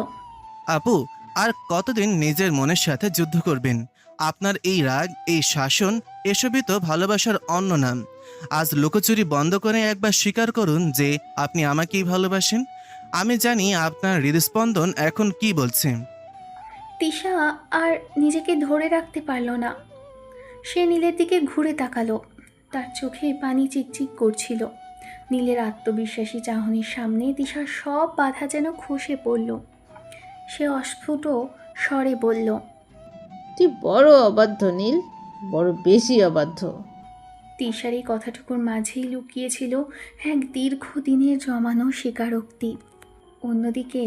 Speaker 3: আপু, আর কতদিন নিজের মনের সাথে যুদ্ধ করবেন? আপনার এই রাগ, এই শাসন, এসবই তো ভালোবাসার অন্য নাম। আজ লুকোচুরি বন্ধ করে একবার স্বীকার করুন যে আপনি আমাকেই ভালোবাসেন। আমি জানি আপনার হৃদস্পন্দন এখন কি বলছে।
Speaker 1: তিশা আর নিজেকে ধরে রাখতে পারল না। সে নীলের দিকে ঘুরে তাকালো। তার চোখে পানি চিকচিক করছিল। নীলের আত্মবিশ্বাসী চাহনির সামনে তিশার সব বাধা যেন খসে পড়ল। সে অস্ফুট স্বরে বলল,
Speaker 9: তুই বড় অবাধ্য নীল, বড় বেশি অবাধ্য।
Speaker 1: তিশার এই কথাটুকুর মাঝেই লুকিয়েছিল এক দীর্ঘদিনের জমানো স্বীকারোক্তি। অন্যদিকে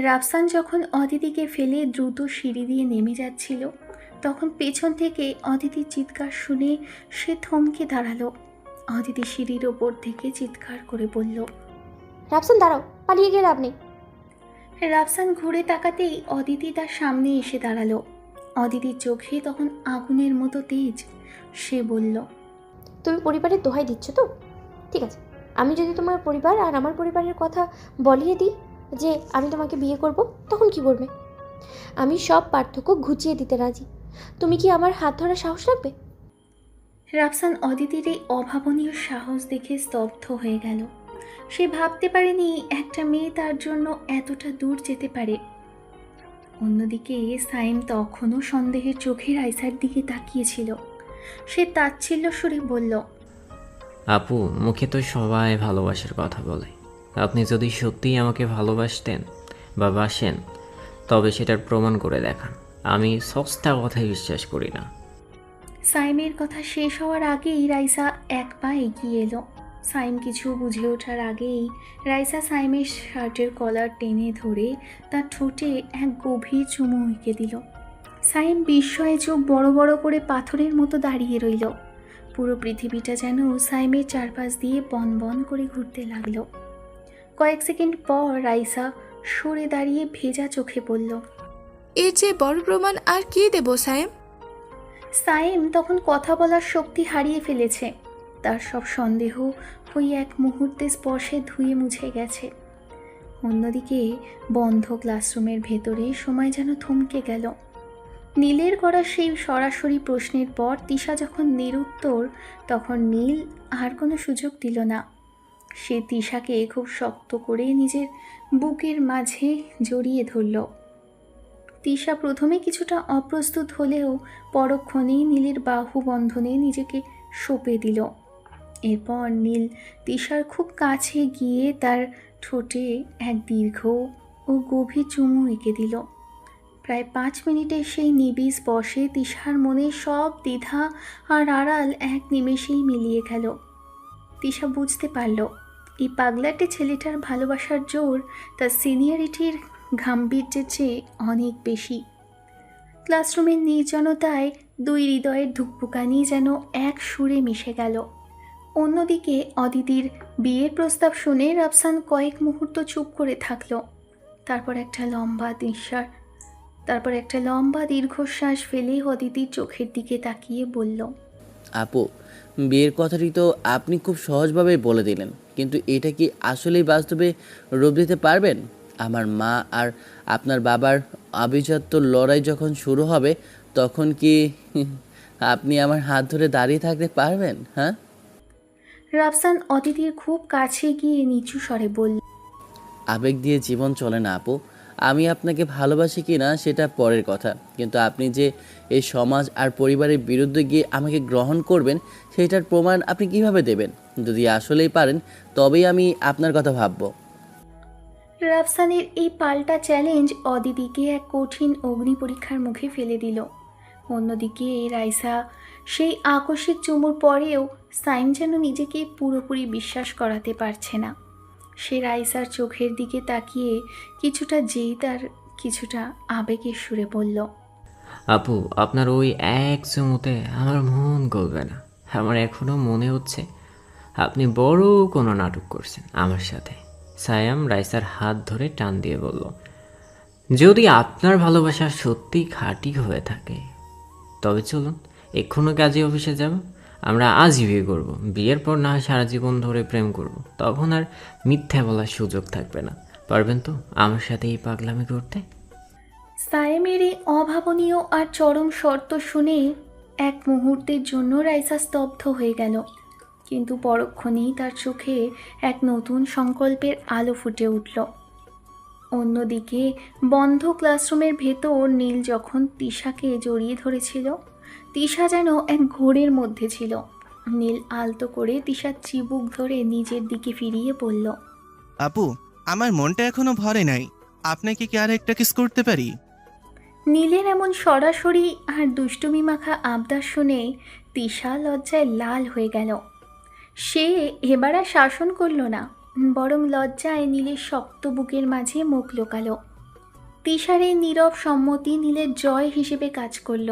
Speaker 1: রাফসান যখন অদিতিকে ফেলে দ্রুত সিঁড়ি দিয়ে নেমে যাচ্ছিল, তখন পেছন থেকে অদিতির চিৎকার শুনে সে থমকে দাঁড়ালো। অদিতি সিঁড়ির ওপর থেকে চিৎকার করে বলল,
Speaker 8: রাফসান দাঁড়াও, পালিয়ে গিয়ে লাভ নেই।
Speaker 1: রাফসান ঘুরে তাকাতেই অদিতি তার সামনে এসে দাঁড়ালো। অদিতির চোখে তখন আগুনের মতো তেজ। সে বলল,
Speaker 8: তুমি পরিবারের দোহাই দিচ্ছ তো? ঠিক আছে, আমি যদি তোমার পরিবার আর আমার পরিবারের কথা বলিয়ে দিই যে আমি তোমাকে বিয়ে করব, তখন কি করবে? আমি সব পার্থক্য ঘুচিয়ে দিতে রাজি। তুমি কি আমার হাত ধরার সাহস রাখবে?
Speaker 1: রাফসান অদিতির এই অভাবনীয় সাহস দেখে স্তব্ধ হয়ে গেল। সে ভাবতে পারেনি একটা মেয়ে তার জন্য এতটা দূর যেতে পারে। অন্যদিকে সাইম তখনও সন্দেহের চোখে রাইসার দিকে তাকিয়েছিল। সে তাচ্ছিল্য সুরে বলল,
Speaker 4: আপু, মুখে তো সবাই ভালোবাসার কথা বলে। আপনি যদি সত্যিই আমাকে ভালোবাসতেন বা বাসেন তবে সেটার প্রমাণ করে দেখান। আমি সস্তা কথায় বিশ্বাস করি না।
Speaker 1: সাইমের কথা শেষ হওয়ার আগেই রাইসা এক পা এগিয়ে এলো। সাইম কিছু বুঝে ওঠার আগেই রাইসা সাইমের শার্টের কলার টেনে ধরে তার ঠোঁটে এক গভীর চুমু এঁকে দিল। সাইম বিস্ময়ে চোখ বড় বড় করে পাথরের মতো দাঁড়িয়ে রইল। পুরো পৃথিবীটা যেন সাইমের চারপাশ দিয়ে বন বন করে ঘুরতে লাগলো। কয়েক সেকেন্ড পর রাইসা সরে দাঁড়িয়ে ভেজা চোখে বলল,
Speaker 10: এর চেয়ে বড় প্রমাণ আর কি দেব সাইম?
Speaker 1: সাইম তখন কথা বলার শক্তি হারিয়ে ফেলেছে। তার সব সন্দেহ ওই এক মুহূর্তে স্পর্শে ধুয়ে মুছে গেছে। অন্যদিকে বন্ধ ক্লাসরুমের ভেতরে সময় যেন থমকে গেল। নীলের করা সেই সরাসরি প্রশ্নের পর তিশা যখন নিরুত্তর, তখন নীল আর কোনো সুযোগ দিল না। সে তিশাকে খুব শক্ত করে নিজের বুকের মাঝে জড়িয়ে ধরল। তিশা প্রথমে কিছুটা অপ্রস্তুত হলেও পরক্ষণেই নীলের বাহু বন্ধনে নিজেকে সঁপে দিল। এরপর নীল তিশার খুব কাছে গিয়ে তার ঠোঁটে এক দীর্ঘ ও গভীর চুমু এঁকে দিল। প্রায় 5 মিনিটের সেই নিবিড় স্পর্শে তিশার মনে সব দ্বিধা আর আড়াল এক নিমেষেই মিলিয়ে গেল। তিশা বুঝতে পারল এই পাগলাটে ছেলেটার ভালোবাসার জোর তার সিনিয়রিটির গাম্ভীর্যের চেয়ে অনেক বেশি। ক্লাসরুমের নির্জনতায় দুই হৃদয়ের ধুকপুকানি যেন এক সুরে মিশে গেল। অন্যদিকে অদিতির বিয়ের প্রস্তাব শুনে রাফসান কয়েক মুহূর্ত চুপ করে থাকল। তারপর একটা লম্বা দীর্ঘশ্বাস ফেলে অদিতির চোখের দিকে তাকিয়ে বলল,
Speaker 5: আপু, বিয়ের কথাটি তো আপনি খুব সহজভাবে বলে দিলেন, কিন্তু এটা কি আসলেই বাস্তবে রূপ দিতে পারবেন? আমার মা আর আপনার বাবার আভিজাত্য লড়াই যখন শুরু হবে, তখন কি আপনি আমার হাত ধরে দাঁড়িয়ে থাকতে পারবেন? হ্যাঁ?
Speaker 1: রাফসান অদিতির খুব কাছে গিয়ে নিচু স্বরে বলল,
Speaker 5: আবেগ দিয়ে জীবন চলে না আপু। আমি আপনাকে ভালোবাসি কি না সেটা পরের কথা, কিন্তু আপনি যে এই সমাজ আর পরিবারের বিরুদ্ধে গিয়ে আমাকে গ্রহণ করবেন সেটার প্রমাণ আপনি কিভাবে দেবেন? যদি আসলেই পারেন তবেই আমি আপনার কথা ভাবব।
Speaker 1: রাফসানের এই পাল্টা চ্যালেঞ্জ অদিতিকে এক কঠিন অগ্নি পরীক্ষার মুখে ফেলে দিল। অন্যদিকে রাইসা সেই আকস্মিক চুমুর পরেও সাইম যেন নিজেকে পুরোপুরি বিশ্বাস করাতে পারছে না। সে রাইসার চোখের দিকে তাকিয়ে কিছুটা জেদ আর কিছুটা আবেগের সুরে বলল,
Speaker 4: আপু, আপনার ওই এক চুমুতে আমার মন গলবে না। আমার এখনো মনে হচ্ছে আপনি বড় কোনো নাটক করছেন আমার সাথে। সায়াম রাইসার হাত ধরে টান দিয়ে বলল, যদি আপনার ভালোবাসা সত্যি খাঁটি হয়ে থাকে তবে চলুন এক্ষুনি কাজী অফিসে যাব। আমরা আজই বিয়ে করবো। বিয়ের পর না হয় সারা জীবন ধরে প্রেম করব। তখন আর মিথ্যা বলার সুযোগ থাকবে না। পারবেন তো আমার সাথে এই পাগলামি করতে?
Speaker 1: সায়েমের এই অভাবনীয় আর চরম শর্ত শুনে এক মুহূর্তের জন্য রাইসা স্তব্ধ হয়ে গেল, কিন্তু পরক্ষণেই তার চোখে এক নতুন সংকল্পের আলো ফুটে উঠল। অন্যদিকে বন্ধ ক্লাসরুমের ভেতর নীল যখন তিশাকে জড়িয়ে ধরেছিল, তিশা যেন এক ঘোরের মধ্যে ছিল। নীল আলতো করে তিশার চিবুক ধরে নিজের দিকে ফিরিয়ে বলল,
Speaker 3: আপু, আমার মনটা এখনো ভরে নাই। আপনাকে কি আর একটা কিস করতে পারি?
Speaker 1: নীলের এমন সরাসরি আর দুষ্টুমি মাখা আবদার শুনে তিশা লজ্জায় লাল হয়ে গেল। সে এবার আর শাসন করল না, বরং লজ্জায় নীলের শক্ত বুকের মাঝে মুখ লুকালো। তিশার এই নীরব সম্মতি নীলের জয় হিসেবে কাজ করল।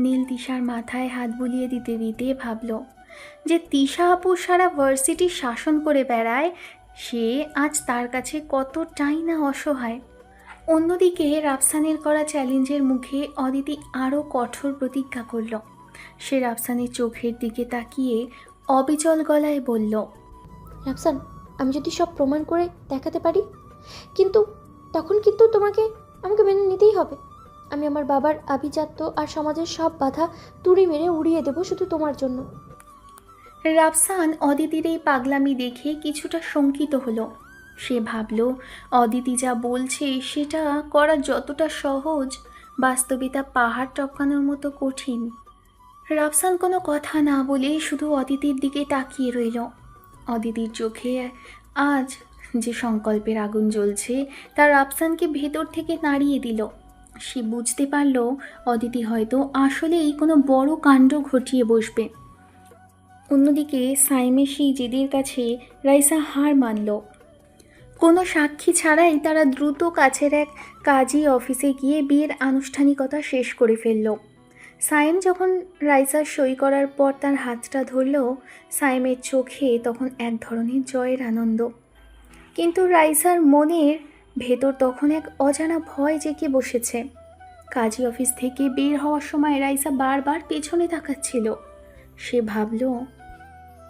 Speaker 1: নীল তিশার মাথায় হাত বুলিয়ে দিতে দিতে ভাবল যে তিশা আপু সারা ভার্সিটি শাসন করে বেড়ায়, সে আজ তার কাছে কতটাই না অসহায়। অন্যদিকে রাফসানের করা চ্যালেঞ্জের মুখে অদিতি আরও কঠোর প্রতিজ্ঞা করল। সে রাফসানের চোখের দিকে তাকিয়ে অবিচল গলায় বলল,
Speaker 8: রাফসান, আমি যদি সব প্রমাণ করে দেখাতে পারি, কিন্তু তখন কিন্তু আমাকে মেনে নিতেই হবে। আমি আমার বাবার আভিজাত্য আর সমাজের সব বাধা তুড়ি মেরে উড়িয়ে দেব শুধু তোমার জন্য।
Speaker 1: রাফসান অদিতির এই পাগলামি দেখে কিছুটা শঙ্কিত হলো। সে ভাবল অদিতি যা বলছে সেটা করা যতটা সহজ, বাস্তবে তা পাহাড় টপকানোর মতো কঠিন। রাফসান কোনো কথা না বলে শুধু অদিতির দিকে তাকিয়ে রইল। অদিতির চোখে আজ যে সংকল্পের আগুন জ্বলছে তা রাফসানকে ভেতর থেকে নাড়িয়ে দিল। সে বুঝতে পারল অদিতি হয়তো আসলেই কোনো বড় কাণ্ড ঘটিয়ে বসবে। অন্যদিকে সাইমের সেই জেদের কাছে রাইসা হার মানল। কোনো সাক্ষী ছাড়াই তারা দ্রুত কাছের এক কাজী অফিসে গিয়ে বিয়ের আনুষ্ঠানিকতা শেষ করে ফেলল। সাইম যখন রাইসার সই করার পর তার হাতটা ধরল, সাইমের চোখে তখন এক ধরনের জয়ের আনন্দ, কিন্তু রাইসার মনের ভেতর তখন এক অজানা ভয় জেগে বসেছে। কাজী অফিস থেকে বের হওয়ার সময় রাইসা বারবার পেছনে তাকাচ্ছিল। সে ভাবল,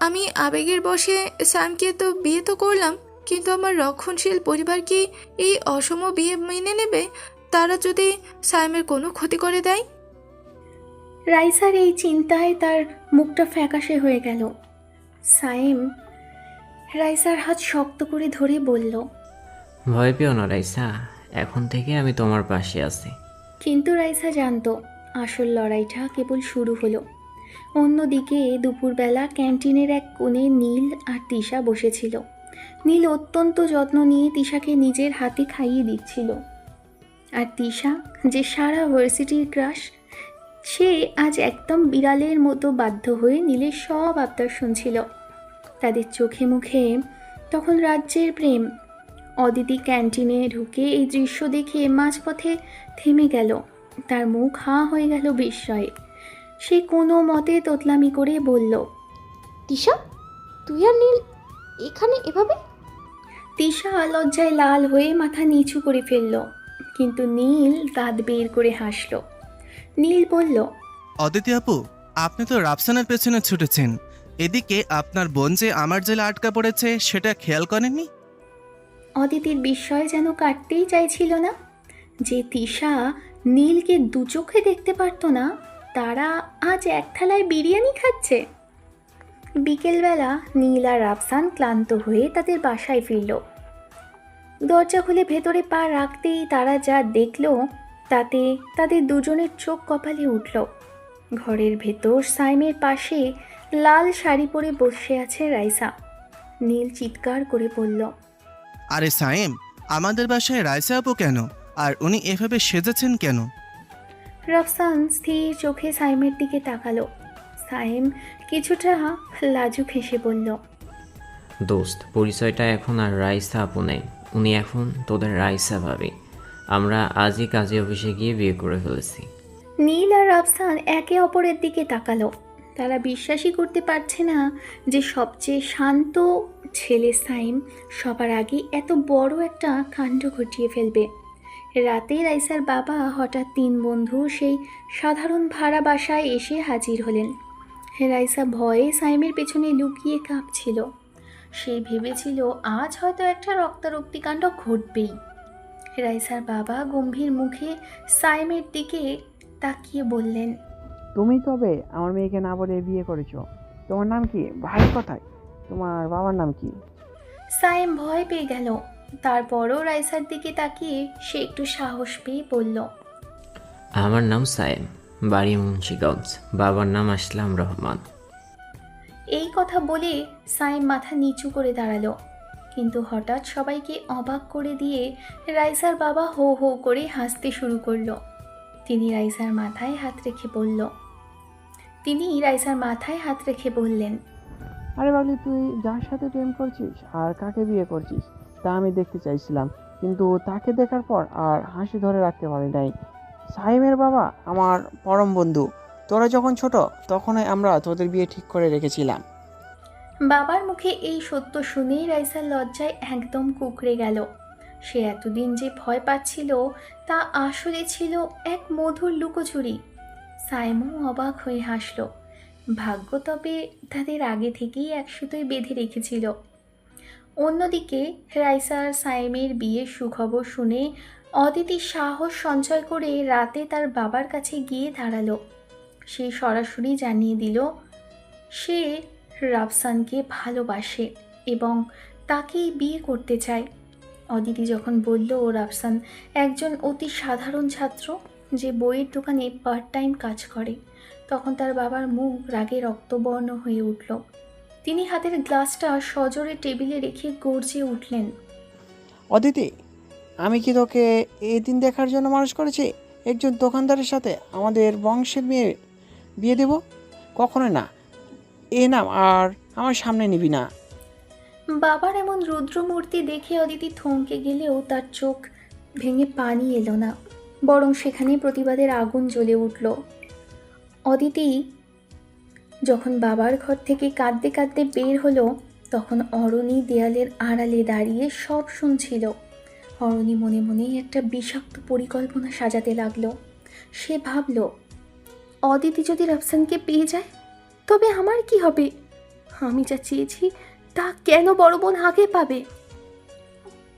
Speaker 10: আমি আবেগের বশে স্যামকে তো বিয়ে তো করলাম, কিন্তু আমার রক্ষণশীল পরিবার কি এই অসম বিয়ে মেনে নেবে? তারা যদি সাইমের কোনো ক্ষতি করে দেয়?
Speaker 1: রাইসার এই চিন্তায় তার মুখটা ফ্যাকাশে হয়ে গেল। সাইম রাইসার হাত শক্ত করে ধরে বলল,
Speaker 4: ভয় পেও না রাইসা, এখন থেকে আমি তোমার পাশে আছি।
Speaker 1: কিন্তু রাইসা জানত আসল লড়াইটা কেবল শুরু হলো। অন্যদিকে দুপুরবেলা ক্যান্টিনের এক কোণে নীল আর তিশা বসেছিল। নীল অত্যন্ত যত্ন নিয়ে তিশাকে নিজের হাতে খাইয়ে দিচ্ছিল, আর তিশা যে সারা ভার্সিটির ক্রাশ, সে আজ একদম বিড়ালের মতো বাধ্য হয়ে নীলের সব আবদার শুনছিল। তাদের চোখে মুখে তখন রাজ্যের প্রেম। অদিতি ক্যান্টিনে ঢুকে এই দৃশ্য দেখে মাঝপথে থেমে গেল। তার মুখ হাঁ হয়ে গেল বিস্ময়ে। সে কোনো মতে তোতলামি করে বলল,
Speaker 8: তিশা, তুই আর নীল এখানে এভাবে?
Speaker 1: তিশা লজ্জায় লাল হয়ে মাথা নিচু করে ফেলল, কিন্তু নীল দাঁত বের করে হাসল। নীল বলল,
Speaker 3: অদিতি আপু, আপনি তো রাফসানের পেছনে ছুটেছেন, এদিকে আপনার বোন যে আমার জেলে আটকা পড়েছে সেটা খেয়াল করেননি?
Speaker 1: অদিতির বিস্ময় যেন কাটতেই চাইছিল না। যে তিশা নীলকে দু চোখে দেখতে পারতো না, তারা আজ এক থালায় বিরিয়ানি খাচ্ছে। বিকেলবেলা নীল আর রাফসান ক্লান্ত হয়ে তাদের বাসায় ফিরল। দরজা খুলে ভেতরে পা রাখতেই তারা যা দেখল তাতে তাদের দুজনের চোখ কপালে উঠল। ঘরের ভেতর সাইমের পাশে লাল শাড়ি পরে বসে আছে রাইসা। নীল চিৎকার করে বলল,
Speaker 3: আরে সাইম, আমাদের বাসায় রাইসা আপু কেন? আর উনি এভাবে সেজেছেন কেন?
Speaker 1: রাফসান স্থির চোখে সাইমের দিকে তাকালো। সাইম কিছুটা লাজুক হেসে বলল,
Speaker 4: দোস্ত, পরিচয়টা এখন আর রাইসা আপু নেই, উনি এখন তোদের রাইসা ভাবি। আমরা আজই কাজী অফিসে গিয়ে বিয়ে করে ফেলেছি।
Speaker 1: নীল আর রাফসান একে অপরের দিকে তাকালো। তারা বিশ্বাসই করতে পারছে না যে সবচেয়ে শান্ত ছেলে সাইম সবার আগে এত বড় একটা কাণ্ড ঘটিয়ে ফেলবে। রাতে রাইসার বাবা হঠাৎ 3 বন্ধু সেই সাধারণ ভাড়া বাসায় এসে হাজির হলেন। রাইসা ভয়ে সাইমের পেছনে লুকিয়ে কাঁপছিল। সে ভেবেছিল আজ হয়তো একটা রক্তারক্তি কাণ্ড ঘটবেই। রাইসার বাবা গম্ভীর মুখে সাইমের দিকে তাকিয়ে বললেন,
Speaker 6: তুমি তবে আমার মেয়েকে না বলে বিয়ে করেছো? তোমার নাম কি? ভাই কোথায়? তোমার বাবার নাম কি?
Speaker 1: সাইম ভয় পেয়ে গেল। তারপরও রাইসার দিকে তাকিয়ে সে একটু সাহস পেয়ে বলল,
Speaker 4: আমার নাম সায়েম, বাড়ি মুন্সিগঞ্জ, বাবার নাম আসলাম রহমান।
Speaker 1: এই কথা বলে সাইম মাথা নিচু করে দাঁড়ালো। কিন্তু হঠাৎ সবাইকে অবাক করে দিয়ে রাইসার বাবা হো হো করে হাসতে শুরু করলো। তিনি রাইসার মাথায় হাত রেখে বললেন,
Speaker 6: আরে বাবলি, তুই যার সাথে প্রেম করছিস আর কাকে বিয়ে করছিস তা আমি দেখতে চাইছিলাম, কিন্তু তাকে দেখার পর আর হাসি ধরে রাখতে পারি নাই। সাইমের বাবা আমার পরম বন্ধু। তোরা যখন ছোট তখনই আমরা তোদের বিয়ে ঠিক করে রেখেছিলাম।
Speaker 1: বাবার মুখে এই সত্য শুনেই রাইসার লজ্জায় একদম কুঁকড়ে গেল। সে এতদিন যে ভয় পাচ্ছিল তা আসলে ছিল এক মধুর লুকোচুরি। সাইমও অবাক হয়ে হাসল। ভাগ্য তবে তাদের আগে থেকেই একসুতোয় বেঁধে রেখেছিল। অন্যদিকে রাইসা আর সাইমের বিয়ের সুখবর শুনে অদিতি সাহস সঞ্চয় করে রাতে তার বাবার কাছে গিয়ে দাঁড়ালো। সে সরাসরি জানিয়ে দিল সে রাফসানকে ভালোবাসে এবং তাকেই বিয়ে করতে চায়। অদিতি যখন বলল রাফসান একজন অতি সাধারণ ছাত্র যে বইয়ের দোকানে পার্ট টাইম কাজ করে, তখন তার বাবার মুখ রাগে রক্তবর্ণ হয়ে উঠল। তিনি হাতের গ্লাসটা সজোরে টেবিলে রেখে গর্জে উঠলেন,
Speaker 6: অদিতি, আমি কি তোকে এই দিন দেখার জন্য মানুষ করেছি? একজন দোকানদারের সাথে আমাদের বংশের মেয়ে বিয়ে দেব? কখনো না। এ নাম আর আমার সামনে নিবি না।
Speaker 1: বাবার এমন রুদ্রমূর্তি দেখে অদিতি থমকে গেলেও তার চোখ ভেঙে পানি এলো না, বরং সেখানে প্রতিবাদের আগুন জ্বলে উঠল। অদিতি যখন বাবার ঘর থেকে কাঁদতে কাঁদতে বের হলো, তখন অরণি দেয়ালের আড়ালে দাঁড়িয়ে সব শুনছিল। অরণি মনে মনে একটা বিষাক্ত পরিকল্পনা সাজাতে লাগলো। সে ভাবল, অদিতি যদি রাফসানকে পেয়ে যায় তবে আমার কি হবে? আমি যা চেয়েছি তা কেন বড় বোন আগে পাবে?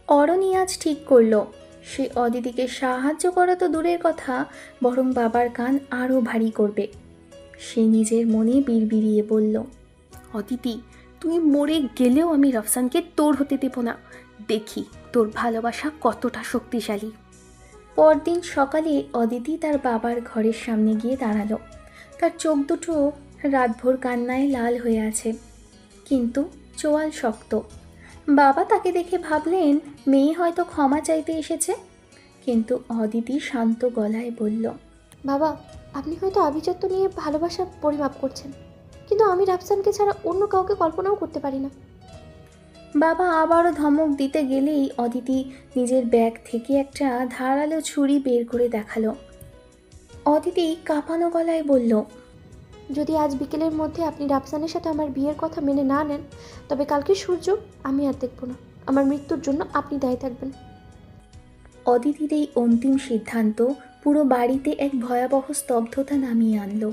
Speaker 1: অরণি আজ ঠিক করলো সে অদিতিকে সাহায্য করা তো দূরের কথা, বরং বাবার কান আরও ভারী করবে। সে নিজের মনে বিড়বিড়িয়ে বলল, অদিতি, তুই মরে গেলেও আমি রাফসানকে তোর হতে দেব না। দেখি তোর ভালোবাসা কতটা শক্তিশালী। পরদিন সকালে অদিতি তার বাবার ঘরের সামনে গিয়ে দাঁড়ালো। তার চোখ দুটো রাতভর কান্নায় লাল হয়ে আছে, কিন্তু চোয়াল শক্ত। বাবা তাকে দেখে ভাবলেন মেয়ে হয়তো ক্ষমা চাইতে এসেছে, কিন্তু অদিতি শান্ত গলায় বলল,
Speaker 8: বাবা, আপনি হয়তো আভিজাত্য নিয়ে ভালোবাসার পরিমাপ করছেন, কিন্তু আমি রাফসানকে ছাড়া অন্য কাউকে কল্পনাও করতে পারি না।
Speaker 1: বাবা আবারও ধমক দিতে গেলেই অদিতি নিজের ব্যাগ থেকে একটা ধারালো ছুরি বের করে দেখালো। অদিতি কাঁপানো গলায় বলল,
Speaker 8: যদি আজ বিকেলের মধ্যে আপনি রাফসানের সাথে আমার বিয়ের কথা মেনে না নেন, তবে কালকে সূর্য আমি আর দেখব না। আমার মৃত্যুর জন্য আপনি দায়ী থাকবেন।
Speaker 1: অদিতির এই অন্তিম সিদ্ধান্ত পুরো বাড়িতে এক ভয়াবহ স্তব্ধতা নামিয়ে আনলো।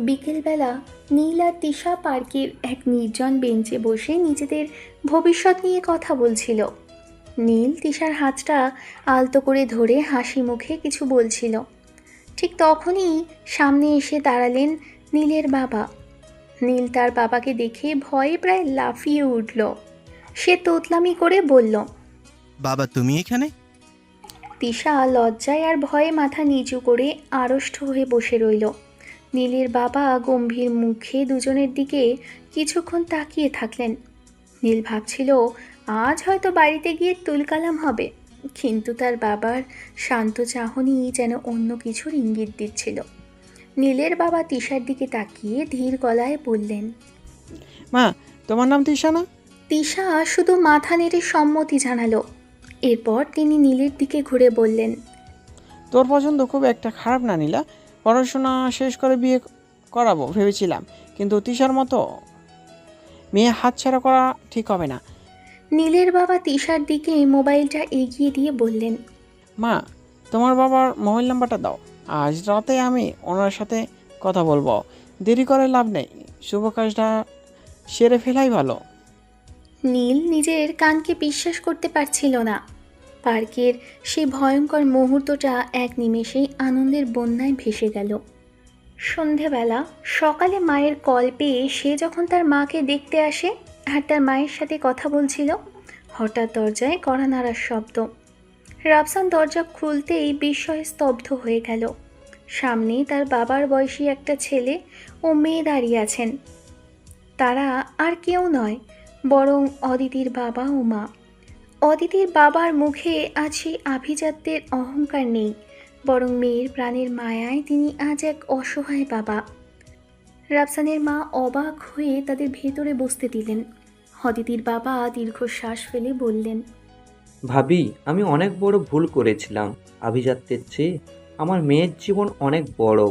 Speaker 1: বিকেলবেলা নীল আর তিশা পার্কের এক নির্জন বেঞ্চে বসে নিজেদের ভবিষ্যৎ নিয়ে কথা বলছিল। নীল তিশার হাতটা আলতো করে ধরে হাসি মুখে কিছু বলছিল। ঠিক তখনই সামনে এসে দাঁড়ালেন নীলের বাবা। নীল তার বাবাকে দেখে ভয়ে প্রায় লাফিয়ে উঠল। সে তোতলামি করে বলল,
Speaker 3: বাবা তুমি এখানে?
Speaker 1: তিশা লজ্জায় আর ভয়ে মাথা নিচু করে আড়ষ্ট হয়ে বসে রইল। নীলের বাবা গম্ভীর মুখে দুজনের দিকে কিছুক্ষণ তাকিয়ে থাকলেন। নীল ভাবছিল আজ হয়তো বাড়িতে গিয়ে তুলকালাম হবে, কিন্তু তার বাবার শান্ত চাহনি যেন অন্য কিছুর ইঙ্গিত দিচ্ছিল। নীলের বাবা তিশার দিকে তাকিয়ে ধীর গলায় বললেন,
Speaker 6: মা, তোমার নাম তিশা না?
Speaker 1: তিশা শুধু মাথা নেড়ে সম্মতি জানালো। এরপর তিনি নীলের দিকে ঘুরে বললেন,
Speaker 6: তোর পছন্দ খুব একটা খারাপ না নীলা। পড়াশোনা শেষ করে বিয়ে করাবো ভেবেছিলাম, কিন্তু তিশার মতো মেয়ে হাতছাড়া করা ঠিক হবে না।
Speaker 1: নীলের বাবা তিশার দিকে মোবাইলটা এগিয়ে দিয়ে বললেন,
Speaker 6: মা, তোমার বাবার মোবাইল নাম্বারটা দাও। আজ রাতে আমি ওনার সাথে কথা বলবো। দেরি করে লাভ নেই, শুভ কাজটা সেরে ফেলাই ভালো।
Speaker 1: নীল নিজের কানকে বিশ্বাস করতে পারছিল না। পার্কের সেই ভয়ঙ্কর মুহূর্তটা এক নিমেষেই আনন্দের বন্যায় ভেসে গেল। সন্ধেবেলা সকালে মায়ের কল পেয়ে সে যখন তার মাকে দেখতে আসে আর তার মায়ের সাথে কথা বলছিল, হঠাৎ দরজায় কড়া নাড়ার শব্দ। রাফসান দরজা খুলতেই বিস্ময়ে স্তব্ধ হয়ে গেল। সামনে তার বাবার বয়সী একটা ছেলে ও মেয়ে দাঁড়িয়ে আছেন। তারা আর কেউ নয়, বরং অদিতির বাবা ও মা। অদিতির বাবার মুখে আজ সেই আভিজাত্যের অহংকার নেই, বরং মেয়ের প্রাণের মায়ায় তিনি আজ এক অসহায় বাবা। রাফসানের মা অবাক হয়ে তাদের ভেতরে বসতে দিলেন। অদিতির বাবা দীর্ঘশ্বাস ফেলে বললেন,
Speaker 14: ভাবি, আমি অনেক বড় ভুল করেছিলাম। আভিজাত্যের চেয়ে আমার মেয়ের জীবন অনেক বড়।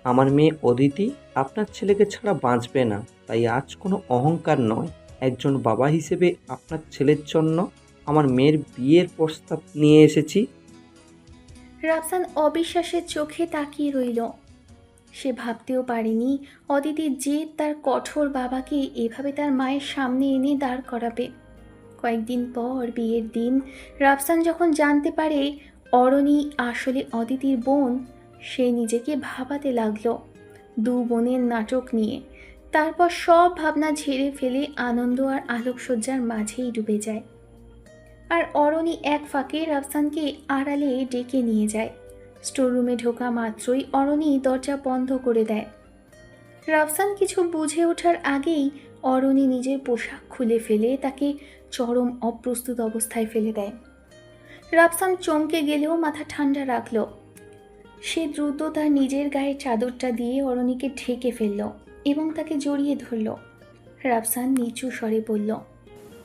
Speaker 14: আমার মেয়ে অদিতি আপনার ছেলেকে ছাড়া বাঁচবে না, তাই আজ কোনো অহংকার নয়, একজন বাবা হিসেবে আপনার ছেলের জন্য আমার মেয়ের বিয়ের প্রস্তাব নিয়ে এসেছি।
Speaker 1: রাফসান অবিশ্বাসের চোখে তাকিয়ে রইল। সে ভাবতেও পারেনি অদিতির জেদ তার কঠোর বাবাকে এভাবে তার মায়ের সামনে এনে দাঁড় করাবে। কয়েকদিন পর বিয়ের দিন রাফসান যখন জানতে পারে অরণি আসলে অদিতির বোন, সে নিজেকে ভাবাতে লাগলো দু বোনের নাটক নিয়ে। তারপর সব ভাবনা ঝেড়ে ফেলে আনন্দ আর আলোকসজ্জার মাঝেই ডুবে যায়। আর অরণি এক ফাঁকে রাফসানকে আড়ালে ডেকে নিয়ে যায়। স্টোররুমে ঢোকা মাত্রই অরণি দরজা বন্ধ করে দেয়। রাফসান কিছু বুঝে ওঠার আগেই অরণি নিজের পোশাক খুলে ফেলে তাকে চরম অপ্রস্তুত অবস্থায় ফেলে দেয়। রাফসান চমকে গেলেও মাথা ঠান্ডা রাখল। সে দ্রুত তার নিজের গায়ে চাদরটা দিয়ে অরণিকে ঢেকে ফেলল এবং তাকে জড়িয়ে ধরল। রাফসান নিচু স্বরে বলল,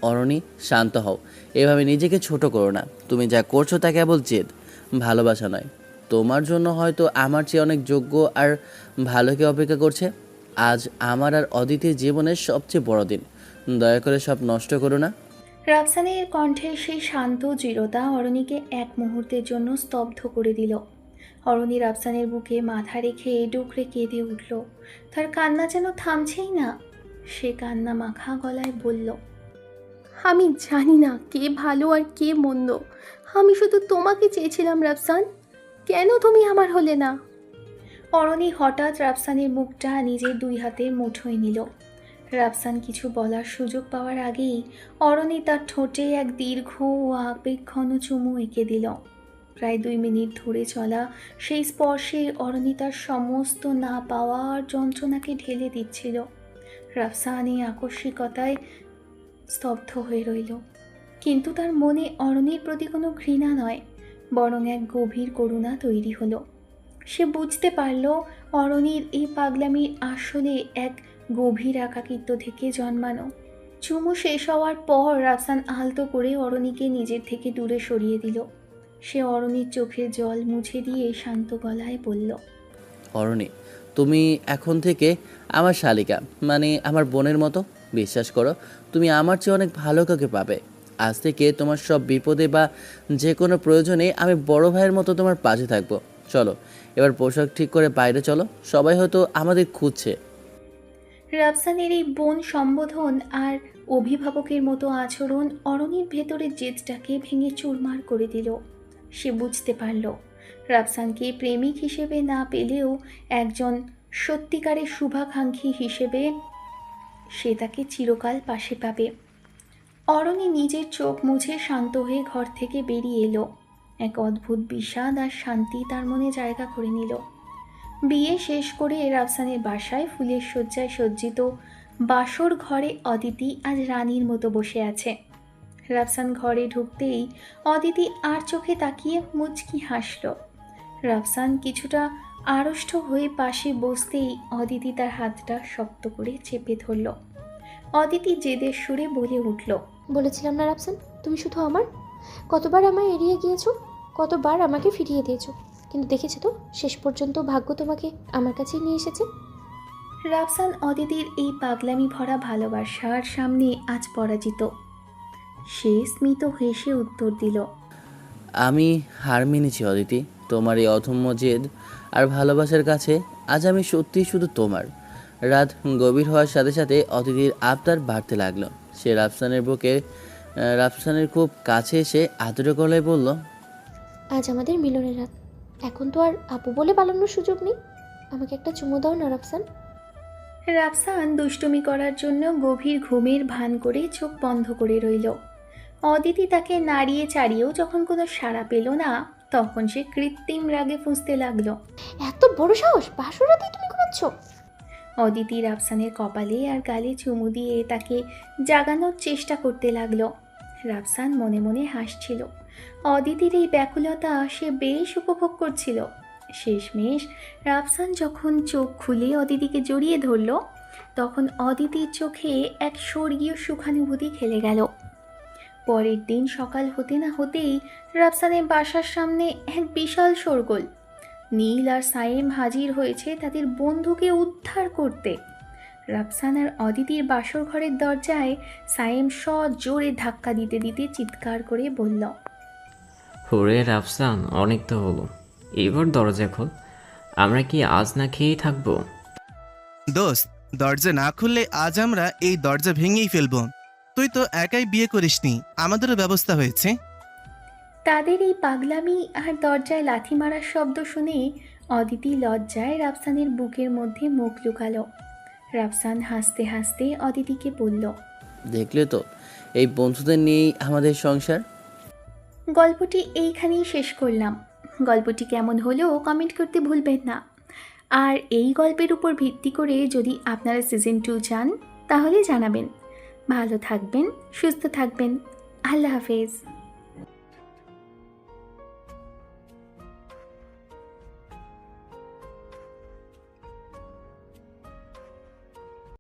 Speaker 5: অরণি, শান্ত হও। এভাবে নিজেকে ছোট করো না। তুমি যা করছো তা কেবল জেদ, ভালোবাসা নয়। তোমার জন্য হয়তো আমার চেয়ে অনেক যোগ্য আর ভালো কেউ অপেক্ষা করছে। আজ আমার আর অদিতির জীবনের সবচেয়ে বড় দিন। দয়া করে সব নষ্ট করো না।
Speaker 1: রাফসানের কণ্ঠে সেই শান্ত দৃঢ়তা অরণিকে এক মুহূর্তের জন্য স্তব্ধ করে দিল। অরণি রাফসানের বুকে মাথা রেখে ডুকরে কেঁদে উঠল। তার কান্না যেন থামছেই না। সে কান্না মাখা গলায় বলল, আমি জানি না কে ভালো আর কে মন্দ। আমি শুধু তোমাকে চেয়েছিলাম রাফসান, কেন তুমি আমার হলে না? অরণি হঠাৎ রাফসানের মুখটা নিজের দুই হাতের মুঠোয় নিল। রাফসান কিছু বলার সুযোগ পাওয়ার আগেই অরণি তার ঠোঁটে এক দীর্ঘ ও আবেগঘন চুমু এঁকে দিল। প্রায় 2 মিনিট ধরে চলা সেই স্পর্শে অরণি তার সমস্ত না পাওয়ার যন্ত্রণাকে ঢেলে দিচ্ছিল। রাফসান এই আকস্মিকতায় স্তব্ধ হয়ে রইল, কিন্তু তার মনে অরণির প্রতি কোনো ঘৃণা নয়, বরং এক গভীর করুণা তৈরি হলো। সে বুঝতে পারল অরণির এই পাগলামির আসলে এক গভীর একাকিত্ব থেকে জন্মানো। চুমু শেষ হওয়ার পর রাফসান আলতো করে অরণিকে নিজের থেকে দূরে সরিয়ে দিল। সে অরণির চোখের জল মুছে দিয়ে শান্ত গলায় বলল,
Speaker 5: অরণি, তুমি এখন থেকে আমার শালিকা, মানে আমার বোনের মতো। বিশ্বাস করো, তুমি আমার চেয়ে অনেক ভালো কাউকে পাবে। আজ থেকে তোমার সব বিপদে বা যে কোনো প্রয়োজনে আমি বড় ভাইয়ের মতো তোমার পাশে থাকবো। চলো এবার পোশাক ঠিক করে বাইরে চলো, সবাই হয়তো আমাদের খুঁজছে।
Speaker 1: রাফসানের এই বোন সম্বোধন আর অভিভাবকের মতো আচরণ অরণির ভেতরের জেদটাকে ভেঙে চুরমার করে দিল। সে বুঝতে পারল রাফসানকে প্রেমিক হিসেবে না পেলেও একজন সত্যিকারের শুভাকাঙ্ক্ষী হিসেবে সে তাকে চিরকাল পাশে পাবে। অরণি নিজের চোখ মুছে শান্ত হয়ে ঘর থেকে বেরিয়ে এলো। এক অদ্ভুত বিষাদ আর শান্তি তার মনে জায়গা করে নিল। বিয়ে শেষ করে রাফসানের বাসায় ফুলের শয্যায় সজ্জিত বাসর ঘরে অদিতি আজ রানীর মতো বসে আছে। রাফসান ঘরে ঢুকতেই অদিতি আর চোখে তাকিয়ে মুচকি হাসল। রাফসান কিছুটা আড়ষ্ট হয়ে পাশে বসতেই অদিতি তার হাতটা শক্ত করে চেপে ধরল। অদিতি জেদের সুরে বলে উঠল,
Speaker 8: বলেছিলাম না রাফসান, তুমি শুধু আমার। কতবার আমায় এড়িয়ে গিয়েছো, কতবার আমাকে ফিরিয়ে দিয়েছো, কিন্তু দেখেছো তো শেষ পর্যন্ত ভাগ্য তোমাকে আমার কাছেই নিয়ে এসেছে।
Speaker 1: রাফসান অদিতির এই পাগলামি ভরা ভালোবাসার সামনে আজ পরাজিত। সে স্মিত হেসে উত্তর দিল,
Speaker 5: আমি হার মেনেছি অদিতি। তোমার এই অধম্য জেদ আর ভালোবাসার কাছে আজ আমি সত্যিই শুধু তোমার। রাত গভীর হওয়ার সাথে সাথে অদিতির আবদার বাড়তে লাগলো। সে রাফসানের খুব কাছে এসে আদরে গলায় বলল,
Speaker 8: আজ আমাদের মিলনের রাত, এখন তো আর আপু বলে পালানোর সুযোগ নেই। আমাকে একটা চুমু দাও না রাফসান।
Speaker 1: রাফসান দুষ্টুমি করার জন্য গভীর ঘুমের ভান করে চোখ বন্ধ করে রইল। অদিতি তাকে নাড়িয়ে চাড়িয়েও যখন কোনো সাড়া পেল না, তখন সে কৃত্রিম রাগে ফুঁসতে লাগলো।
Speaker 8: এত বড় সাহস, বাসর রাতেই তুমি ঘুমাচ্ছ?
Speaker 1: অদিতি রাফসানের কপালে আর গালে চুমু দিয়ে তাকে জাগানোর চেষ্টা করতে লাগলো। রাফসান মনে মনে হাসছিল। অদিতির এই ব্যাকুলতা সে বেশ উপভোগ করছিল। শেষমেশ রাফসান যখন চোখ খুলে অদিতিকে জড়িয়ে ধরল, তখন অদিতির চোখে এক স্বর্গীয় সুখানুভূতি খেলে গেল। পরের দিন সকাল হতে না হতেই রাফসানের বাসার সামনে এক বিশাল শোরগোল। নীল আর সায়েম হাজির হয়েছে তাদের বন্ধুকে উদ্ধার করতে। রাফসান আর অদিতির বাসর ঘরের দরজায় সায়েম জোরে ধাক্কা দিতে দিতে চিৎকার করে বলল,
Speaker 4: ওরে রাফসান, অনেক তো হলো, এবার দরজা খোল। আমরা কি আজ না খেয়েই থাকবো?
Speaker 3: দোস্ত, দরজা না খুললে আজ আমরা এই দরজা ভেঙেই ফেলবো। তুই তো একাই বিয়ে করিসনি, আমাদেরও ব্যবস্থা হয়েছে।
Speaker 1: তাদের এই পাগলামি আর দরজায় লাথি মারার শব্দ শুনে অদিতি লজ্জায় রাফসানের বুকের মধ্যে মুখ লুকালো। রাফসান হাসতে হাসতে অদিতিকে বলল,
Speaker 5: দেখলে তো, এই বন্ধুদের নিয়েই আমাদের সংসার।
Speaker 1: গল্পটি এইখানেই শেষ করলাম। গল্পটি কেমন হলো কমেন্ট করতে ভুলবেন না। আর এই গল্পের উপর ভিত্তি করে যদি আপনারা সিজন 2 চান তাহলে জানাবেন। ভালো থাকবেন, সুস্থ থাকবেন। আল্লাহ হাফেজ।